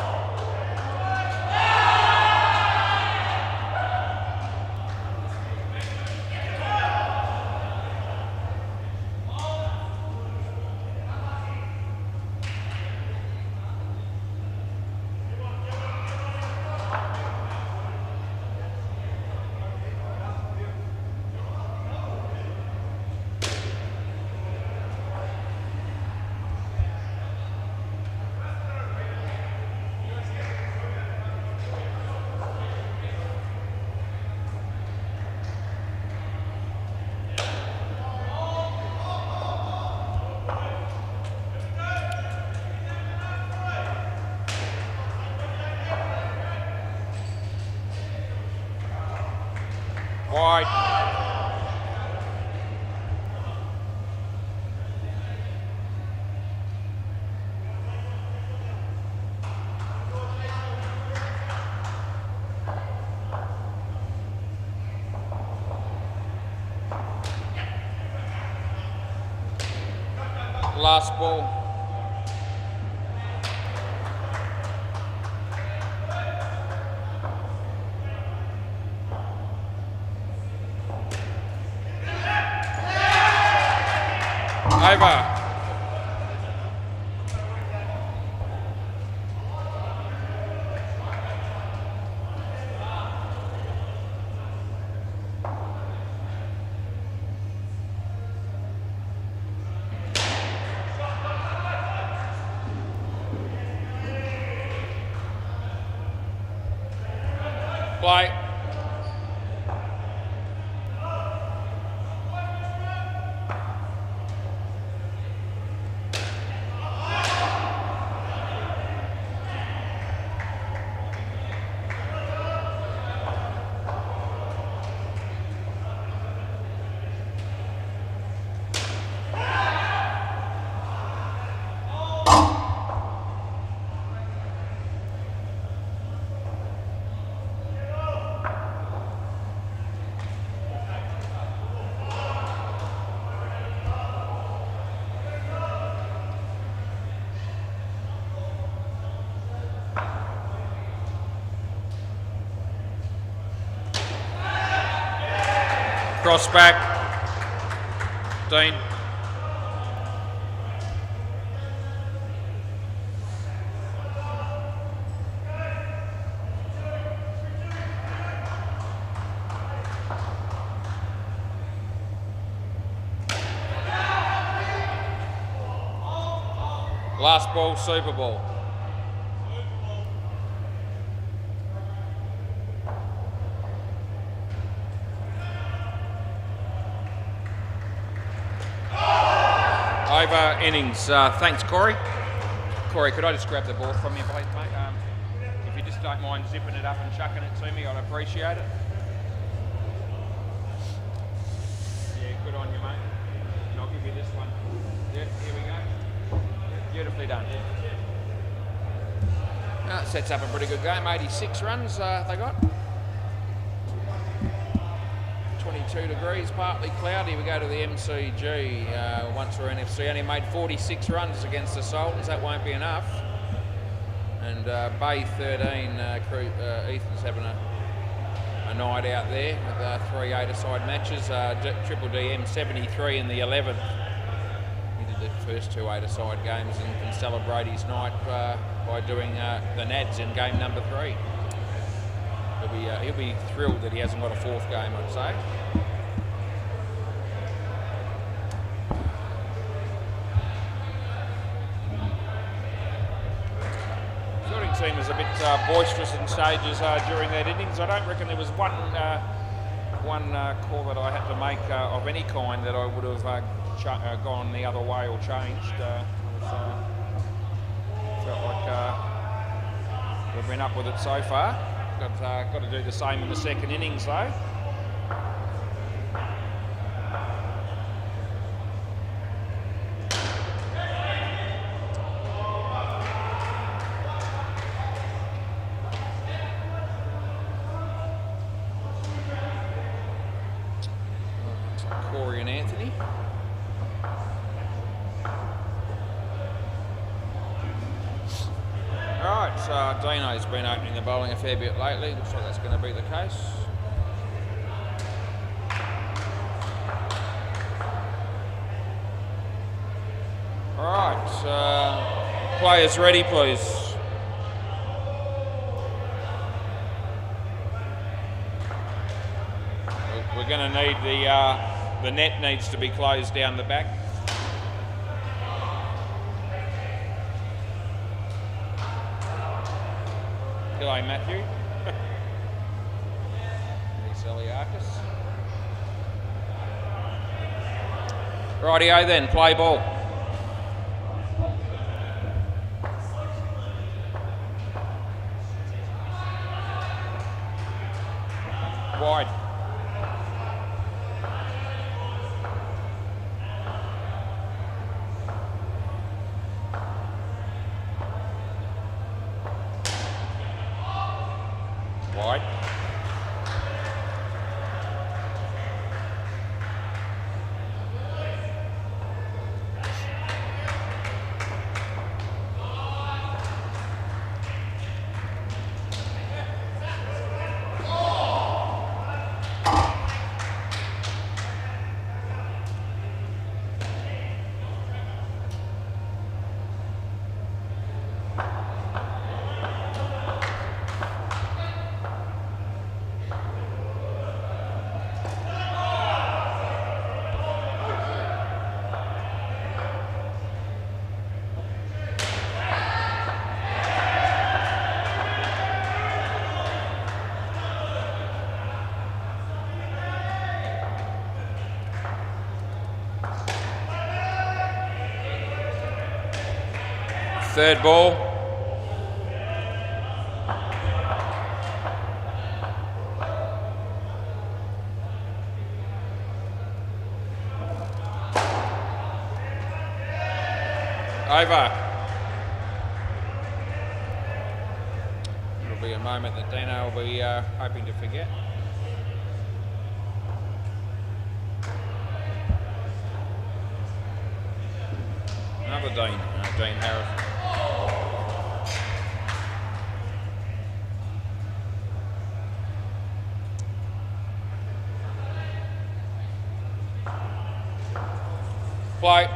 S1: Wide. Last ball. Over. Play. Cross back. Dean. Last ball, Super Bowl. Over innings. Thanks, Corey. Corey, could I just grab the ball from you, please, mate? If you just don't mind zipping it up and chucking it to me, I'd appreciate it. Yeah, good on you, mate. And I'll give you this one. Yeah, here we go. Beautifully done. Sets up a pretty good game. 86 runs they got. 22 degrees, partly cloudy. We go to the MCG. Once we're NFC, only made 46 runs against the Sultans. That won't be enough. And Bay 13, Ethan's having a night out there with 3 8-a-side matches. Triple DM 73 in the 11th. He did the first 2 8-a-side games and can celebrate his night by doing the Nads in game number 3. He'll be thrilled that he hasn't got a 4th game, I'd say. Fielding team was a bit boisterous in stages during that innings. I don't reckon there was one call that I had to make of any kind that I would have gone the other way or changed. Felt like we've been up with it so far. Got to do the same in the second innings though. Corey and Anthony. Alright, Dino's been opening the bowling a fair bit lately. Looks like that's going to be the case. Alright, players ready, please. We're going to need the net needs to be closed down the back. Hello, Matthew. Eliakis. Rightio then, play ball. Wide. Wide. Third ball. Over. It'll be a moment that Dino will be hoping to forget. Another Dean Harrison. Play.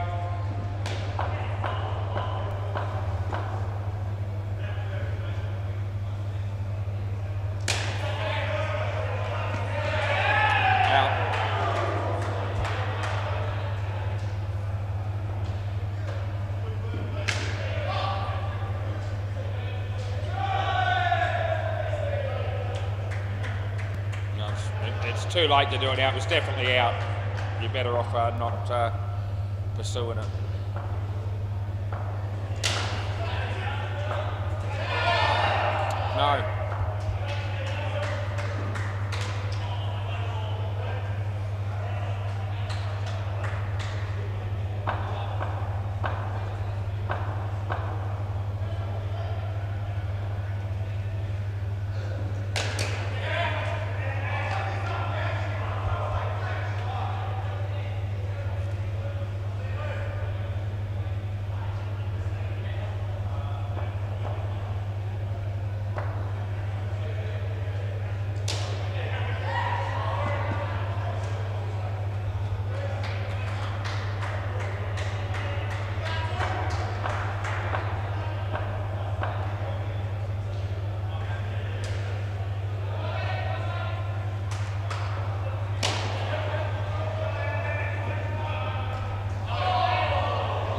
S1: It's too late to do it now. It was definitely out. You're better off not pursuing it. No.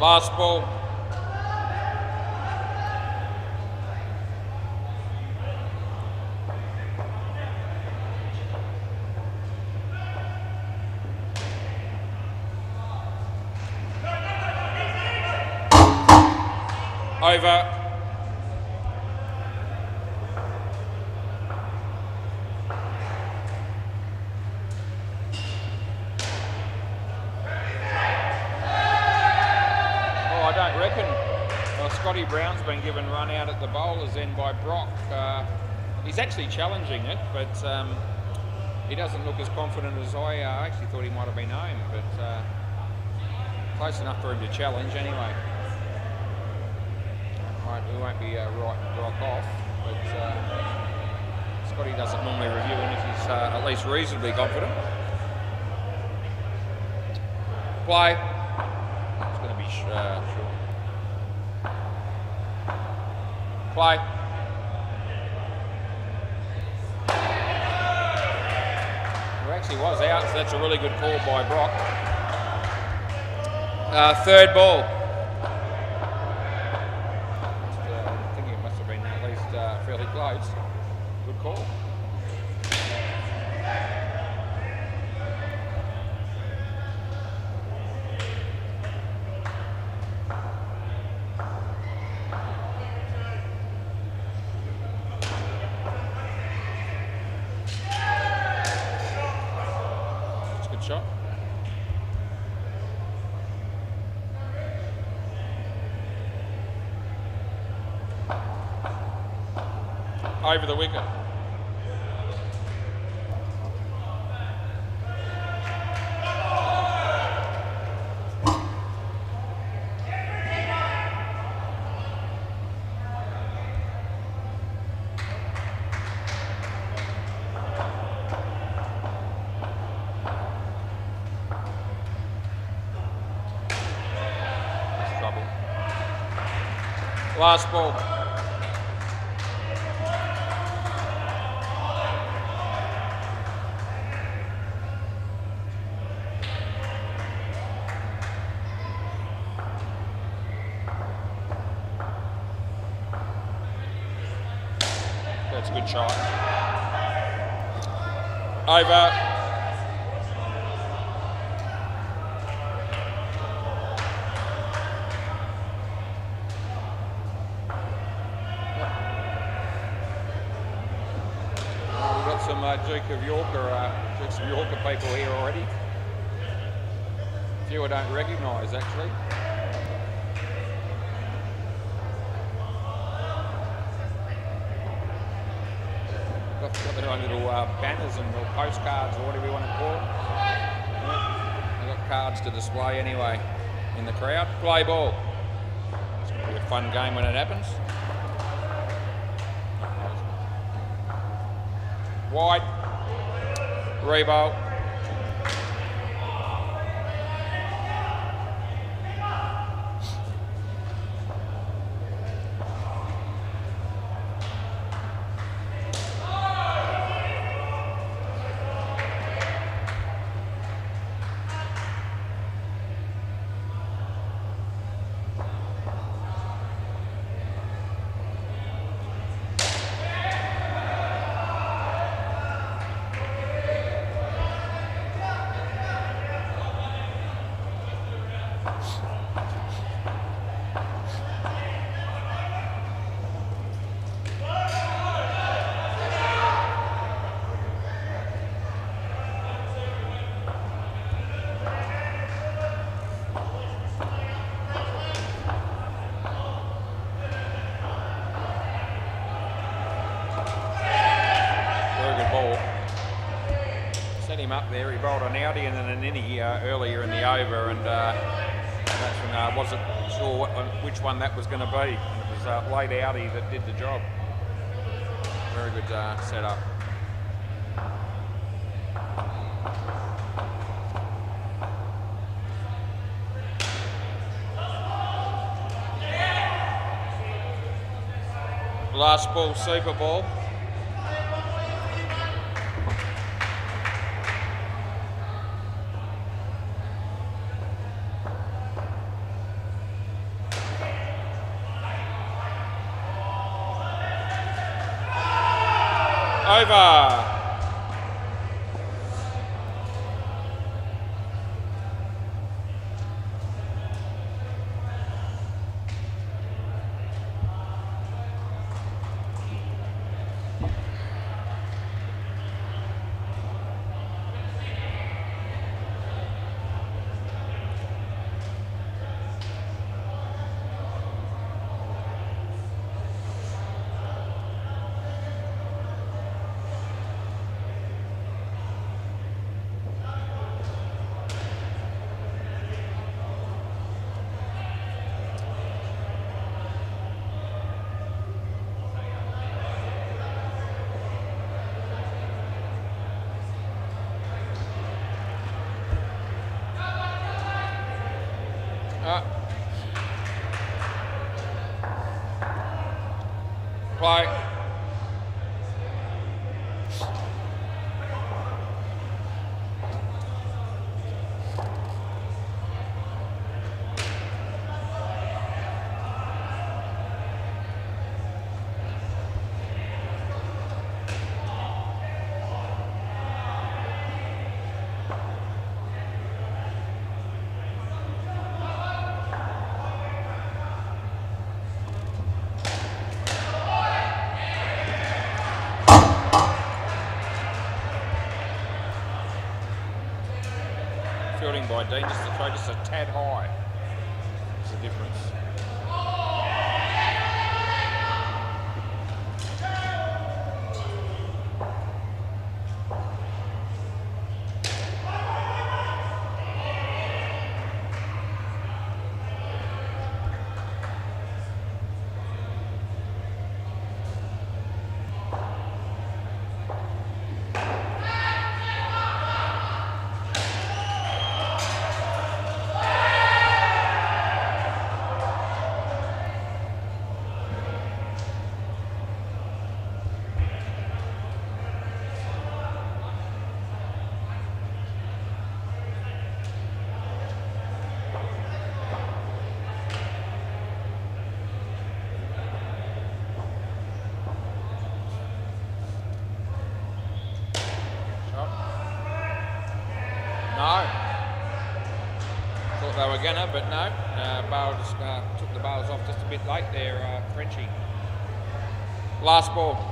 S1: Last ball. Over. Scotty Brown's been given run out at the bowler's end by Brock. He's actually challenging it, but he doesn't look as confident as I actually thought he might have been home, but close enough for him to challenge anyway. We won't be right Brock off, but Scotty doesn't normally review him if he's at least reasonably confident. Play. It's going to be short. Play. Well, actually was out, so that's a really good call by Brock. Third ball. I think it must have been at least fairly close. Good call. Shot. Over the wicket. Last ball. That's a good shot. Over. Some Duke of Yorker people here already. A few I don't recognise actually. Got their own little banners and little postcards or whatever you want to call them. Yeah. They've got cards to display anyway in the crowd. Play ball. It's going to be a fun game when it happens. Wide. Rebow. him up there. He bowled an outie and then an innie earlier in the over, and that's when I wasn't sure which one that was going to be. And it was late outie that did the job. Very good setup. Last ball, super ball. Over. Play. Fielding by Dean, just to throw just a tad high. That's the difference. No. Thought they were gonna, but no. Bale just took the bales off just a bit late there, Frenchie. Last ball.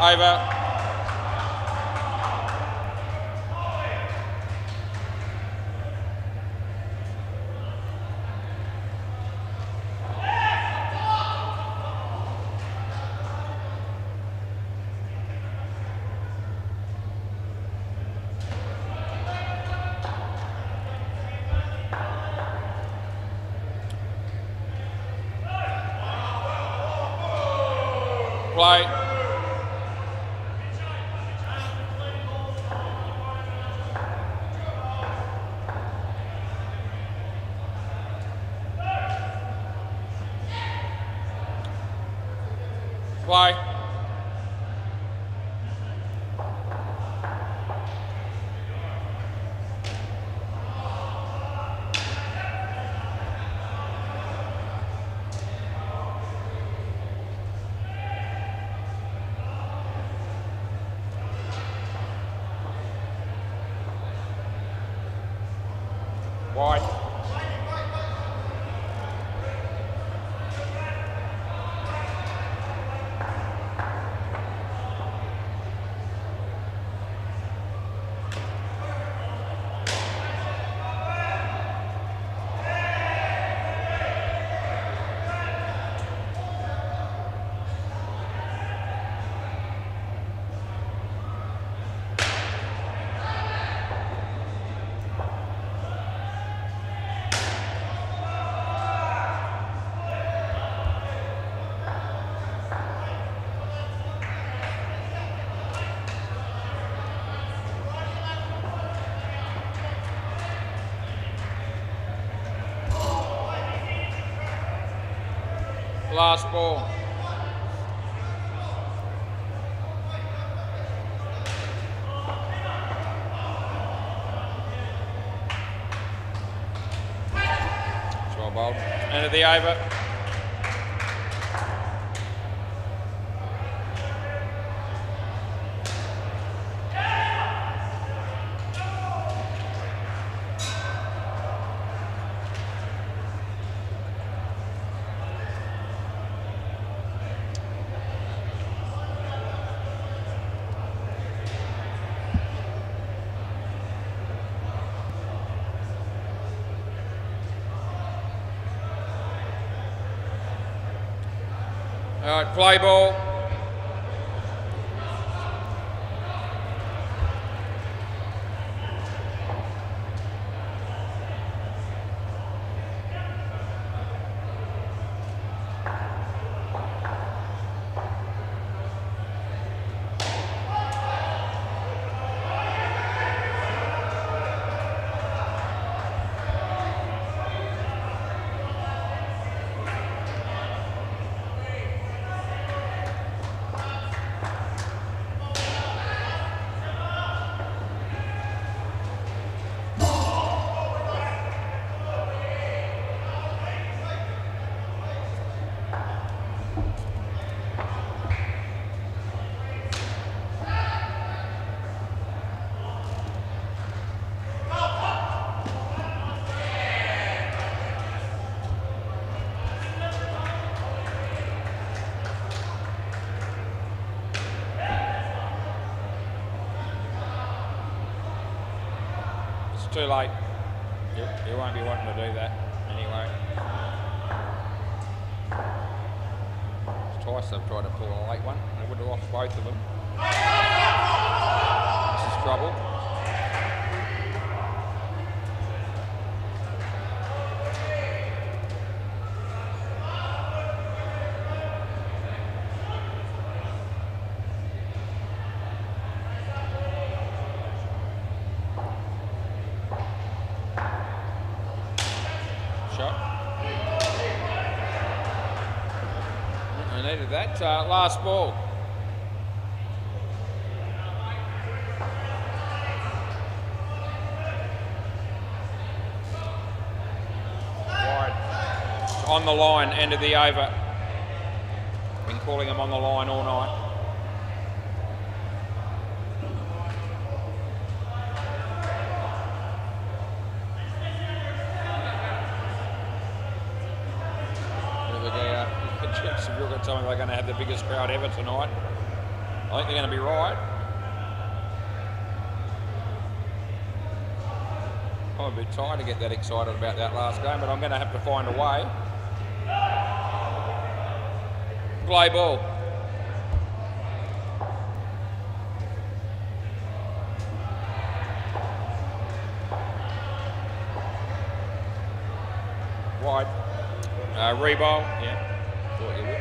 S1: Over. Play. Play. Wide. Last ball. It's well bowled. End of the over. All right, play ball. Too late. You won't be wanting to do that anyway. Twice they've tried to pull a late one. They would have lost both of them. This is trouble. Shot. I needed that. Last ball. Wide. On the line, end of the over. Been calling them on the line all night. If you've got something they're going to have the biggest crowd ever tonight, I think they're going to be right. I'm a bit tired to get that excited about that last game, but I'm going to have to find a way. Play ball. Wide. Rebowl, yeah. Thought you would.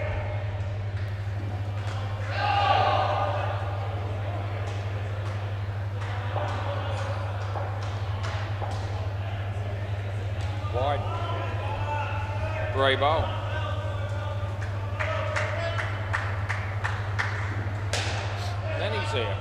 S1: Wide. Rebowl. Then he's here.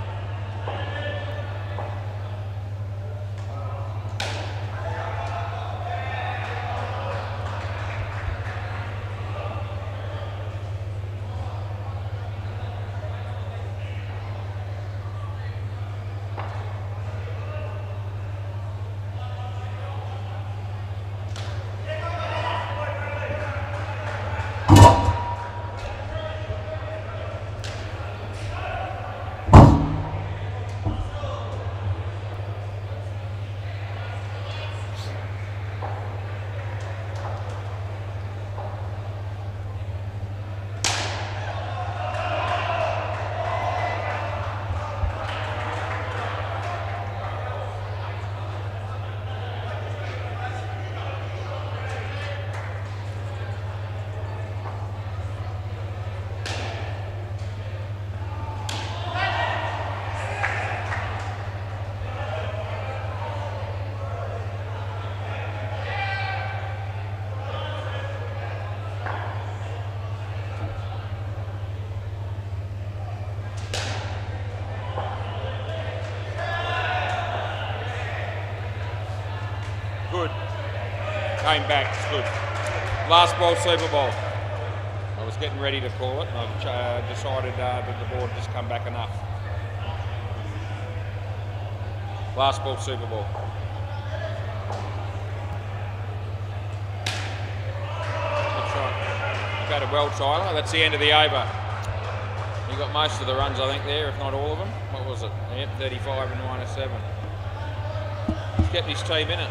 S1: good. Came back, it's good. Last ball, Super Bowl. I was getting ready to call it, and I decided that the board just come back enough. Last ball, Super Bowl. That's right. Go to well, Tyler. That's the end of the over. You got most of the runs, I think, there, if not all of them. What was it? Yeah, 35 and -7. He's kept his team in it.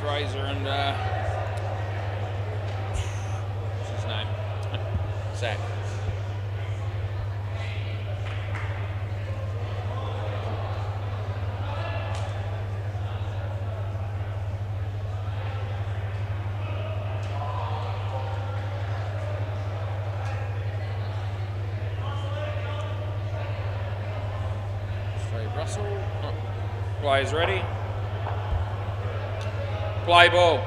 S1: Fraser and what's his name? Zach. Steve Russell. Oh. Players ready. Play ball.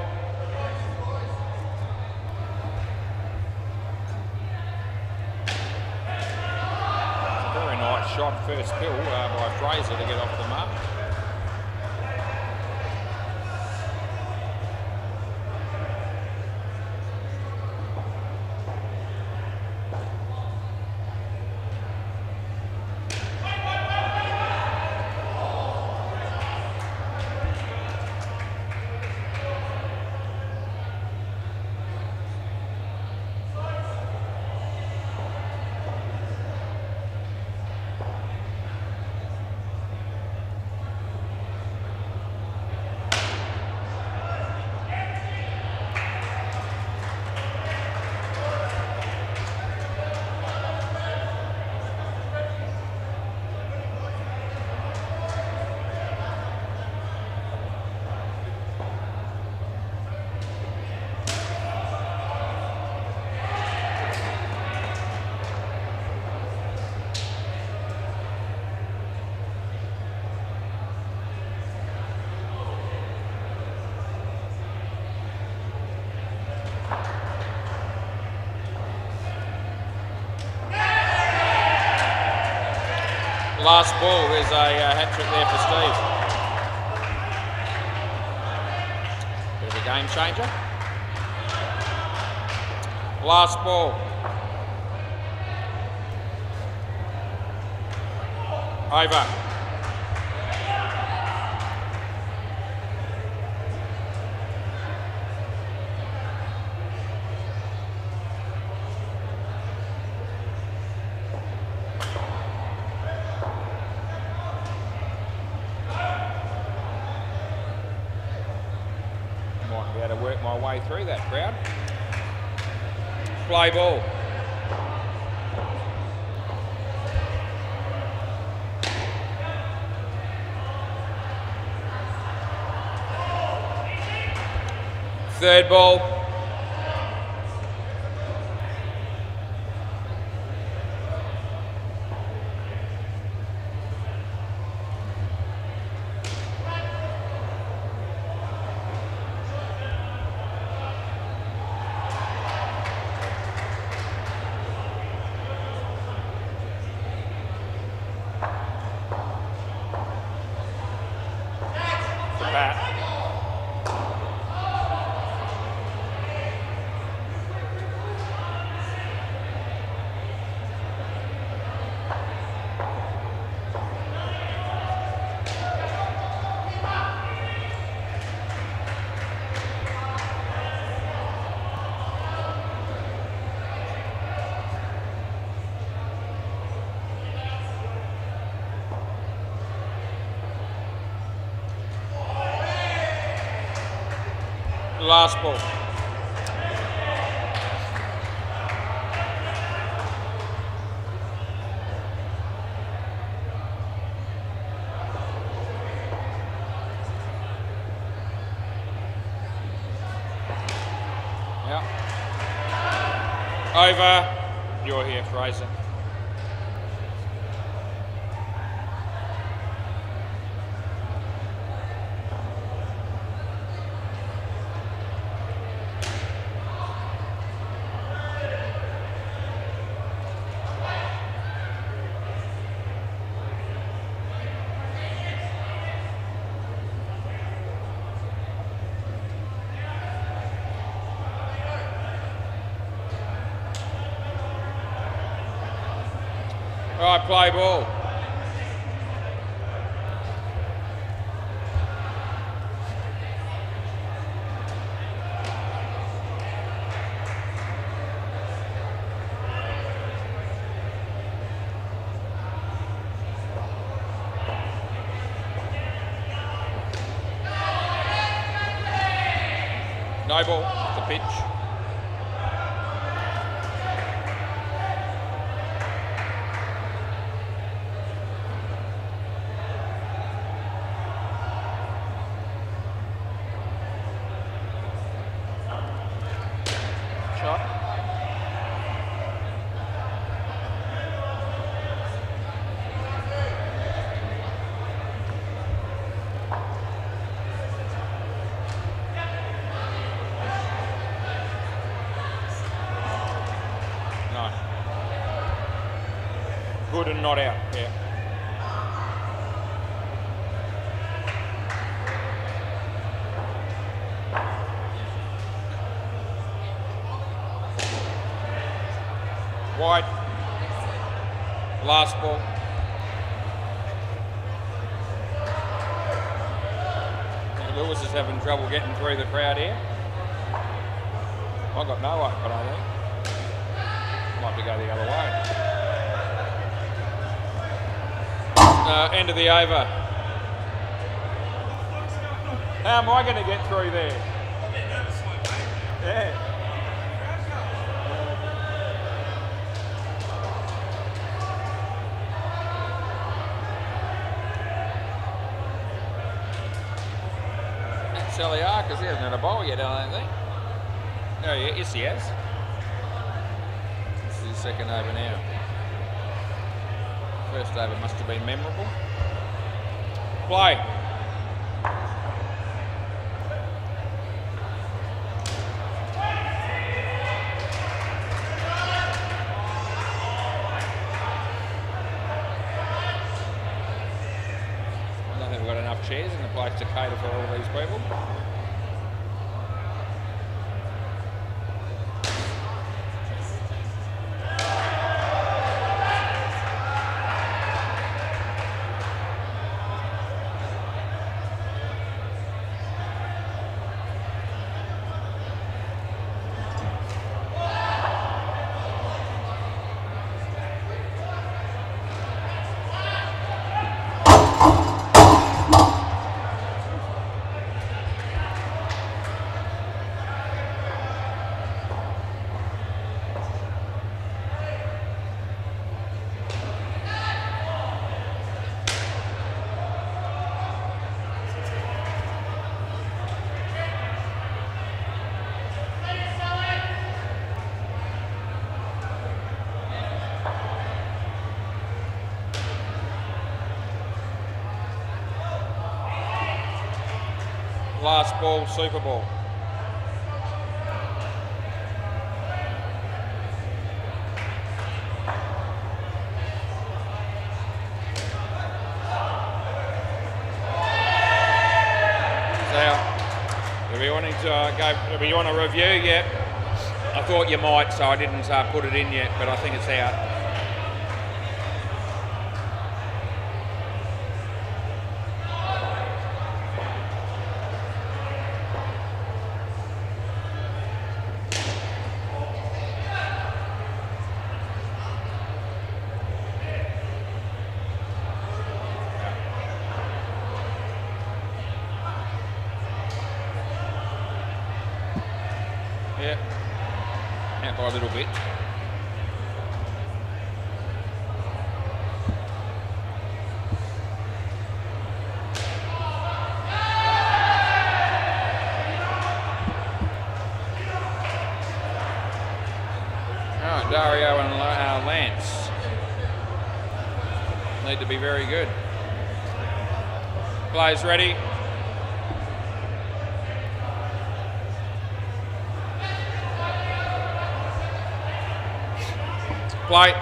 S1: It's a very nice shot, first kill by Fraser to get off the mark. Last ball, there's a hat trick there for Steve. Bit of a game changer. Last ball. Over. Might be able to work my way through that crowd. Play ball. Third ball. The bat. Last ball. Yeah. Over. You're here, Fraser. Right, play ball. No ball, the pitch. Shot. No. Good and not out, yeah. Wide. Last ball. Lewis is having trouble getting through the crowd here. I've got no hope, but I think. Might be go the other way. End of the over. How am I going to get through there? Yeah. Saliakas, he hasn't had a bowl yet, I don't think. Oh yeah, yes he has. This is his second over now. First over must have been memorable. Play. I don't think we've got enough chairs in the place to cater for all these people. Last ball, Super Bowl. Do we want to go? Do you want a review yet? I thought you might, so I didn't put it in yet, but I think it's out. Yeah, out by a little bit. Oh, Dario and Lance need to be very good. Players ready. Play.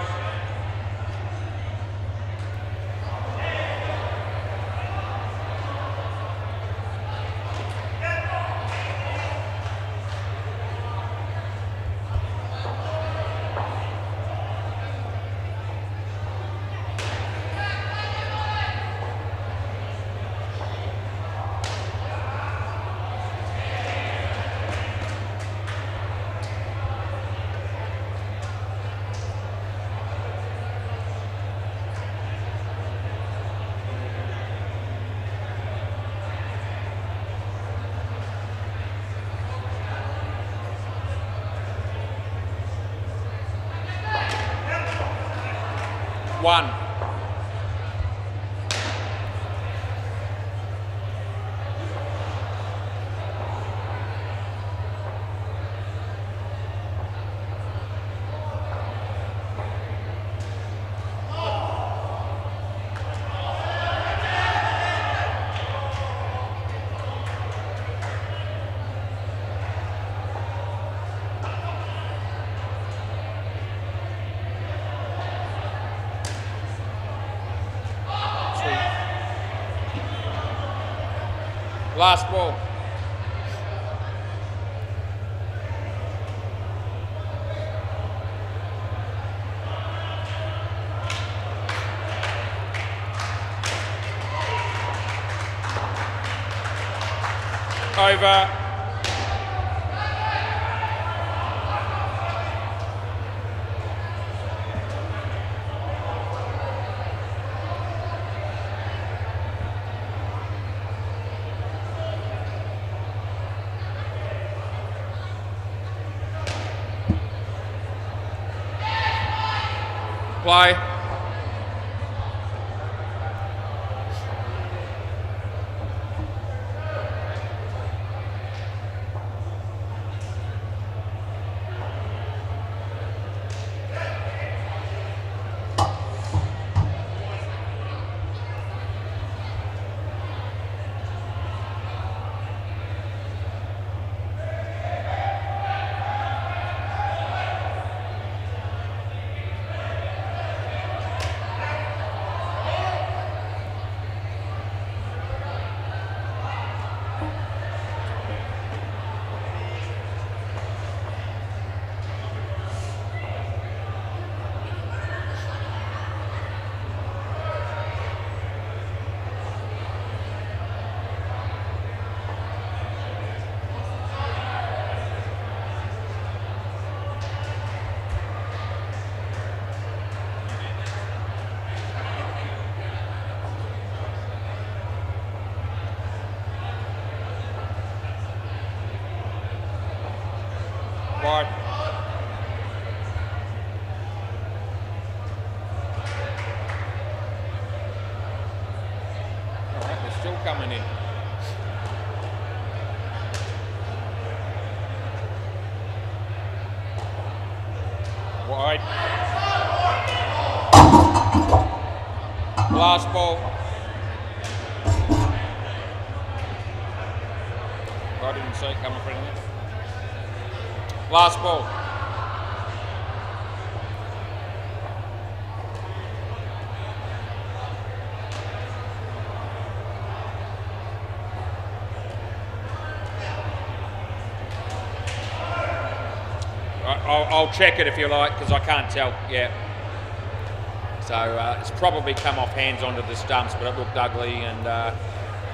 S1: 1. Last ball. Over. Play. Wide. All right, they're still coming in. Wide. Last ball. I didn't see it coming from there. Last ball. I'll check it if you like, because I can't tell yet. So it's probably come off hands onto the stumps, but it looked ugly, and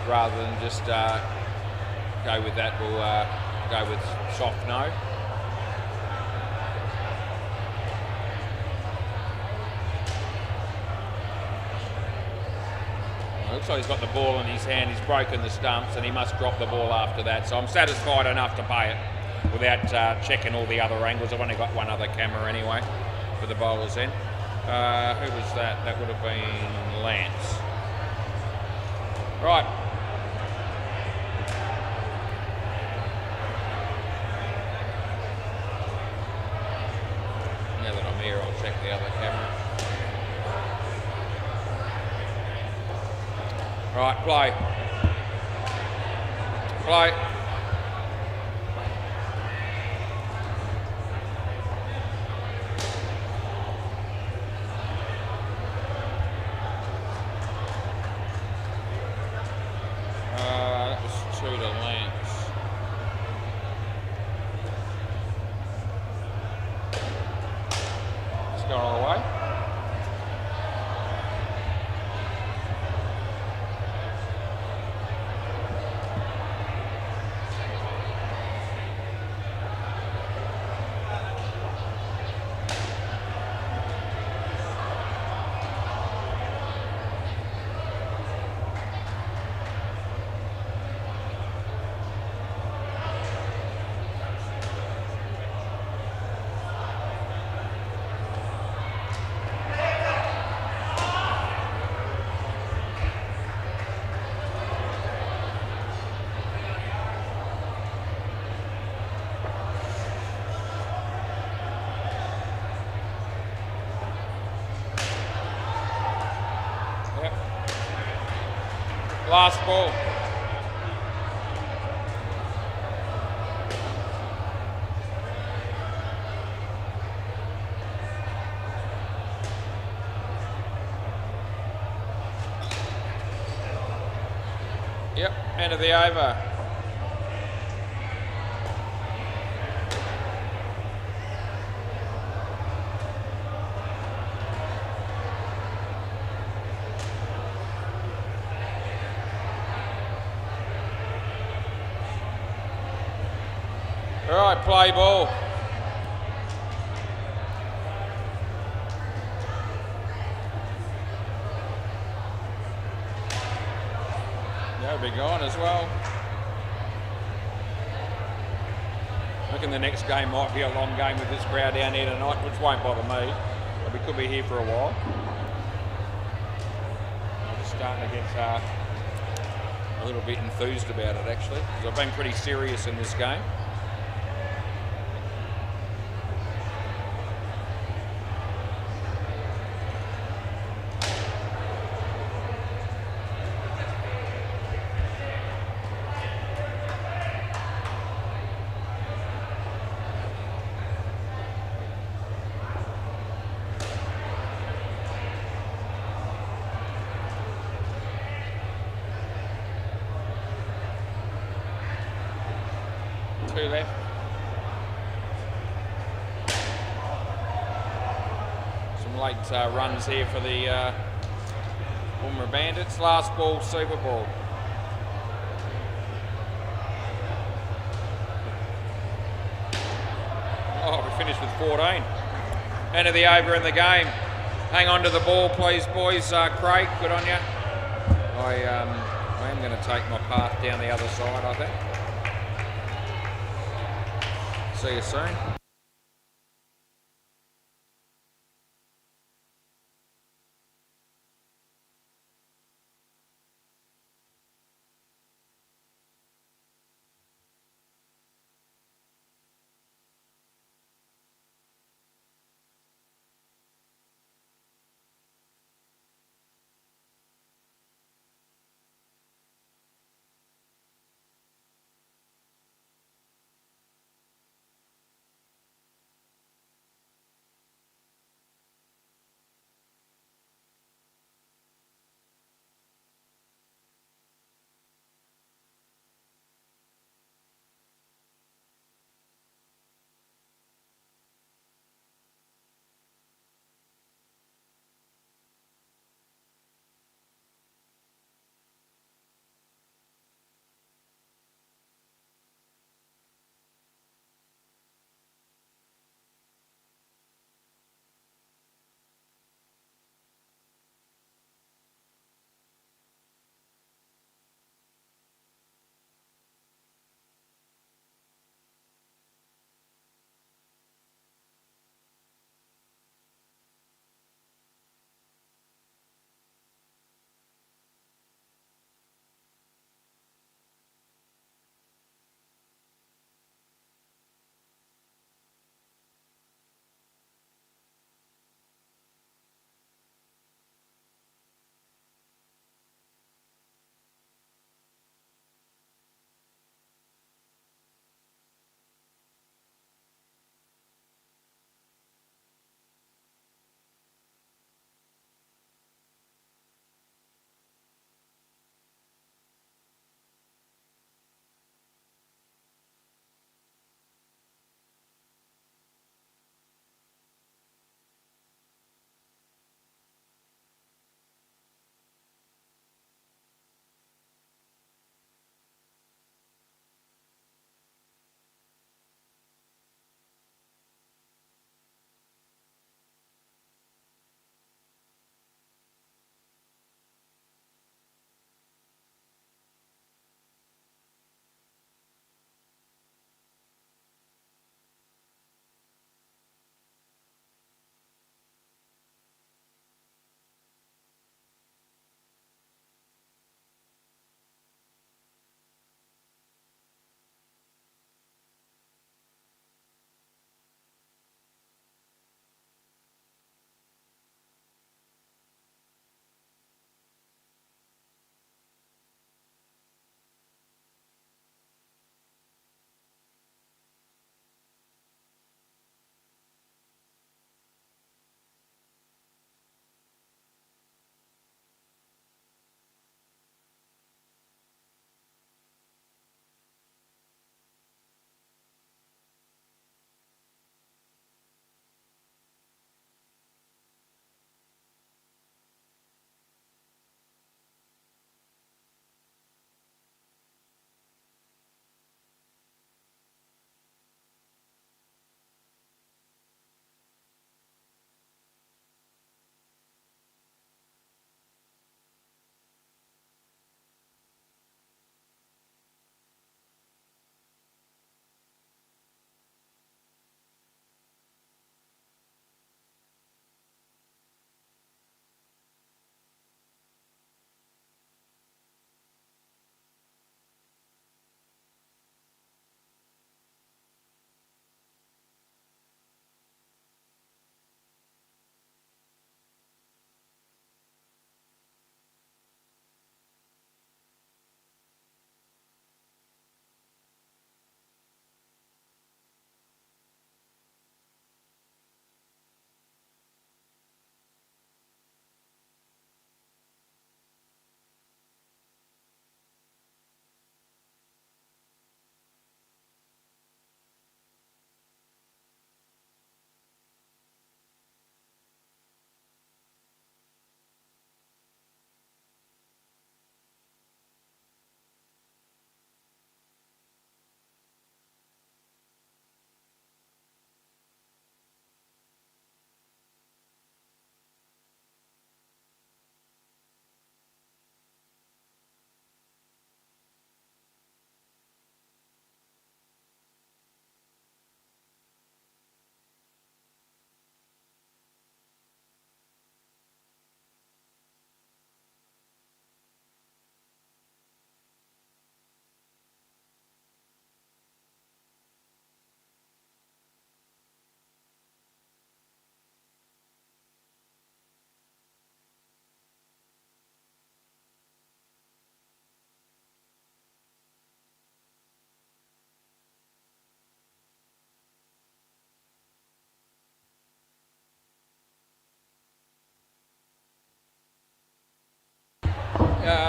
S1: rather than just go with that, we'll go with soft no. Looks like he's got the ball in his hand, he's broken the stumps, and he must drop the ball after that. So I'm satisfied enough to pay it without checking all the other angles. I've only got one other camera anyway for the bowlers in. Who was that? That would have been Lance. Right. Now that I'm here, I'll check the other camera. Right, play. Play. That was 2 to Lance. It's going all the way. Last ball. Yep, end of the over. All right, play ball. That'll be gone as well. I reckon the next game might be a long game with this crowd down here tonight, which won't bother me. But we could be here for a while. I'm just starting to get a little bit enthused about it actually, because I've been pretty serious in this game. Two left. Some late runs here for the Woomera Bandits. Last ball, Super Ball. Oh, we finished with 14. End of the over in the game. Hang on to the ball, please, boys. Craig, good on you. I am going to take my path down the other side, I think. See you soon.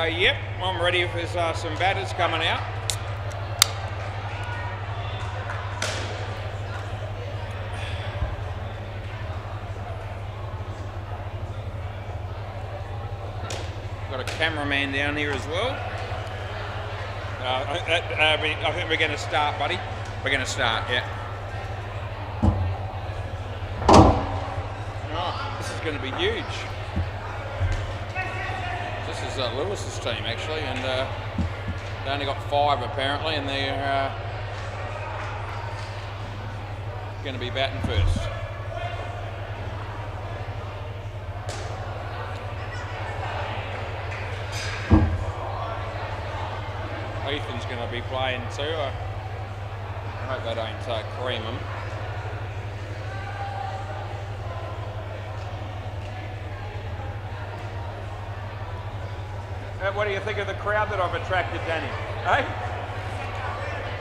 S1: Yep, I'm ready if there's some batters coming out. Got a cameraman down here as well. I think we're going to start, buddy. We're going to start, yeah. Oh, this is going to be huge. This is Lewis's team, actually, and they only got 5 apparently, and they're going to be batting first. Ethan's going to be playing too. I hope they don't cream him. What do you think of the crowd that I've attracted, Danny? Hey?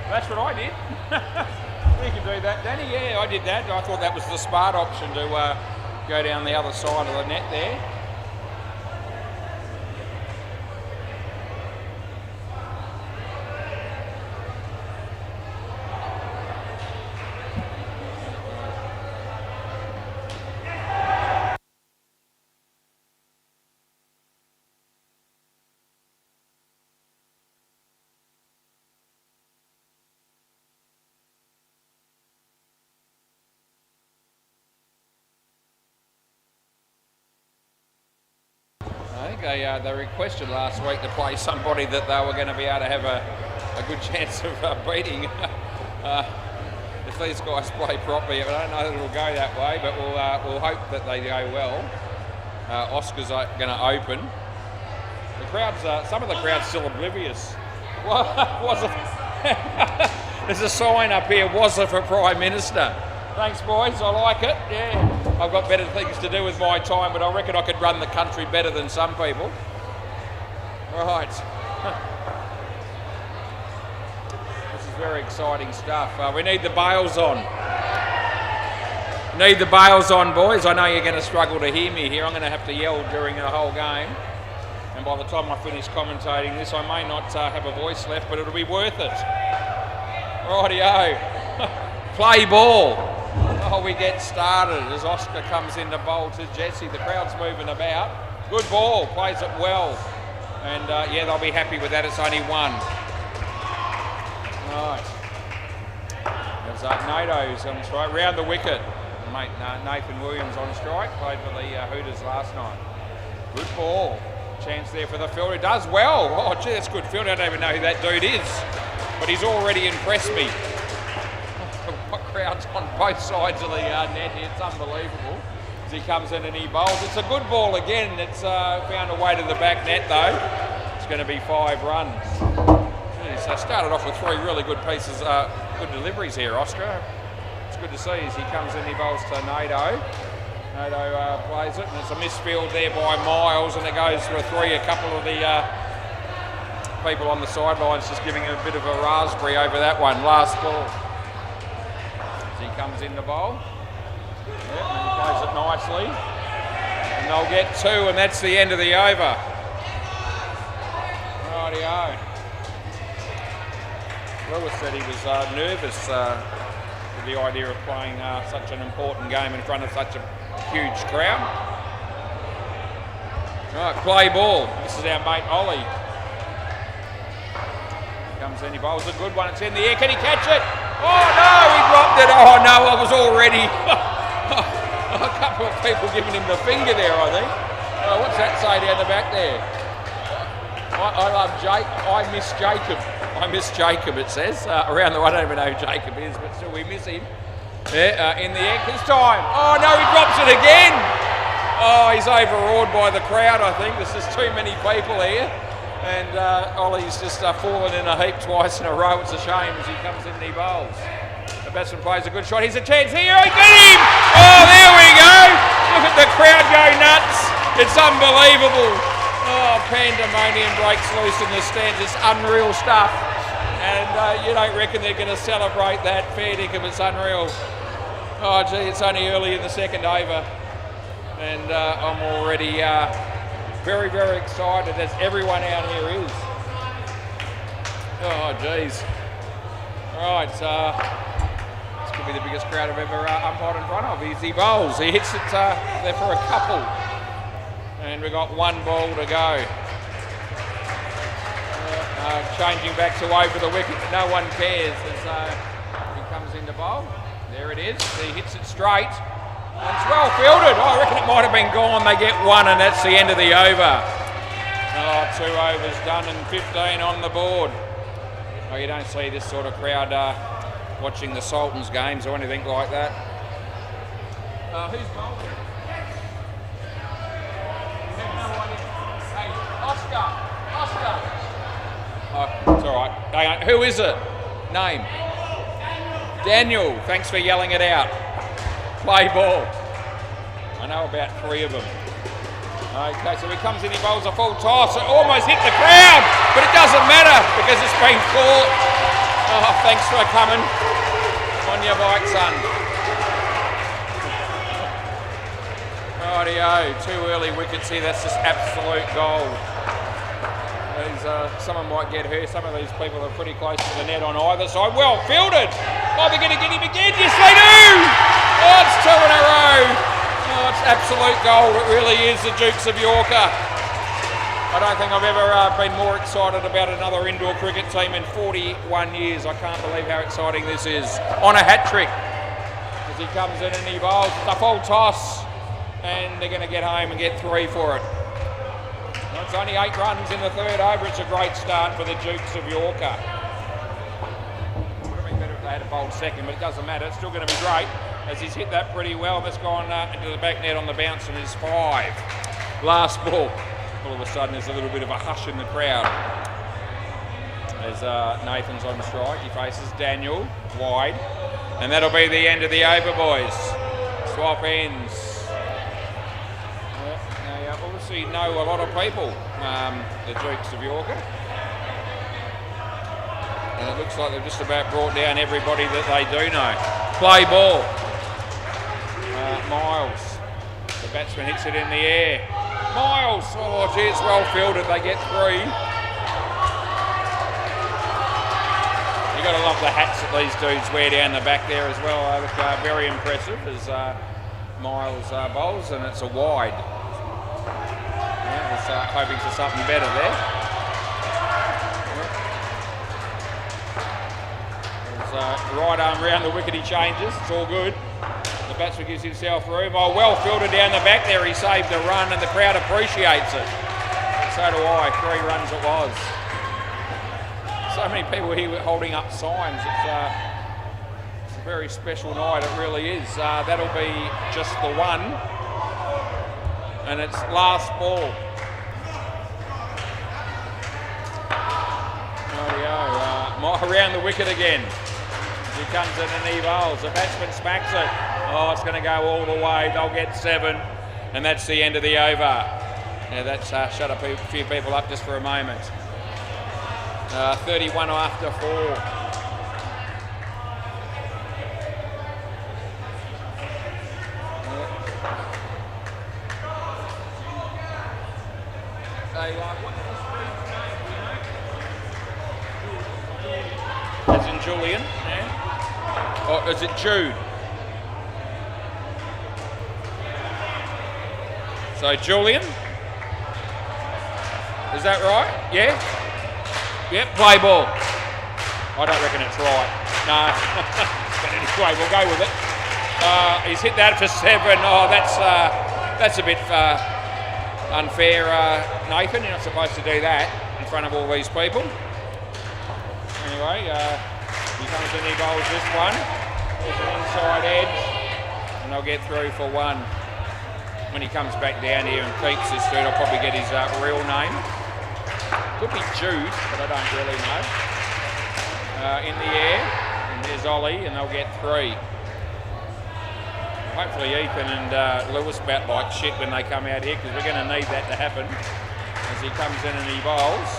S1: That's what I did. You can do that, Danny. Yeah, I did that. I thought that was the smart option to go down the other side of the net there. They requested last week to play somebody that they were going to be able to have a good chance of beating. If these guys play properly, I don't know that it'll go that way, but we'll hope that they go well. Oscar's going to open. The crowd's, some of the crowd's still oblivious. Was it? There's a sign up here, was it for Prime Minister? Thanks, boys, I like it, yeah. I've got better things to do with my time, but I reckon I could run the country better than some people. Right. This is very exciting stuff. We need the bails on. Need the bails on, boys. I know you're going to struggle to hear me here. I'm going to have to yell during the whole game. And by the time I finish commentating this, I may not have a voice left, but it'll be worth it. Rightio. Play ball. Oh, we get started as Oscar comes in to bowl to Jesse. The crowd's moving about. Good ball, plays it well. And yeah, they'll be happy with that. It's only 1. Right. There's Nato's on strike. Round the wicket. Mate, Nathan Williams on strike. Played for the Hooters last night. Good ball. Chance there for the fielder. Does well. Oh, gee, that's good field. I don't even know who that dude is. But he's already impressed me. Crowds on both sides of the net here. It's unbelievable as he comes in and he bowls. It's a good ball again. It's found a way to the back net though. It's going to be 5 runs. Jeez, I started off with 3 really good pieces, good deliveries here, Oscar. It's good to see as he comes in, he bowls to Nato. Nato plays it, and it's a misfield there by Miles, and it goes for a 3. A couple of the people on the sidelines just giving a bit of a raspberry over that one. Last ball. He comes in the bowl, and he plays it nicely, and they'll get 2, and that's the end of the over. Rightio. Lewis said he was nervous with the idea of playing such an important game in front of such a huge crowd. Right, play ball. This is our mate Ollie. Comes in, he bowls a good one. It's in the air. Can he catch it? Oh no, he dropped it. Oh no, I was already a couple of people giving him the finger there, I think. What's that say down the back there? I love Jake. I miss Jacob. I miss Jacob, it says. Around the, I don't even know who Jacob is, but still we miss him. Yeah, in the air this time. Oh no, he drops it again. Oh, he's overawed by the crowd, I think. There's just too many people here. And Ollie's just fallen in a heap twice in a row. It's a shame as he comes in and he bowls. The batsman plays a good shot. Here's a chance here. He got him! Oh, there we go! Look at the crowd go nuts. It's unbelievable. Oh, pandemonium breaks loose in the stands. It's unreal stuff. And you don't reckon they're going to celebrate that. Fair dinkum, it's unreal. Oh, gee, it's only early in the second over. And I'm already very, very excited, as everyone out here is. Oh, geez. All right, this could be the biggest crowd I've ever umpired in front of. He bowls. He hits it there for a couple. And we've got one ball to go. Changing back to over the wicket, but no one cares as he comes into bowl. There it is. He hits it straight. And it's well fielded. I reckon it might have been gone. They get one, and that's the end of the over. Oh, 2 overs done and 15 on the board. Oh, you don't see this sort of crowd watching the Sultans games or anything like that. Who's bowling? Hey, Oscar. Oh, it's all right. Hang on. Who is it? Name? Daniel. Thanks for yelling it out. Play ball. I know about 3 of them. Okay, so he comes in, he bowls a full toss. It almost hit the crowd, but it doesn't matter because it's been caught. Oh, thanks for coming. On your bike, son. Rightio, 2 early wickets here. That's just absolute gold. Someone might get hurt. Some of these people are pretty close to the net on either side. Well fielded. Oh, they're going to get him again. Yes, they do. Oh, it's 2 in a row. Oh, it's absolute gold. It really is the Dukes of Yorker. I don't think I've ever been more excited about another indoor cricket team in 41 years. I can't believe how exciting this is. On a hat trick. As he comes in and he bowls. It's a full toss. And they're going to get home and get 3 for it. Well, it's only 8 runs in the 3rd over. It's a great start for the Dukes of Yorker. Would have been better if they had a bowled second, but it doesn't matter. It's still going to be great. As he's hit that pretty well. That's gone into the back net on the bounce and is 5. Last ball. All of a sudden there's a little bit of a hush in the crowd. As Nathan's on strike, he faces Daniel, wide. And that'll be the end of the over, boys. Swap ends. They obviously know a lot of people, the Dukes of Yorker. And it looks like they've just about brought down everybody that they do know. Play ball. Miles. The batsman hits it in the air. Miles. Oh, gee, it's well fielded. They get 3. You've got to love the hats that these dudes wear down the back there as well. They look very impressive as Miles bowls, and it's a wide. Yeah, I was hoping for something better there. Right arm round the wicket, he changes. It's all good. The batsman gives himself room. Oh, well fielded down the back there. He saved a run and the crowd appreciates it. So do I. 3 runs it was. So many people here holding up signs. It's a very special night. It really is. That'll be just the 1. And it's last ball. Around the wicket again. He comes in and he bowls. The batsman smacks it. Oh, it's going to go all the way. They'll get 7. And that's the end of the over. Yeah, that's shut a few people up just for a moment. 31 after 4. As in Julian, yeah? Or is it Jude? So Julian, is that right? Yeah? Yep, play ball. I don't reckon it's right. No, but anyway, we'll go with it. He's hit that for 7. Oh, that's a bit unfair, Nathan. You're not supposed to do that in front of all these people. Anyway, he comes in, he bowls this one. There's an inside edge, and they'll get through for 1. When he comes back down here and keeps this dude, I'll probably get his real name. Could be Jude, but I don't really know. In the air, and there's Ollie, and they'll get 3. Hopefully Ethan and Lewis bat like shit when they come out here, because we're going to need that to happen. As he comes in and he bowls.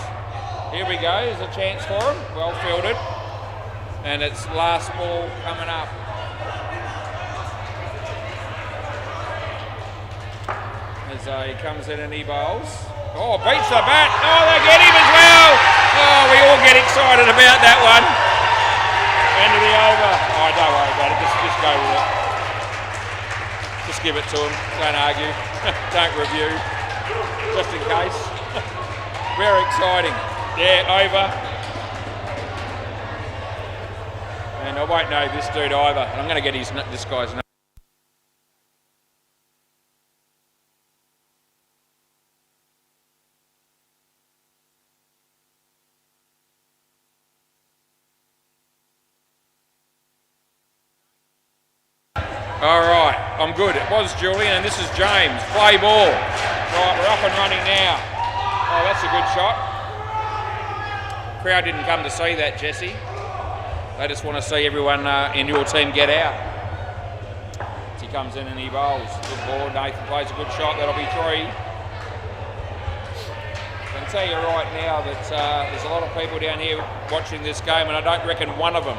S1: Here we go, there's a chance for him, well fielded. And it's last ball coming up. As he comes in and he bowls. Oh, beats the bat. Oh, they get him as well. Oh, we all get excited about that one. End of the over. Oh, don't worry about it. Just go with it. Just give it to him. Don't argue. Don't review. Just in case. Very exciting. Yeah, over. And I won't know this dude either. I'm going to get this guy's name. All right, I'm good. It was Julian, and this is James. Play ball. Right, we're up and running now. Oh, that's a good shot. Crowd didn't come to see that, Jesse. They just want to see everyone in your team get out. He comes in and he bowls. Good ball. Nathan plays a good shot. That'll be 3. I can tell you right now that there's a lot of people down here watching this game, and I don't reckon one of them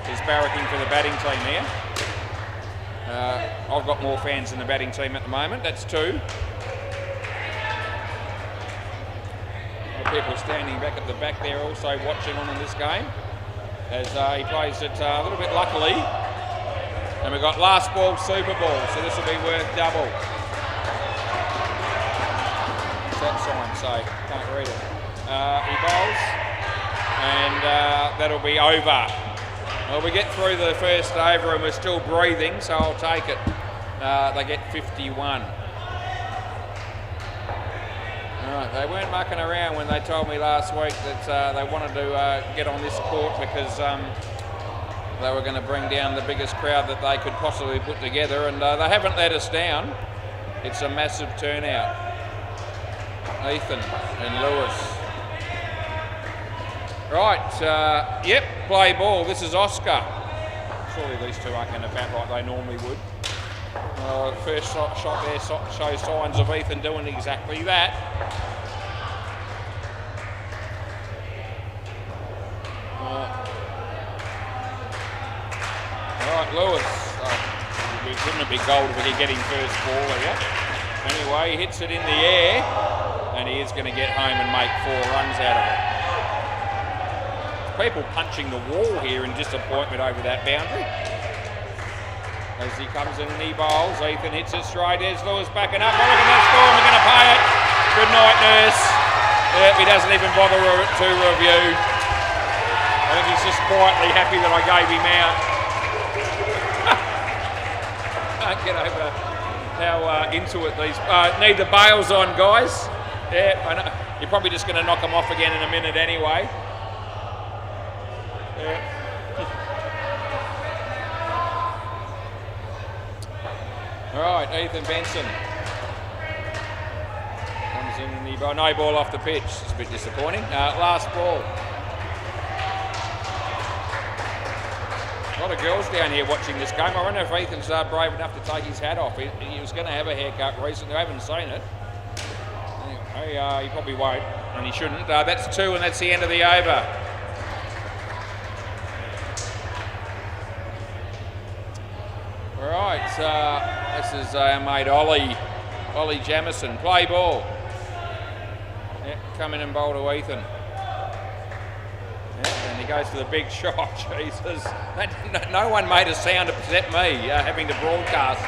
S1: is barracking for the batting team here. I've got more fans in the batting team at the moment. That's 2. People standing back at the back there also watching on in this game as he plays it a little bit luckily. And we've got last ball, super ball, so this will be worth double. What's that sign say? Can't read it. He bowls, and that'll be over. Well, we get through the first over and we're still breathing, so I'll take it. They get 51. Right, they weren't mucking around when they told me last week that they wanted to get on this court because they were going to bring down the biggest crowd that they could possibly put together, and they haven't let us down. It's a massive turnout. Ethan and Lewis. Right, yep, play ball. This is Oscar. Surely these two aren't going to bat like they normally would. First shot there shows signs of Ethan doing exactly that. Right, Lewis. Wouldn't it be gold if we could get him first ball here? Anyway, he hits it in the air, and he is going to get home and make 4 runs out of it. People punching the wall here in disappointment over that boundary. As he comes in and he bowls, Ethan hits it straight. There's Lewis backing up. Oh, look at that score, and we're going to pay it. Good night, nurse. Yep, he doesn't even bother to review. I think he's just quietly happy that I gave him out. Can't get over how into it these... need the bails on, guys. Yeah, I know. You're probably just going to knock them off again in a minute anyway. Yeah. Right, Ethan Benson comes in and no ball off the pitch. It's a bit disappointing. Last ball. A lot of girls down here watching this game. I wonder if Ethan's brave enough to take his hat off. He was going to have a haircut recently. I haven't seen it. Anyway, he probably won't, and he shouldn't. That's 2, and that's the end of the over. Right, this is our mate Ollie Jamison. Play ball. Yep, come in and bowl to Ethan. Yep, and he goes for the big shot. Jesus, no one made a sound except me having to broadcast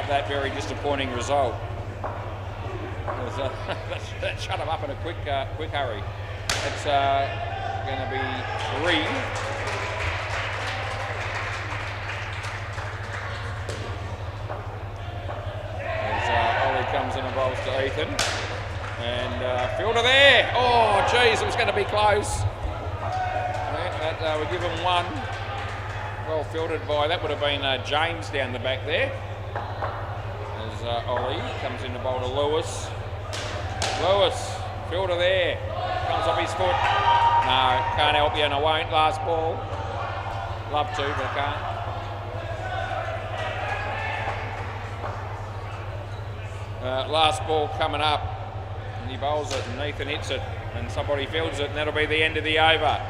S1: that very disappointing result. That shut him up in a quick hurry. It's going to be 3. Comes in and bowls to Ethan, and fielder there. Oh, geez, it was going to be close. We give him 1. Well fielded by, that would have been James down the back there. As Ollie comes in to bowl to Lewis. Lewis, fielder there. Comes off his foot. No, can't help you, and I won't. Last ball. Love to, but I can't. Last ball coming up, and he bowls it, and Ethan hits it, and somebody fields it, and that'll be the end of the over.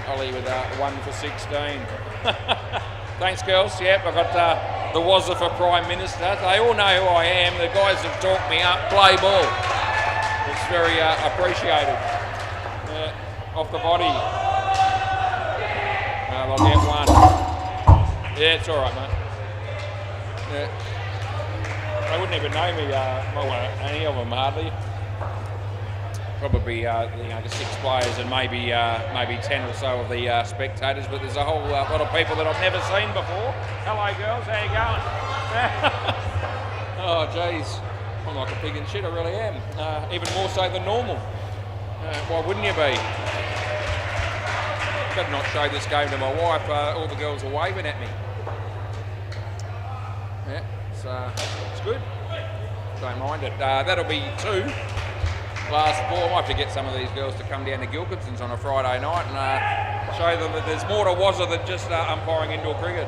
S1: Ollie with 1 for 16. Thanks, girls. Yep, I've got the Wazza for Prime Minister. They all know who I am. The guys have talked me up. Play ball. It's very appreciated. Off the body. They'll get one. Yeah, it's all right, mate. Yeah. They wouldn't even know me, any of them hardly. Probably, the 6 players and maybe 10 or so of the spectators, but there's a whole lot of people that I've never seen before. Hello, girls. How you going? Oh, jeez. I'm like a pig in shit. I really am. Even more so than normal. Why wouldn't you be? Better not show this game to my wife. All the girls are waving at me. Yeah, it's good. Don't mind it. That'll be 2. Last ball. I might have to get some of these girls to come down to Gilkinson's on a Friday night and show them that there's more to Wazza than just umpiring indoor cricket.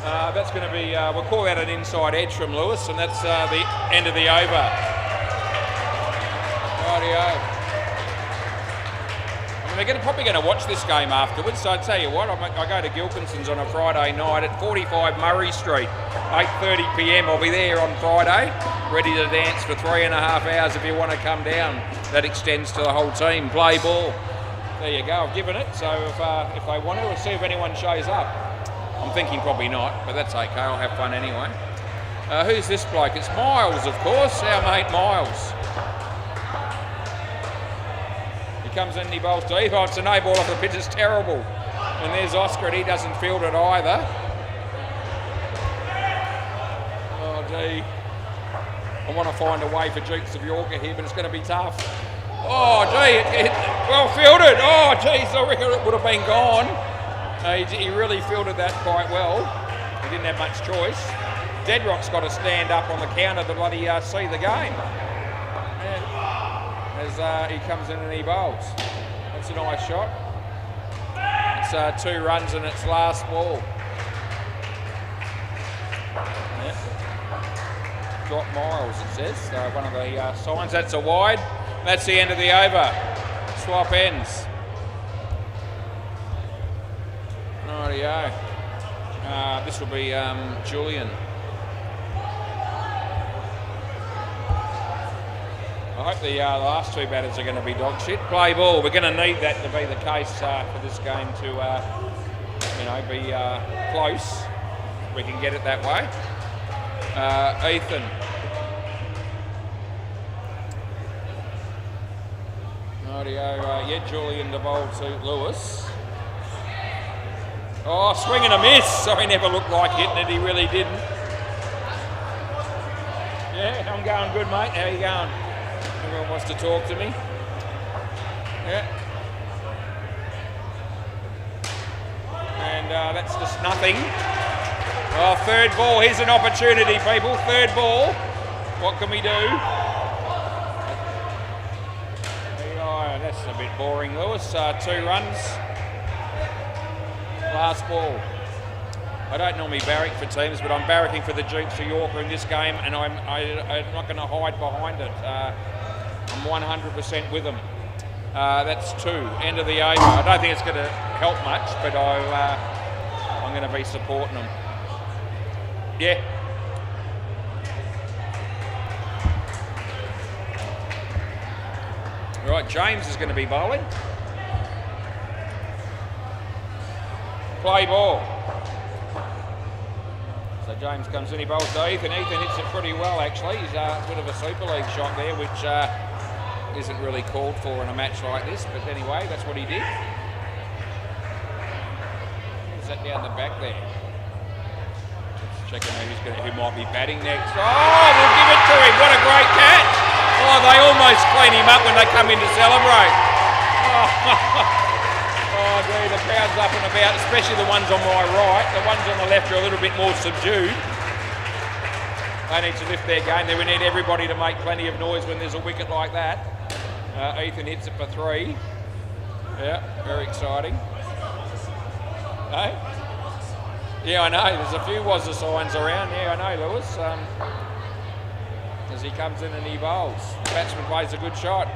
S1: That's going to be, we'll call that an inside edge from Lewis, and that's the end of the over. Rightio. I mean, they're probably going to watch this game afterwards, so I tell you what, I go to Gilkinson's on a Friday night at 45 Murray Street, 8:30 p.m. I'll be there on Friday, ready to dance for 3.5 hours if you want to come down. That extends to the whole team. Play ball. There you go, I've given it, so if they want to, we'll see if anyone shows up. I'm thinking probably not, but that's okay, I'll have fun anyway. Who's this bloke? It's Miles, of course, our mate Miles. Comes in and he bowls deep. Oh, it's a no ball off the pitch. It's terrible. And there's Oscar and he doesn't field it either. Oh, gee. I want to find a way for Dukes of Yorker here, but it's going to be tough. Oh, gee. Well fielded. Oh, geez. I reckon it would have been gone. He really fielded that quite well. He didn't have much choice. Deadrock's got to stand up on the counter to bloody see the game. As he comes in and he bowls. That's a nice shot. It's 2 runs and it's last ball. Yep. Drop Miles, it says. One of the signs. That's a wide. That's the end of the over. Swap ends. Rightio. This will be Julian. I hope the last 2 batters are going to be dog shit. Play ball. We're going to need that to be the case for this game to, be close. We can get it that way. Ethan. Rightio. Julian to bowl to Lewis. Oh, swing and a miss. So he never looked like hitting it. He really didn't. Yeah, I'm going good, mate. How you going? Everyone wants to talk to me. Yeah. And that's just nothing. Oh, 3rd ball. Here's an opportunity, people. 3rd ball. What can we do? Oh, that's a bit boring, Lewis. 2 runs. Last ball. I don't normally barrack for teams, but I'm barracking for the Dukes of Yorker in this game, and I'm not going to hide behind it. I'm 100% with them. That's 2. End of the over. I don't think it's going to help much, but I'm going to be supporting them. Yeah. Right, James is going to be bowling. Play ball. So James comes in, he bowls to Ethan. Ethan hits it pretty well, actually. He's a bit of a Super League shot there, which isn't really called for in a match like this, but anyway, that's what he did. Who's that down the back there? Just checking who might be batting next. Oh, we'll give it to him. What a great catch. Oh, they almost clean him up when they come in to celebrate. Oh, gee, the crowd's up and about, especially the ones on my right. The ones on the left are a little bit more subdued. They need to lift their game. We need everybody to make plenty of noise when there's a wicket like that. Ethan hits it for 3. Yeah, very exciting. Hey? Yeah, I know. There's a few Wazza signs around. Yeah, I know, Lewis. As he comes in and he bowls. The batsman plays a good shot.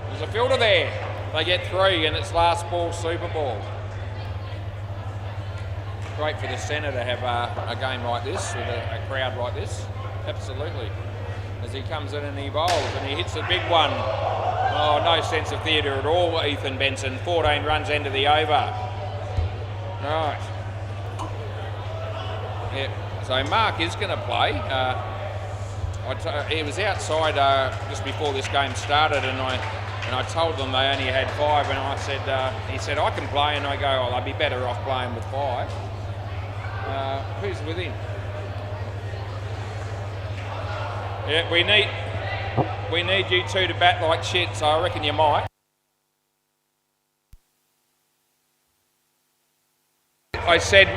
S1: There's a fielder there. They get 3 and it's last ball, super ball. great for the centre to have a game like this with a crowd like this. Absolutely. As he comes in and he bowls and he hits a big one. Oh, no sense of theatre at all, Ethan Benson. 14 runs end of the over. Right. Yeah. So Mark is going to play. He was outside just before this game started, and I told them they only had 5, and I said, he said, I can play, and I go, oh, I'd be better off playing with 5. Who's with him? Yeah, we need you two to bat like shit, so I reckon you might. I said,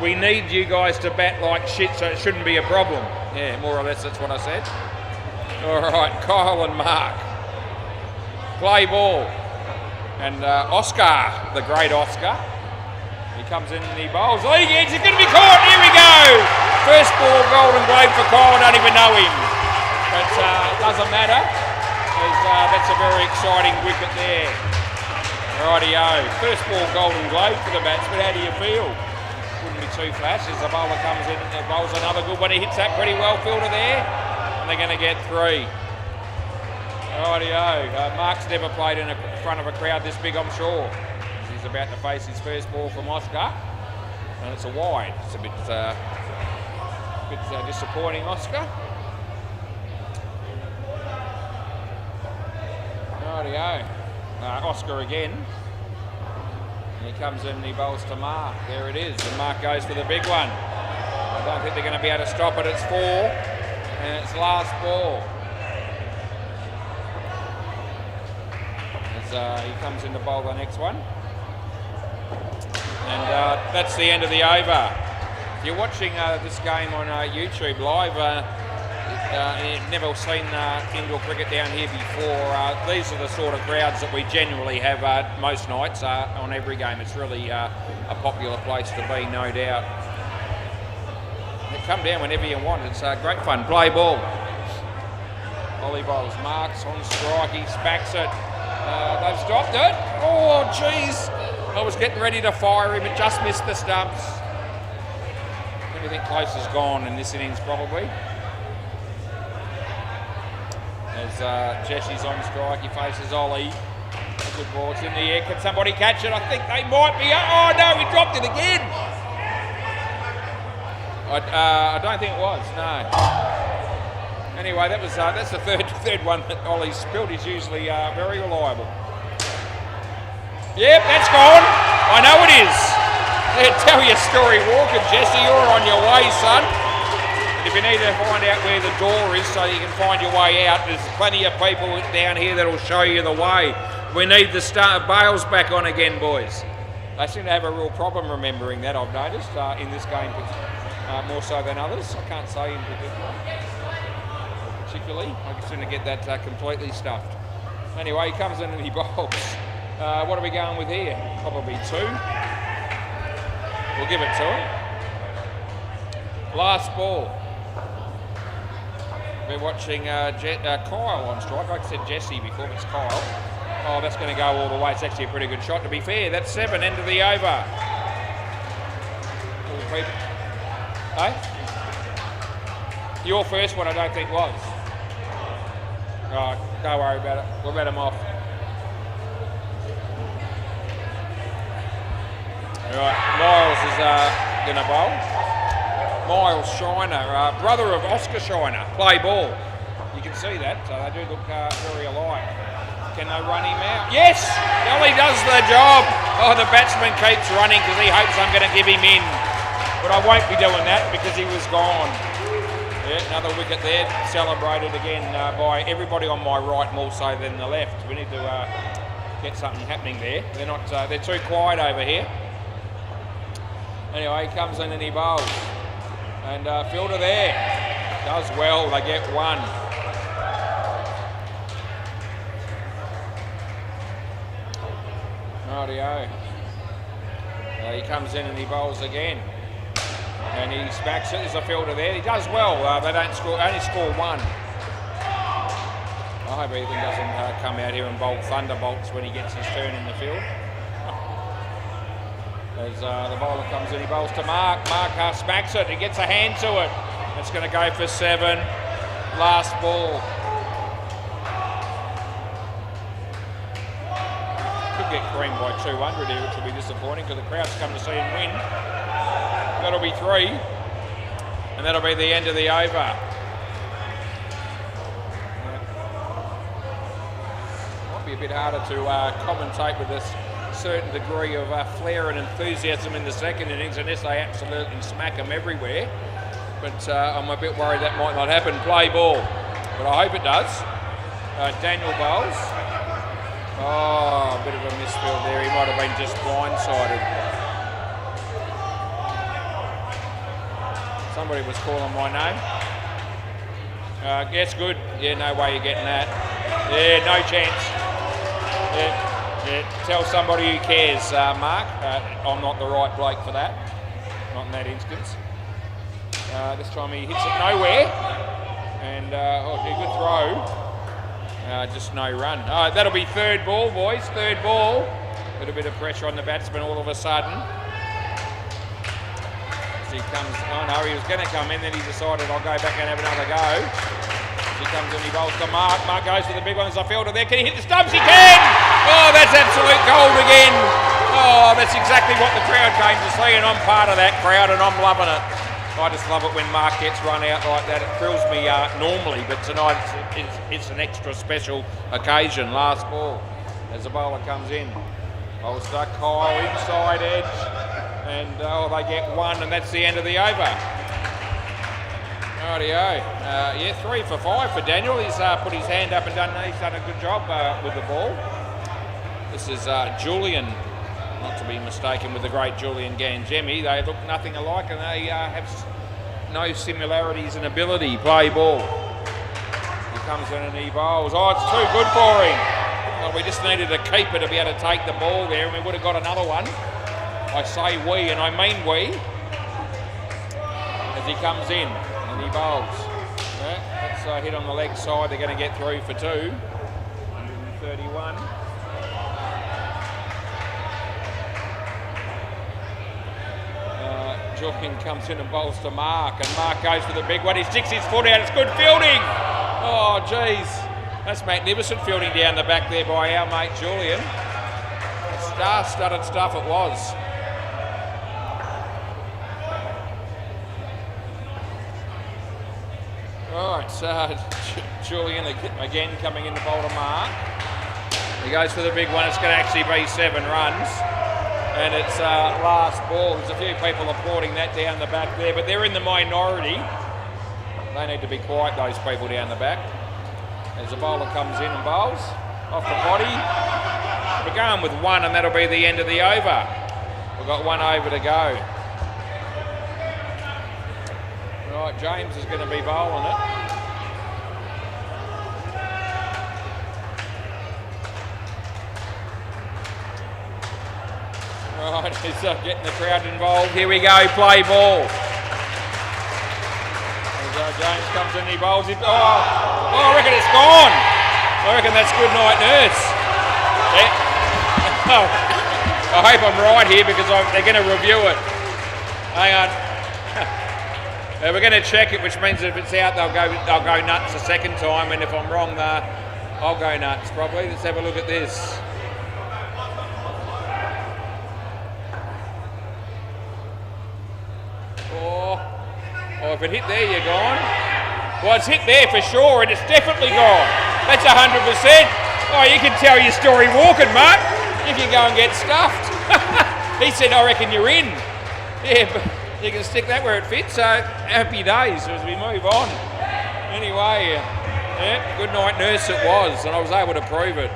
S1: we need you guys to bat like shit, so it shouldn't be a problem. Yeah, more or less that's what I said. All right, Kyle and Mark. Play ball. And Oscar, the great Oscar. He comes in and he bowls. League edge, he's going to be caught. Here we go. First ball, Golden Glove for Kyle. I don't even know him. But doesn't matter. That's a very exciting wicket there. Rightio. First ball, Golden Glove for the batsman. How do you feel? Wouldn't be too flash as the bowler comes in and bowls another good one. He hits that pretty well, fielder there. And they're going to get 3. Rightio. Mark's never played in front of a crowd this big, I'm sure. He's about to face his first ball from Oscar. And it's a wide. It's a bit disappointing, Oscar. Rightio. Oscar again. And he comes in and he bowls to Mark. There it is. And Mark goes for the big one. I don't think they're going to be able to stop it. It's 4. And it's last ball. As he comes in to bowl the next one. And that's the end of the over. If you're watching this game on YouTube live, you've never seen indoor cricket down here before. These are the sort of crowds that we generally have most nights on every game. It's really a popular place to be, no doubt. Come down whenever you want. It's great fun. Play ball. Ollie bowls. Marks on strike. He smacks it. They've stopped it. Oh, jeez. I was getting ready to fire him. It just missed the stumps. Everything close is gone in this innings, probably. As Jesse's on strike, he faces Ollie. Good ball, it's in the air. Can somebody catch it? I think they might be. Oh no, he dropped it again. I don't think it was. No. Anyway, that's the third one that Ollie spilled. He's usually very reliable. Yep, that's gone. I know it is. Tell your story, Walker. Jesse, you're on your way, son. If you need to find out where the door is so you can find your way out, there's plenty of people down here that'll show you the way. We need the bails back on again, boys. They seem to have a real problem remembering that, I've noticed, in this game, more so than others. I can't say in particularly. I seem to get that completely stuffed. Anyway, he comes in and he bowls. What are we going with here? Probably 2. We'll give it to him. Last ball. We're watching Kyle on strike. Like I said Jesse before, but it's Kyle. Oh, that's going to go all the way. It's actually a pretty good shot, to be fair. That's 7, end of the over. Hey? Your first one I don't think was. Right, don't worry about it. We'll let him off. Right, Miles is going to bowl. Miles Shiner, brother of Oscar Shiner, play ball. You can see that, so they do look very alike. Can they run him out? Yes! Ollie does the job. Oh, the batsman keeps running because he hopes I'm going to give him in. But I won't be doing that because he was gone. Yeah, another wicket there, celebrated again by everybody on my right more so than the left. We need to get something happening there. They're too quiet over here. Anyway, he comes in and he bowls. And fielder there, does well, they get 1. Rightio. He comes in and he bowls again. And he smacks it, there's a fielder there. He does well, they don't score, only score 1. I hope Ethan doesn't come out here and bowl thunderbolts when he gets his turn in the field. As the bowler comes in, he bowls to Mark. Mark smacks it. He gets a hand to it. It's going to go for 7. Last ball. Could get creamed by 200 here, which will be disappointing because the crowd's come to see him win. That'll be 3. And that'll be the end of the over. Might be a bit harder to commentate with this certain degree of flair and enthusiasm in the second innings unless they absolutely smack them everywhere. But I'm a bit worried that might not happen. Play ball. But I hope it does. Daniel bowls. Oh, a bit of a misfield there. He might have been just blindsided. Somebody was calling my name. Yes, good. Yeah, no way you're getting that. Yeah, no chance. Yeah. Tell somebody who cares, Mark. I'm not the right bloke for that. Not in that instance. This time he hits it nowhere. And, good throw. Just no run. That'll be 3rd ball, boys. 3rd ball. A little bit of pressure on the batsman all of a sudden. As he comes, he was going to come in, then he decided I'll go back and have another go. He comes in, he bowls to Mark. Mark goes to the big one as I fielder there. Can he hit the stumps? He can! Oh, that's absolute gold again. Oh, that's exactly what the crowd came to see, and I'm part of that crowd, and I'm loving it. I just love it when Mark gets run out like that. It thrills me normally, but tonight it's an extra special occasion. Last ball as the bowler comes in. Bowls to Kyle, inside edge, and they get 1, and that's the end of the over. Rightio. 3 for 5 for Daniel. He's put his hand up and he's done a good job with the ball. This is Julian, not to be mistaken with the great Julian Gangemi. They look nothing alike and they have no similarities in ability. Play ball. He comes in and he bowls. Oh, it's too good for him. Well, we just needed a keeper to be able to take the ball there and we would have got another one. I say we and I mean we. As he comes in. And he bowls. That's a hit on the leg side. They're going to get through for 2. 131. Julian comes in and bowls to Mark. And Mark goes for the big one. He sticks his foot out. It's good fielding. Oh, geez. That's magnificent fielding down the back there by our mate Julian. Star-studded stuff it was. Right, so Julian again coming in to bowl to Mark. He goes for the big one. It's going to actually be 7 runs. And it's last ball. There's a few people applauding that down the back there, but they're in the minority. They need to be quiet, those people down the back. As the bowler comes in and bowls off the body. We're going with 1 and that'll be the end of the over. We've got 1 over to go. Right, James is going to be bowling it. Right, he's getting the crowd involved. Here we go, play ball. James comes in, he bowls it. Oh, I reckon it's gone. I reckon that's good night, nurse. Yeah. I hope I'm right here because they're going to review it. Hang on. We're going to check it, which means if it's out, they'll go nuts a second time, and if I'm wrong, I'll go nuts probably. Let's have a look at this. Oh, if it hit there, you're gone. Well, it's hit there for sure, and it's definitely gone. That's 100%. Oh, you can tell your story walking, Mark. You can go and get stuffed. He said, I reckon you're in. Yeah, but you can stick that where it fits, so happy days as we move on. Anyway, yeah, good night nurse it was, and I was able to prove it.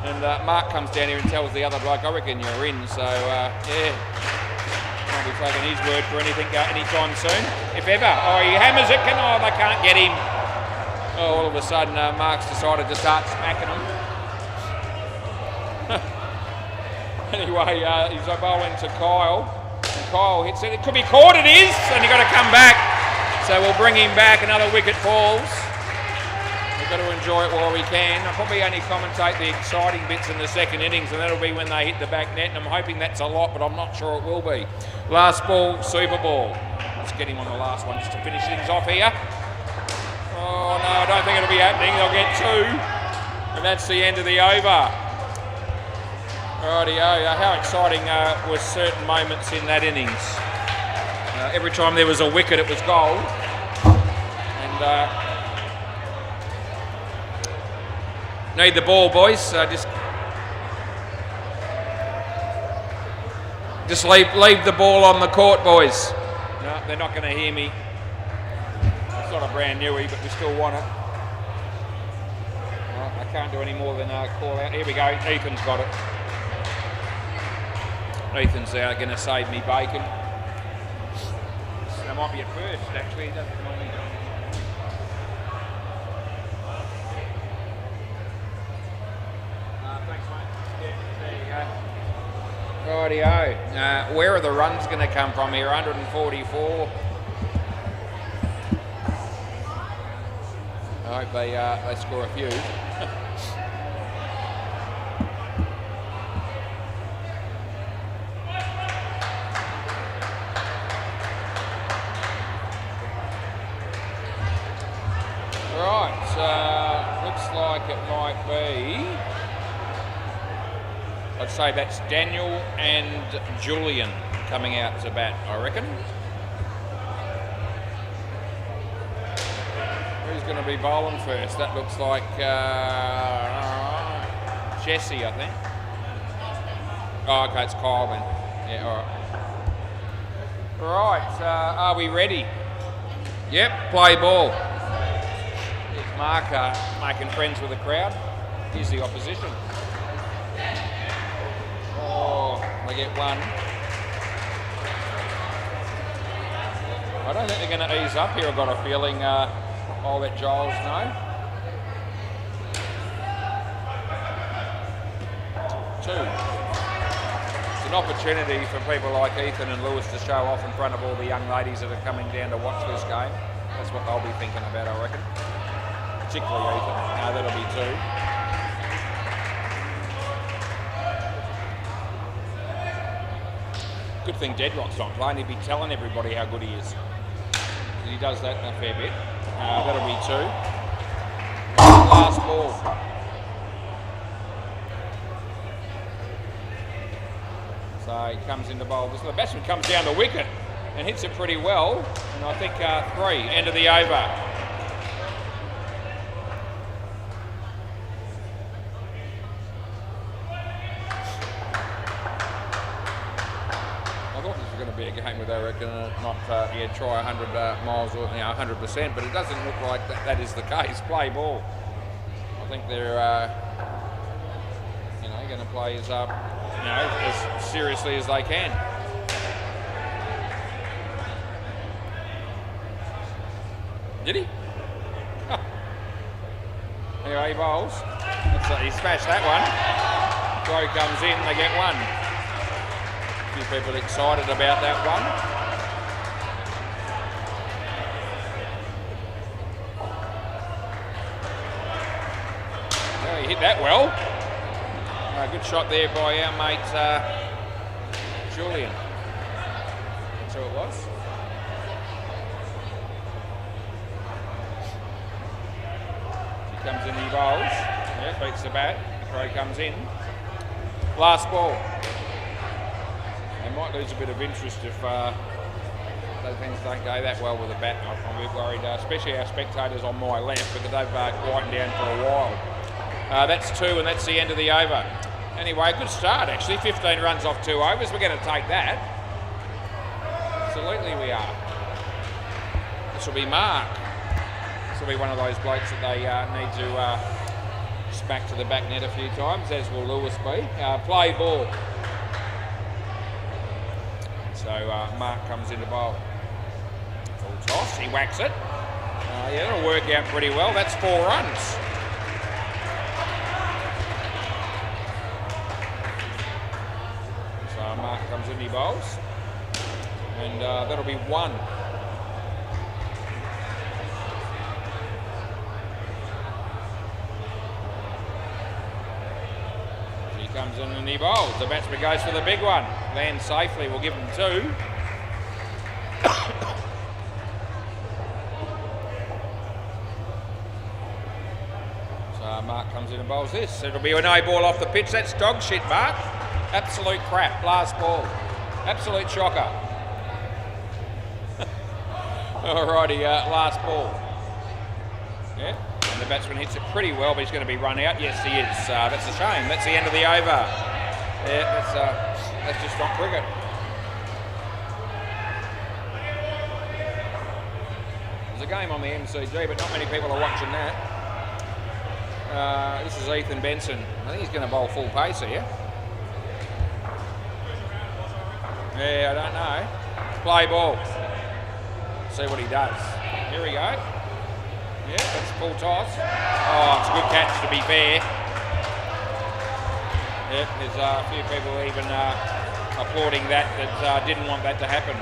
S1: And Mark comes down here and tells the other bloke, I reckon you're in, so yeah. Won't be taking his word for anything anytime soon, if ever. Oh, he hammers it, they can't get him. Oh, all of a sudden Mark's decided to start smacking him. Anyway, he's bowling to Kyle. And Kyle hits it. It could be caught, it is. And you've got to come back. So we'll bring him back. Another wicket falls. We've got to enjoy it while we can. I'll probably only commentate the exciting bits in the second innings, and that'll be when they hit the back net, and I'm hoping that's a lot, but I'm not sure it will be. Last ball, super ball. Let's get him on the last one just to finish things off here. Oh no, I don't think it'll be happening. They'll get 2, and that's the end of the over. Rightio, how exciting were certain moments in that innings. Every time there was a wicket, it was gold. And need the ball, boys. Just leave the ball on the court, boys. No, they're not going to hear me. It's not a brand newie, but we still want it. No, I can't do any more than call out. Here we go. Ethan's got it. Ethan's going to save me bacon. That might be at first, actually. He doesn't normally do it. Thanks, mate. Yeah, there you go. Rightio. Where are the runs going to come from here? 144. I hope they score a few. Looks like it might be. I'd say that's Daniel and Julian coming out to bat, I reckon. Who's going to be bowling first? That looks like Jesse, I think. Oh, okay, it's Kyle then. Yeah, all right. Right, are we ready? Yep, play ball. Mark making friends with the crowd. Here's the opposition. Oh, they get 1. I don't think they're going to ease up here. I've got a feeling. I'll let Giles know. 2. It's an opportunity for people like Ethan and Lewis to show off in front of all the young ladies that are coming down to watch this game. That's what they'll be thinking about, I reckon. Particularly Ethan. That'll be 2. Good thing Deadrock's not playing. He'd be telling everybody how good he is. He does that a fair bit. That'll be 2. Last ball. So he comes into bowl. The batsman comes down the wicket and hits it pretty well. And I think 3. End of the over. Be a game where they reckon not try 100 miles or 100%, but it doesn't look like that is the case. Play ball. I think they're going to play as as seriously as they can. Did he? Oh. Anyway, he bowls. He smashed that one. Throw comes in. They get 1. Few people excited about that one. Well, he hit that well. Good shot there by our mate Julian. That's who it was. He comes in, he bowls. Yeah, beats the bat. The throw comes in. Last ball. They might lose a bit of interest if those things don't go that well with the bat. I'm a bit worried, especially our spectators on my left, because they've quietened down for a while. That's 2, and that's the end of the over. Anyway, good start actually. 15 runs off 2 overs. We're going to take that. Absolutely we are. This will be Mark. This will be one of those blokes that they need to smack to the back net a few times, as will Lewis be. Play ball. So Mark comes into bowl. Full toss, he whacks it. Yeah, that'll work out pretty well. That's 4 runs. So Mark comes in, he bowls. And that'll be 1. Comes in and he bowls. The batsman goes for the big one. Lands safely. We'll give him 2. So Mark comes in and bowls this. It'll be a no ball off the pitch. That's dog shit, Mark. Absolute crap. Last ball. Absolute shocker. Alrighty, last ball. Yeah. And the batsman hits it pretty well, but he's going to be run out. Yes, he is. That's a shame. That's the end of the over. Yeah, that's just not cricket. There's a game on the MCG, but not many people are watching that. This is Ethan Benson. I think he's going to bowl full pace here. Yeah, I don't know. Play ball. See what he does. Here we go. Yeah, that's full toss. Oh, it's a good catch to be fair. Yeah, there's a few people even applauding that didn't want that to happen.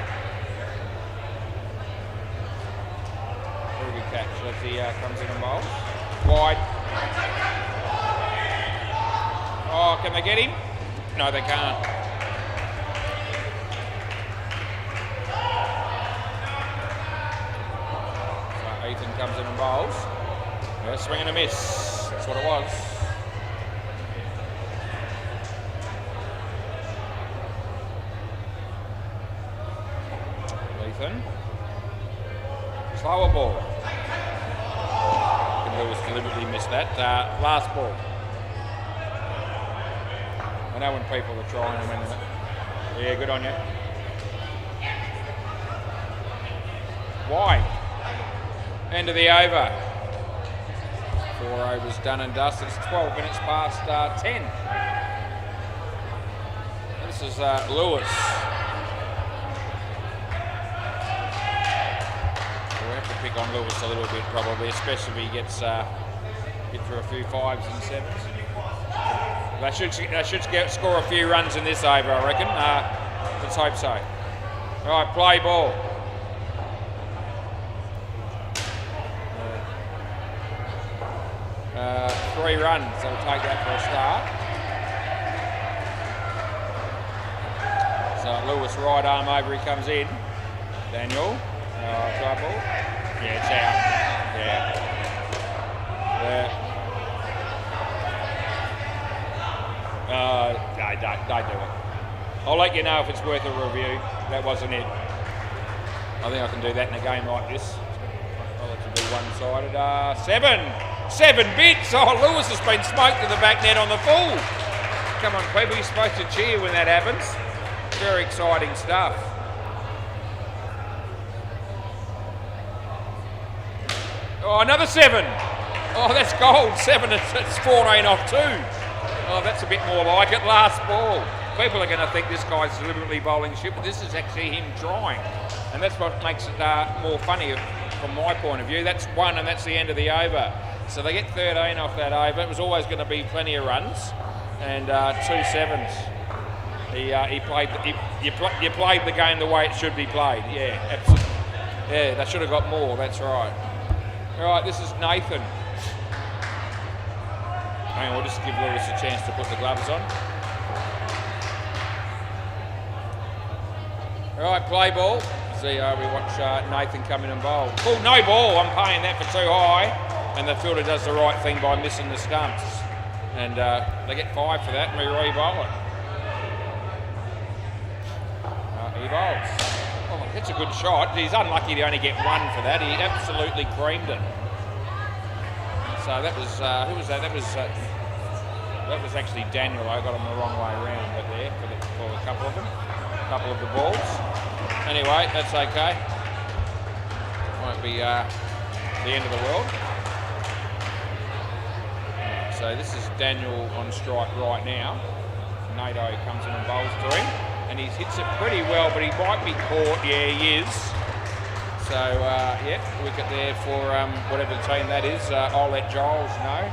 S1: Very good catch as he comes in and bowls. Wide. Oh, can they get him? No, they can't. Ethan comes in and bowls. Yeah, swing and a miss. That's what it was. Ethan. Slower ball. Lewis deliberately missed that. Last ball. I know when people are trying and winning it. Yeah, good on you. Wide. End of the over. 4 overs done and dusted. It's 12 minutes past 10. This is Lewis. We'll have to pick on Lewis a little bit probably, especially if he gets hit for a few 5s and 7s. They should score a few runs in this over, I reckon. Let's hope so. All right, play ball. Three runs, so we'll take that for a start. So Lewis right arm over, he comes in. Daniel, trouble. Yeah, it's out. Yeah. No, don't do it. I'll let you know if it's worth a review. That wasn't it. I think I can do that in a game like this. I'll let you be one-sided. 7 bits! Oh, Lewis has been smoked to the back net on the full. Come on, people, you're supposed to cheer when that happens. Very exciting stuff. Oh, another 7. Oh, that's gold. 7, it's 14 off 2. Oh, that's a bit more like it. Last ball. People are going to think this guy's deliberately bowling shit, but this is actually him trying. And that's what makes it more funny from my point of view. That's 1 and that's the end of the over. So they get 13 off that over. It was always going to be plenty of runs, and 2 7s. You played the game the way it should be played. Yeah, absolutely. Yeah, they should have got more. That's right. All right, this is Nathan. Hang on, we'll just give Lewis a chance to put the gloves on. All right, play ball. See, we watch Nathan come in and bowl. Oh, no ball. I'm paying that for too high. And the fielder does the right thing by missing the stumps. And they get 5 for that, and we re-bowl it. He bowls. Oh, that's a good shot. He's unlucky to only get 1 for that. He absolutely creamed it. So that was, who was that? That was actually Daniel. I got him the wrong way around, but there for a couple of them. A couple of the balls. Anyway, that's okay. Won't be the end of the world. So this is Daniel on strike right now. Nato comes in and bowls to him, and he hits it pretty well, but he might be caught. Yeah, he is. So yeah, wicket there for whatever the team that is. I'll let Giles know.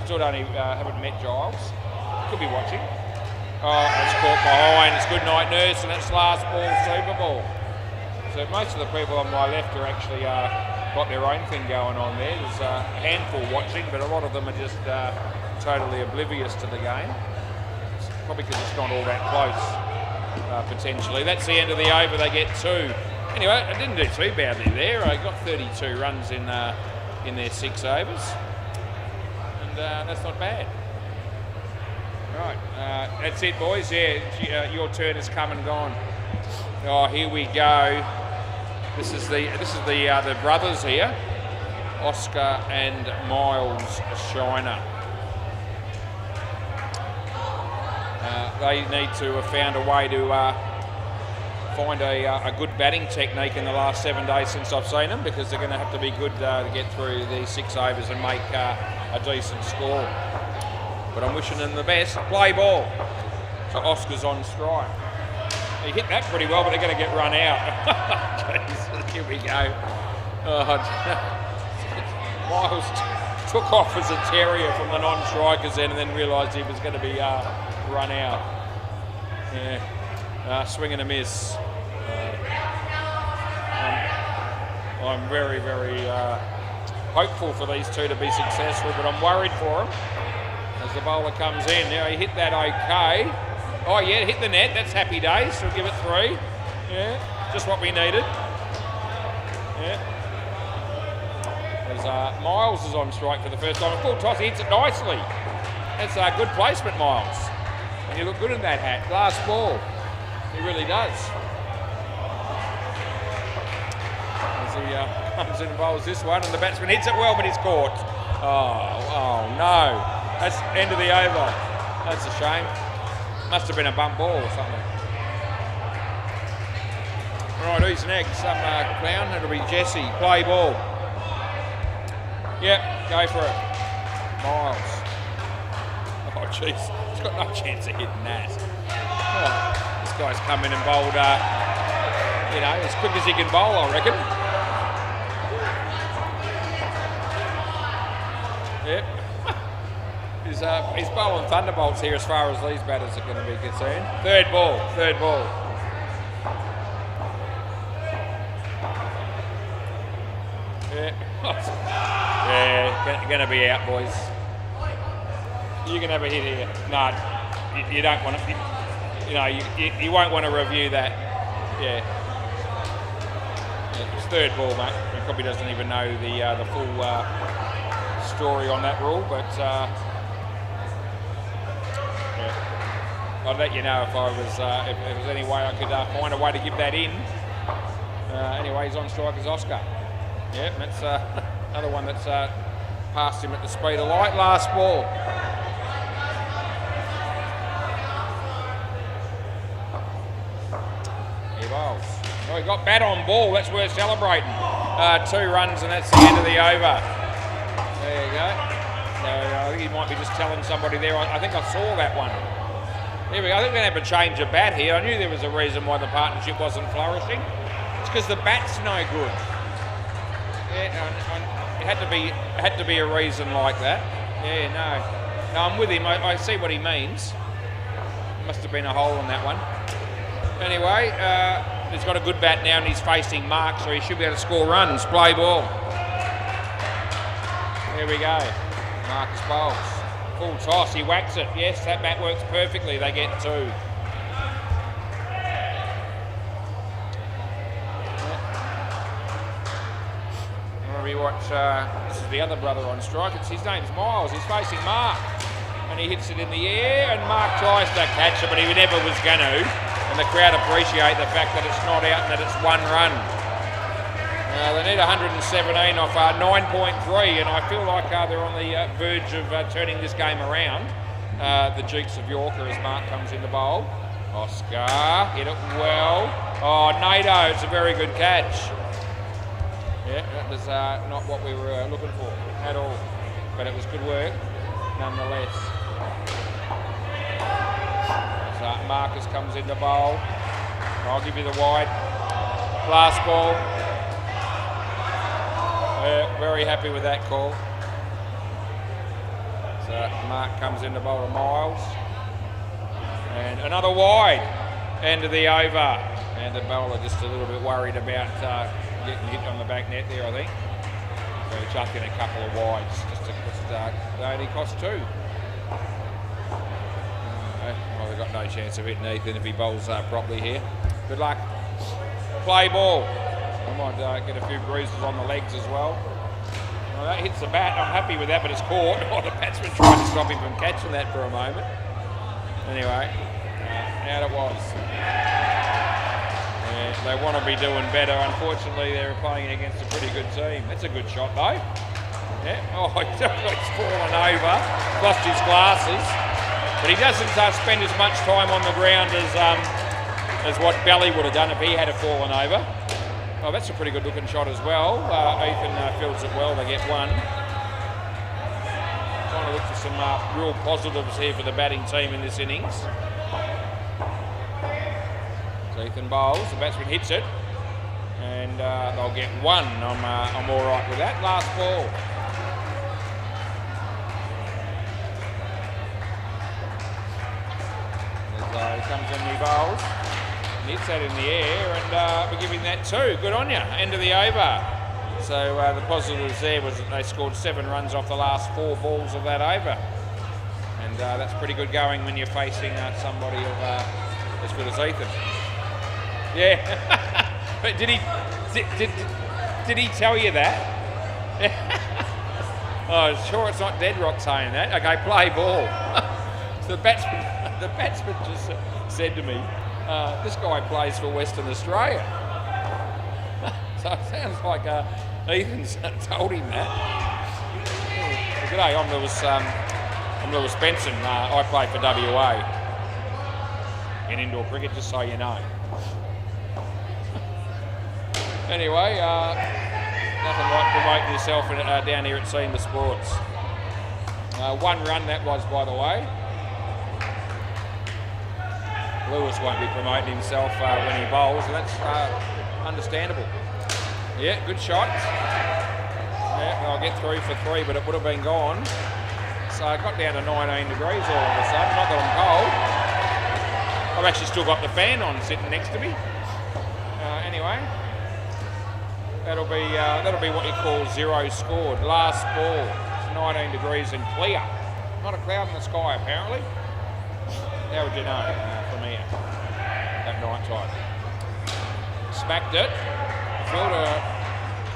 S1: Still haven't met Giles. Could be watching. Oh, it's caught behind. It's good night, nurse, and that's last ball Super Bowl. So most of the people on my left are actually got their own thing going on there. There's a handful watching, but a lot of them are just totally oblivious to the game. probably because it's not all that close, potentially. That's the end of the over, they get 2. Anyway, I didn't do too badly there. I got 32 runs in their 6 overs. And that's not bad. Right, that's it, boys. Yeah, your turn has come and gone. Oh, here we go. This is the brothers here, Oscar and Miles Shiner. They need to have found a way to find a good batting technique in the last 7 days since I've seen them, because they're going to have to be good to get through these 6 overs and make a decent score. But I'm wishing them the best. Play ball. So Oscar's on strike. He hit that pretty well, but they're going to get run out. Jesus, here we go. Oh, Miles took off as a terrier from the non-strikers end, and then realised he was going to be run out. Yeah, swing and a miss. I'm very, very hopeful for these two to be successful, but I'm worried for them as the bowler comes in. Now he hit that okay. Oh yeah, hit the net. That's happy days. We'll give it 3. Yeah, just what we needed. Yeah. As Miles is on strike for the first time. A full toss, he hits it nicely. That's a good placement, Miles. And you look good in that hat. Glass ball. He really does. As he comes in and bowls this one, and the batsman hits it well, but he's caught. Oh no. That's end of the over. That's a shame. Must have been a bump ball or something. Right, who's next? Some clown. It'll be Jesse. Play ball. Yep, go for it. Miles. Oh, jeez. He's got no chance of hitting that. Oh, this guy's come in and bowled, as quick as he can bowl, I reckon. Yep. He's bowling thunderbolts here as far as these batters are going to be concerned. Third ball. Yeah. Yeah, going to be out, boys. You can have a hit here. No, you don't want to. You won't want to review that. Yeah. It's third ball, mate. He probably doesn't even know the full story on that rule, but yeah. I'd let you know if I was if there was any way I could find a way to give that in. Anyway, he's on strike as Oscar. Yeah, that's another one that's passed him at the speed of light. Last ball. He bowls. Oh, he got bat on ball. That's worth celebrating. 2 runs, and that's the end of the over. There you go. So I think he might be just telling somebody there. I think I saw that one. Here we go. I think we're going to have a change of bat here. I knew there was a reason why the partnership wasn't flourishing. It's because the bat's no good. Yeah, it had to be a reason like that. Yeah, no, I'm with him. I see what he means. Must have been a hole in that one. Anyway, he's got a good bat now, and he's facing Mark, so he should be able to score runs. Play ball. Here we go. Marcus bowls. Full toss. He whacks it. Yes, that bat works perfectly. They get 2. This is the other brother on strike. His name's Miles. He's facing Mark, and he hits it in the air, and Mark tries to catch it, but he never was going to. And the crowd appreciate the fact that it's not out and that it's 1 run. They need 117 off 9.3, and I feel like they're on the verge of turning this game around. The Dukes of Yorker as Mark comes in the bowl. Oscar hit it well. Oh, NATO, it's a very good catch. Yeah, that was not what we were looking for at all, but it was good work nonetheless. So Marcus comes in the bowl. I'll give you the wide. Last ball. Very happy with that call. So Mark comes in the bowl of Miles. And another wide. End of the over. And the bowler just a little bit worried about getting hit on the back net there, I think. So he chucked in a couple of wides just to cost, they only cost 2. Well, they've got no chance of hitting Ethan if he bowls properly here. Good luck. Play ball. I might get a few bruises on the legs as well. Well, that hits the bat. I'm happy with that, but it's caught. Oh, the batsman tried to stop him from catching that for a moment. Anyway, out it was. Yeah, they want to be doing better. Unfortunately, they're playing against a pretty good team. That's a good shot, though. Yeah. Oh, he's fallen over. Lost his glasses. But he doesn't spend as much time on the ground as what Belly would have done if he had fallen over. Oh, that's a pretty good looking shot as well. Ethan fields it well, they get one. Trying to look for some real positives here for the batting team in this innings. So Ethan bowls, the batsman hits it, and they'll get one. I'm all right with that. Last ball. He comes in, he bowls. Hits that in the air, and we're giving that 2. Good on you. End of the over. So the positives there was that they scored 7 runs off the last 4 balls of that over, and that's pretty good going when you're facing somebody of as good as Ethan. Yeah. But did he tell you that? Oh, sure, it's not Deadrock saying that. Okay, play ball. So the batsman just said to me, this guy plays for Western Australia. So it sounds like Ethan's told him that. G'day, I'm Lewis Benson. I play for WA in indoor cricket, just so you know. Anyway, nothing like promoting yourself down here at Seema Sports. 1 run that was, by the way. Lewis won't be promoting himself when he bowls, and that's understandable. Yeah, good shot. Yeah, I'll get through for 3, but it would have been gone. So I got down to 19 degrees all of a sudden. Not that I'm cold. I've actually still got the fan on sitting next to me. Anyway, that'll be what you call 0 scored. Last ball. It's 19 degrees and clear. Not a cloud in the sky apparently. How would you know from here at night time? Smacked it. Fielder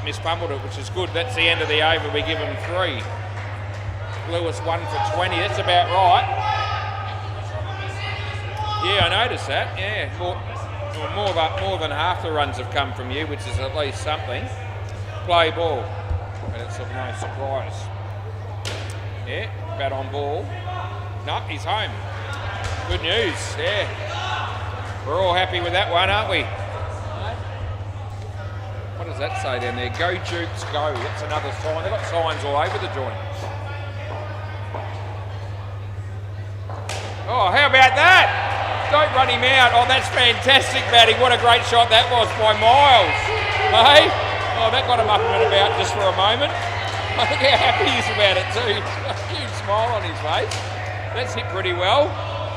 S1: misfumbled it, which is good. That's the end of the over. We give him 3. Lewis 1 for 20. That's about right. Yeah, I noticed that. Yeah, more than half the runs have come from you, which is at least something. Play ball. But it's of no surprise. Yeah, bat on ball. No, he's home. Good news, yeah. We're all happy with that one, aren't we? What does that say down there? Go Jukes, go. That's another sign. They've got signs all over the joint. Oh, how about that? Don't run him out. Oh, that's fantastic batting. What a great shot that was by Miles. Hey? Oh, that got him up and about just for a moment. Look how happy he is about it too. He's got a huge smile on his face. That's hit pretty well.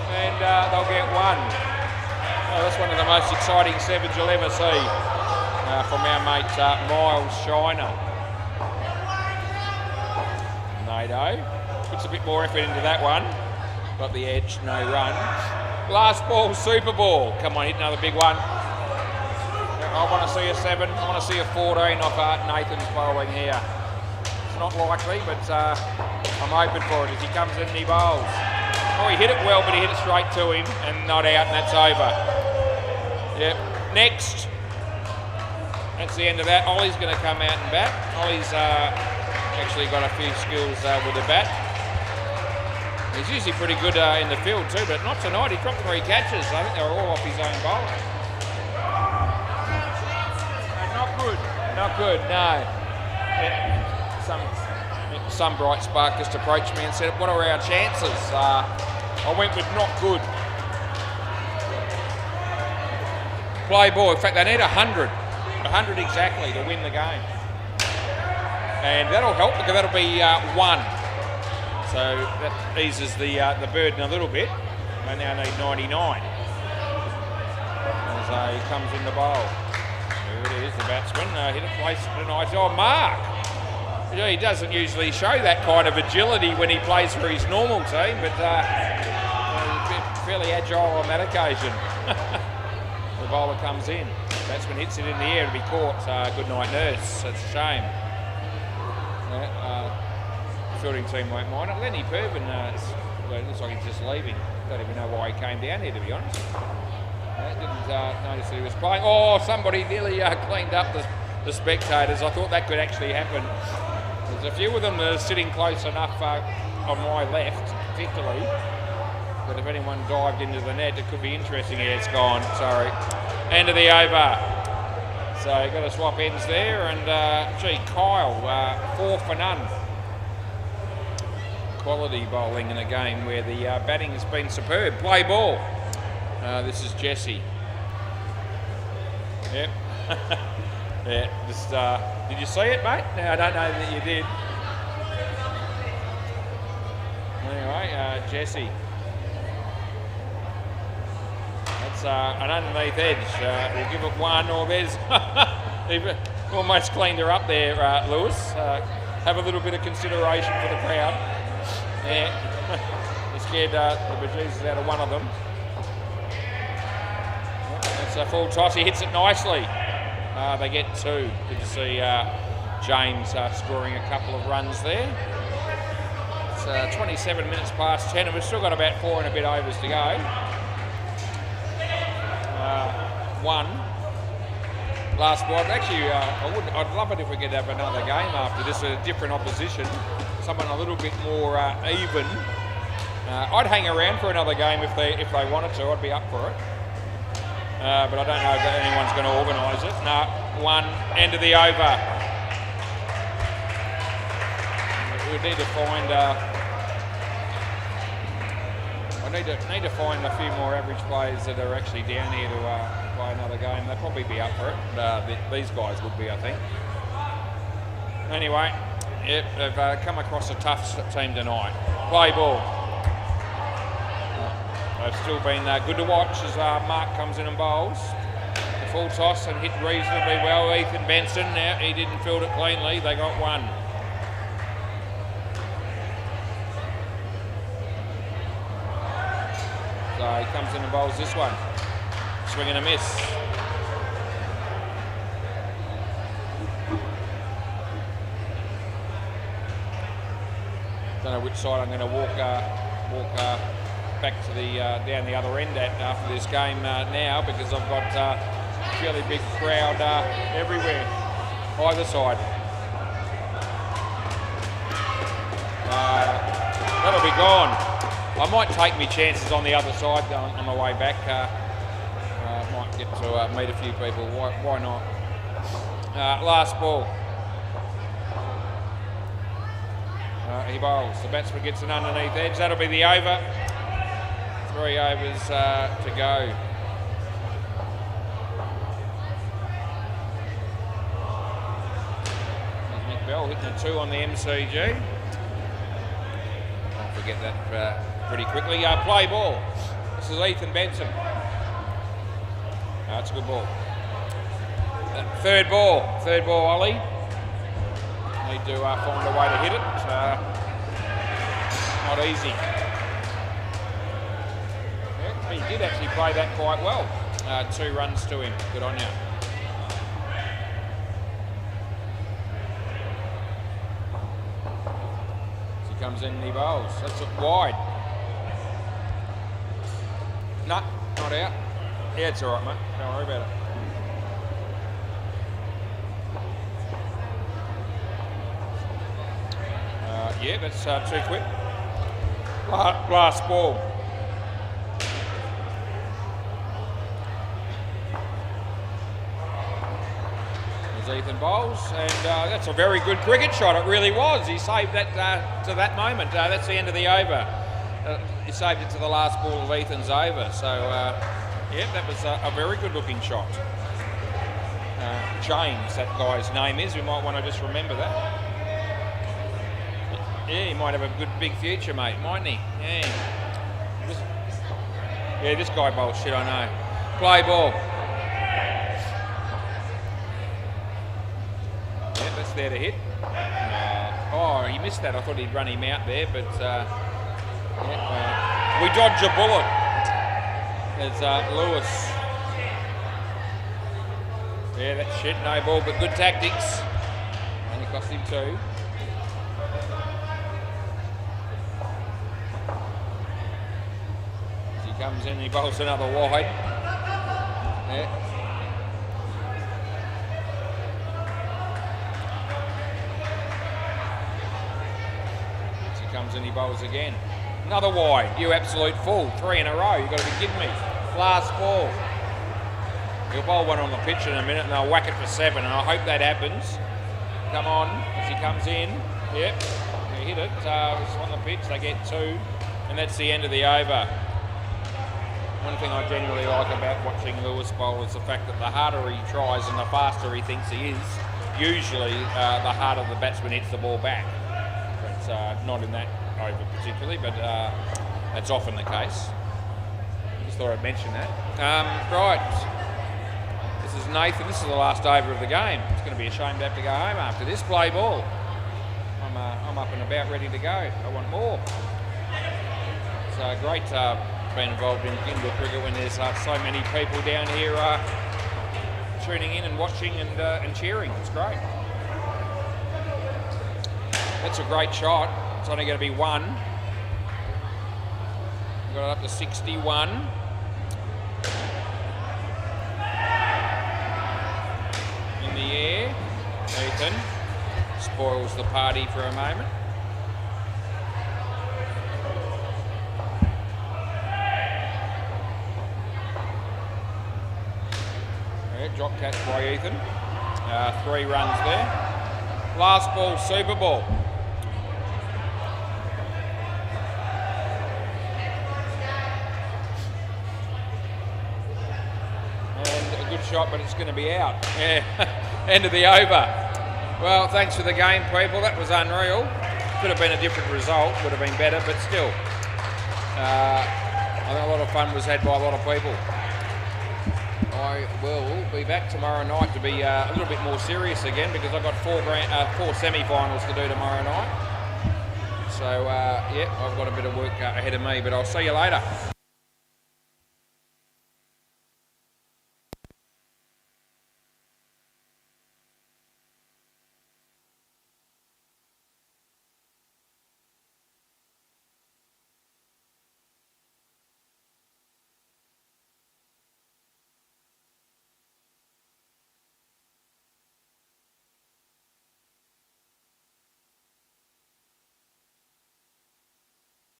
S1: And they'll get 1. Oh, that's one of the most exciting 7s you'll ever see from our mate Miles Shiner. Nato puts a bit more effort into that one. Got the edge, no run. Last ball, Super Ball. Come on, hit another big one. I want to see a 7. I want to see a 14 off Nathan's bowling here. It's not likely, but I'm hoping for it as he comes in and he bowls. Oh, he hit it well, but he hit it straight to him and not out, and that's over. Yep. Next. That's the end of that. Ollie's going to come out and bat. Ollie's actually got a few skills with the bat. He's usually pretty good in the field too, but not tonight. He dropped 3 catches. I think they were all off his own bowling. Not good. Not good, no. Yeah. Some bright spark just approached me and said, what are our chances? I went with not good. Play ball. In fact, they need 100. 100 exactly to win the game. And that'll help because that'll be 1. So that eases the burden a little bit. They now need 99. As he comes in the bowl. There it is, the batsman. Hit a place tonight. Oh, Mark! He doesn't usually show that kind of agility when he plays for his normal team, but fairly agile on that occasion. The bowler comes in. Batsman hits it in the air to be caught. Good night, nurse. That's a shame. Fielding team won't mind it. Lenny Purban, it looks like he's just leaving. Don't even know why he came down here, to be honest. Didn't notice that he was playing. Oh, somebody nearly cleaned up the spectators. I thought that could actually happen. There's a few of them that are sitting close enough on my left, particularly, that if anyone dived into the net, it could be interesting. Yeah, it's gone. Sorry. End of the over. So you've got to swap ends there, and gee, Kyle, 4 for none. Quality bowling in a game where the batting has been superb. Play ball. This is Jesse. Yep. Yeah. Just, did you see it, mate? No, I don't know that you did. Anyway, Jesse. That's an underneath edge. We'll give it 1, or there's they've almost cleaned her up there, Lewis. Have a little bit of consideration for the crowd. Yeah. They scared the bejesus out of one of them. That's a full toss. He hits it nicely. They get 2. Good to see James scoring a couple of runs there. It's 27 minutes past 10, and we've still got about 4 and a bit overs to go. 1. Last ball. Actually, I'd love it if we could have another game after this, a different opposition, someone a little bit more even. I'd hang around for another game if they wanted to. I'd be up for it. But I don't know if anyone's going to organise it. No, 1, end of the over. We need to find. I need to find a few more average players that are actually down here to play another game. They'll probably be up for it. These guys would be, I think. Anyway, yep, they've come across a tough team tonight. Play ball. They've still been good to watch as Mark comes in and bowls. The full toss and hit reasonably well. Ethan Benson, he didn't field it cleanly. They got 1. So he comes in and bowls this one. Swing and a miss. Don't know which side I'm going to walk back to the down the other end after this game now, because I've got a fairly big crowd everywhere, either side. That'll be gone. I might take my chances on the other side on my way back. Might get to meet a few people. Why not? Last ball. He bowls. The batsman gets an underneath edge. That'll be the over. 3 overs to go. There's Nick Bell hitting a 2 on the MCG. I'll forget that pretty quickly. Play ball. This is Ethan Benson. That's a good ball. Third ball, Ollie. Need to find a way to hit it. Not easy. Yeah, he did actually play that quite well. 2 runs to him. Good on you. As he comes in and he bowls. That's it wide. No, not out. Yeah, it's all right, mate. Don't worry about it. Yeah, that's too quick. Last ball. There's Ethan bowls, and that's a very good cricket shot. It really was. He saved that to that moment. That's the end of the over. He saved it to the last ball of Ethan's over. So, yeah, that was a very good-looking shot. James, that guy's name is. We might want to just remember that. Yeah, he might have a good big future, mate, mightn't he? Yeah. This guy bowls shit, I know. Play ball. Yeah, that's there to hit. Oh, he missed that. I thought he'd run him out there, but we dodge a bullet. There's Lewis. Yeah, that's shit, no ball, but good tactics. Only cost him 2. As he comes in, he bowls another wide. Yeah. As he comes in, he bowls again. Another wide, you absolute fool. 3 in a row, you've got to be kidding me. Last ball. He'll bowl one on the pitch in a minute and they'll whack it for 7, and I hope that happens. Come on, as he comes in. Yep, he hit it. It's on the pitch, they get 2, and that's the end of the over. One thing I genuinely like about watching Lewis bowl is the fact that the harder he tries and the faster he thinks he is, usually the harder the batsman hits the ball back. But not in that over particularly, but that's often the case. Just thought I'd mention that. Right, this is Nathan. This is the last over of the game. It's going to be a shame to have to go home after this. Play ball. I'm up and about, ready to go. I want more. It's great being involved in indoor cricket when there's so many people down here tuning in and watching and cheering. It's great. That's a great shot. It's only going to be 1. We've got it up to 61. In the air. Ethan spoils the party for a moment. Yeah, drop catch by Ethan. 3 runs there. Last ball, Super Ball. Shot, but it's going to be out. Yeah, end of the over. Well, thanks for the game, people. That was unreal. Could have been a different result, would have been better, but still. I think a lot of fun was had by a lot of people. I will be back tomorrow night to be a little bit more serious again, because I've got 4 semi-finals to do tomorrow night. So, yeah, I've got a bit of work ahead of me, but I'll see you later.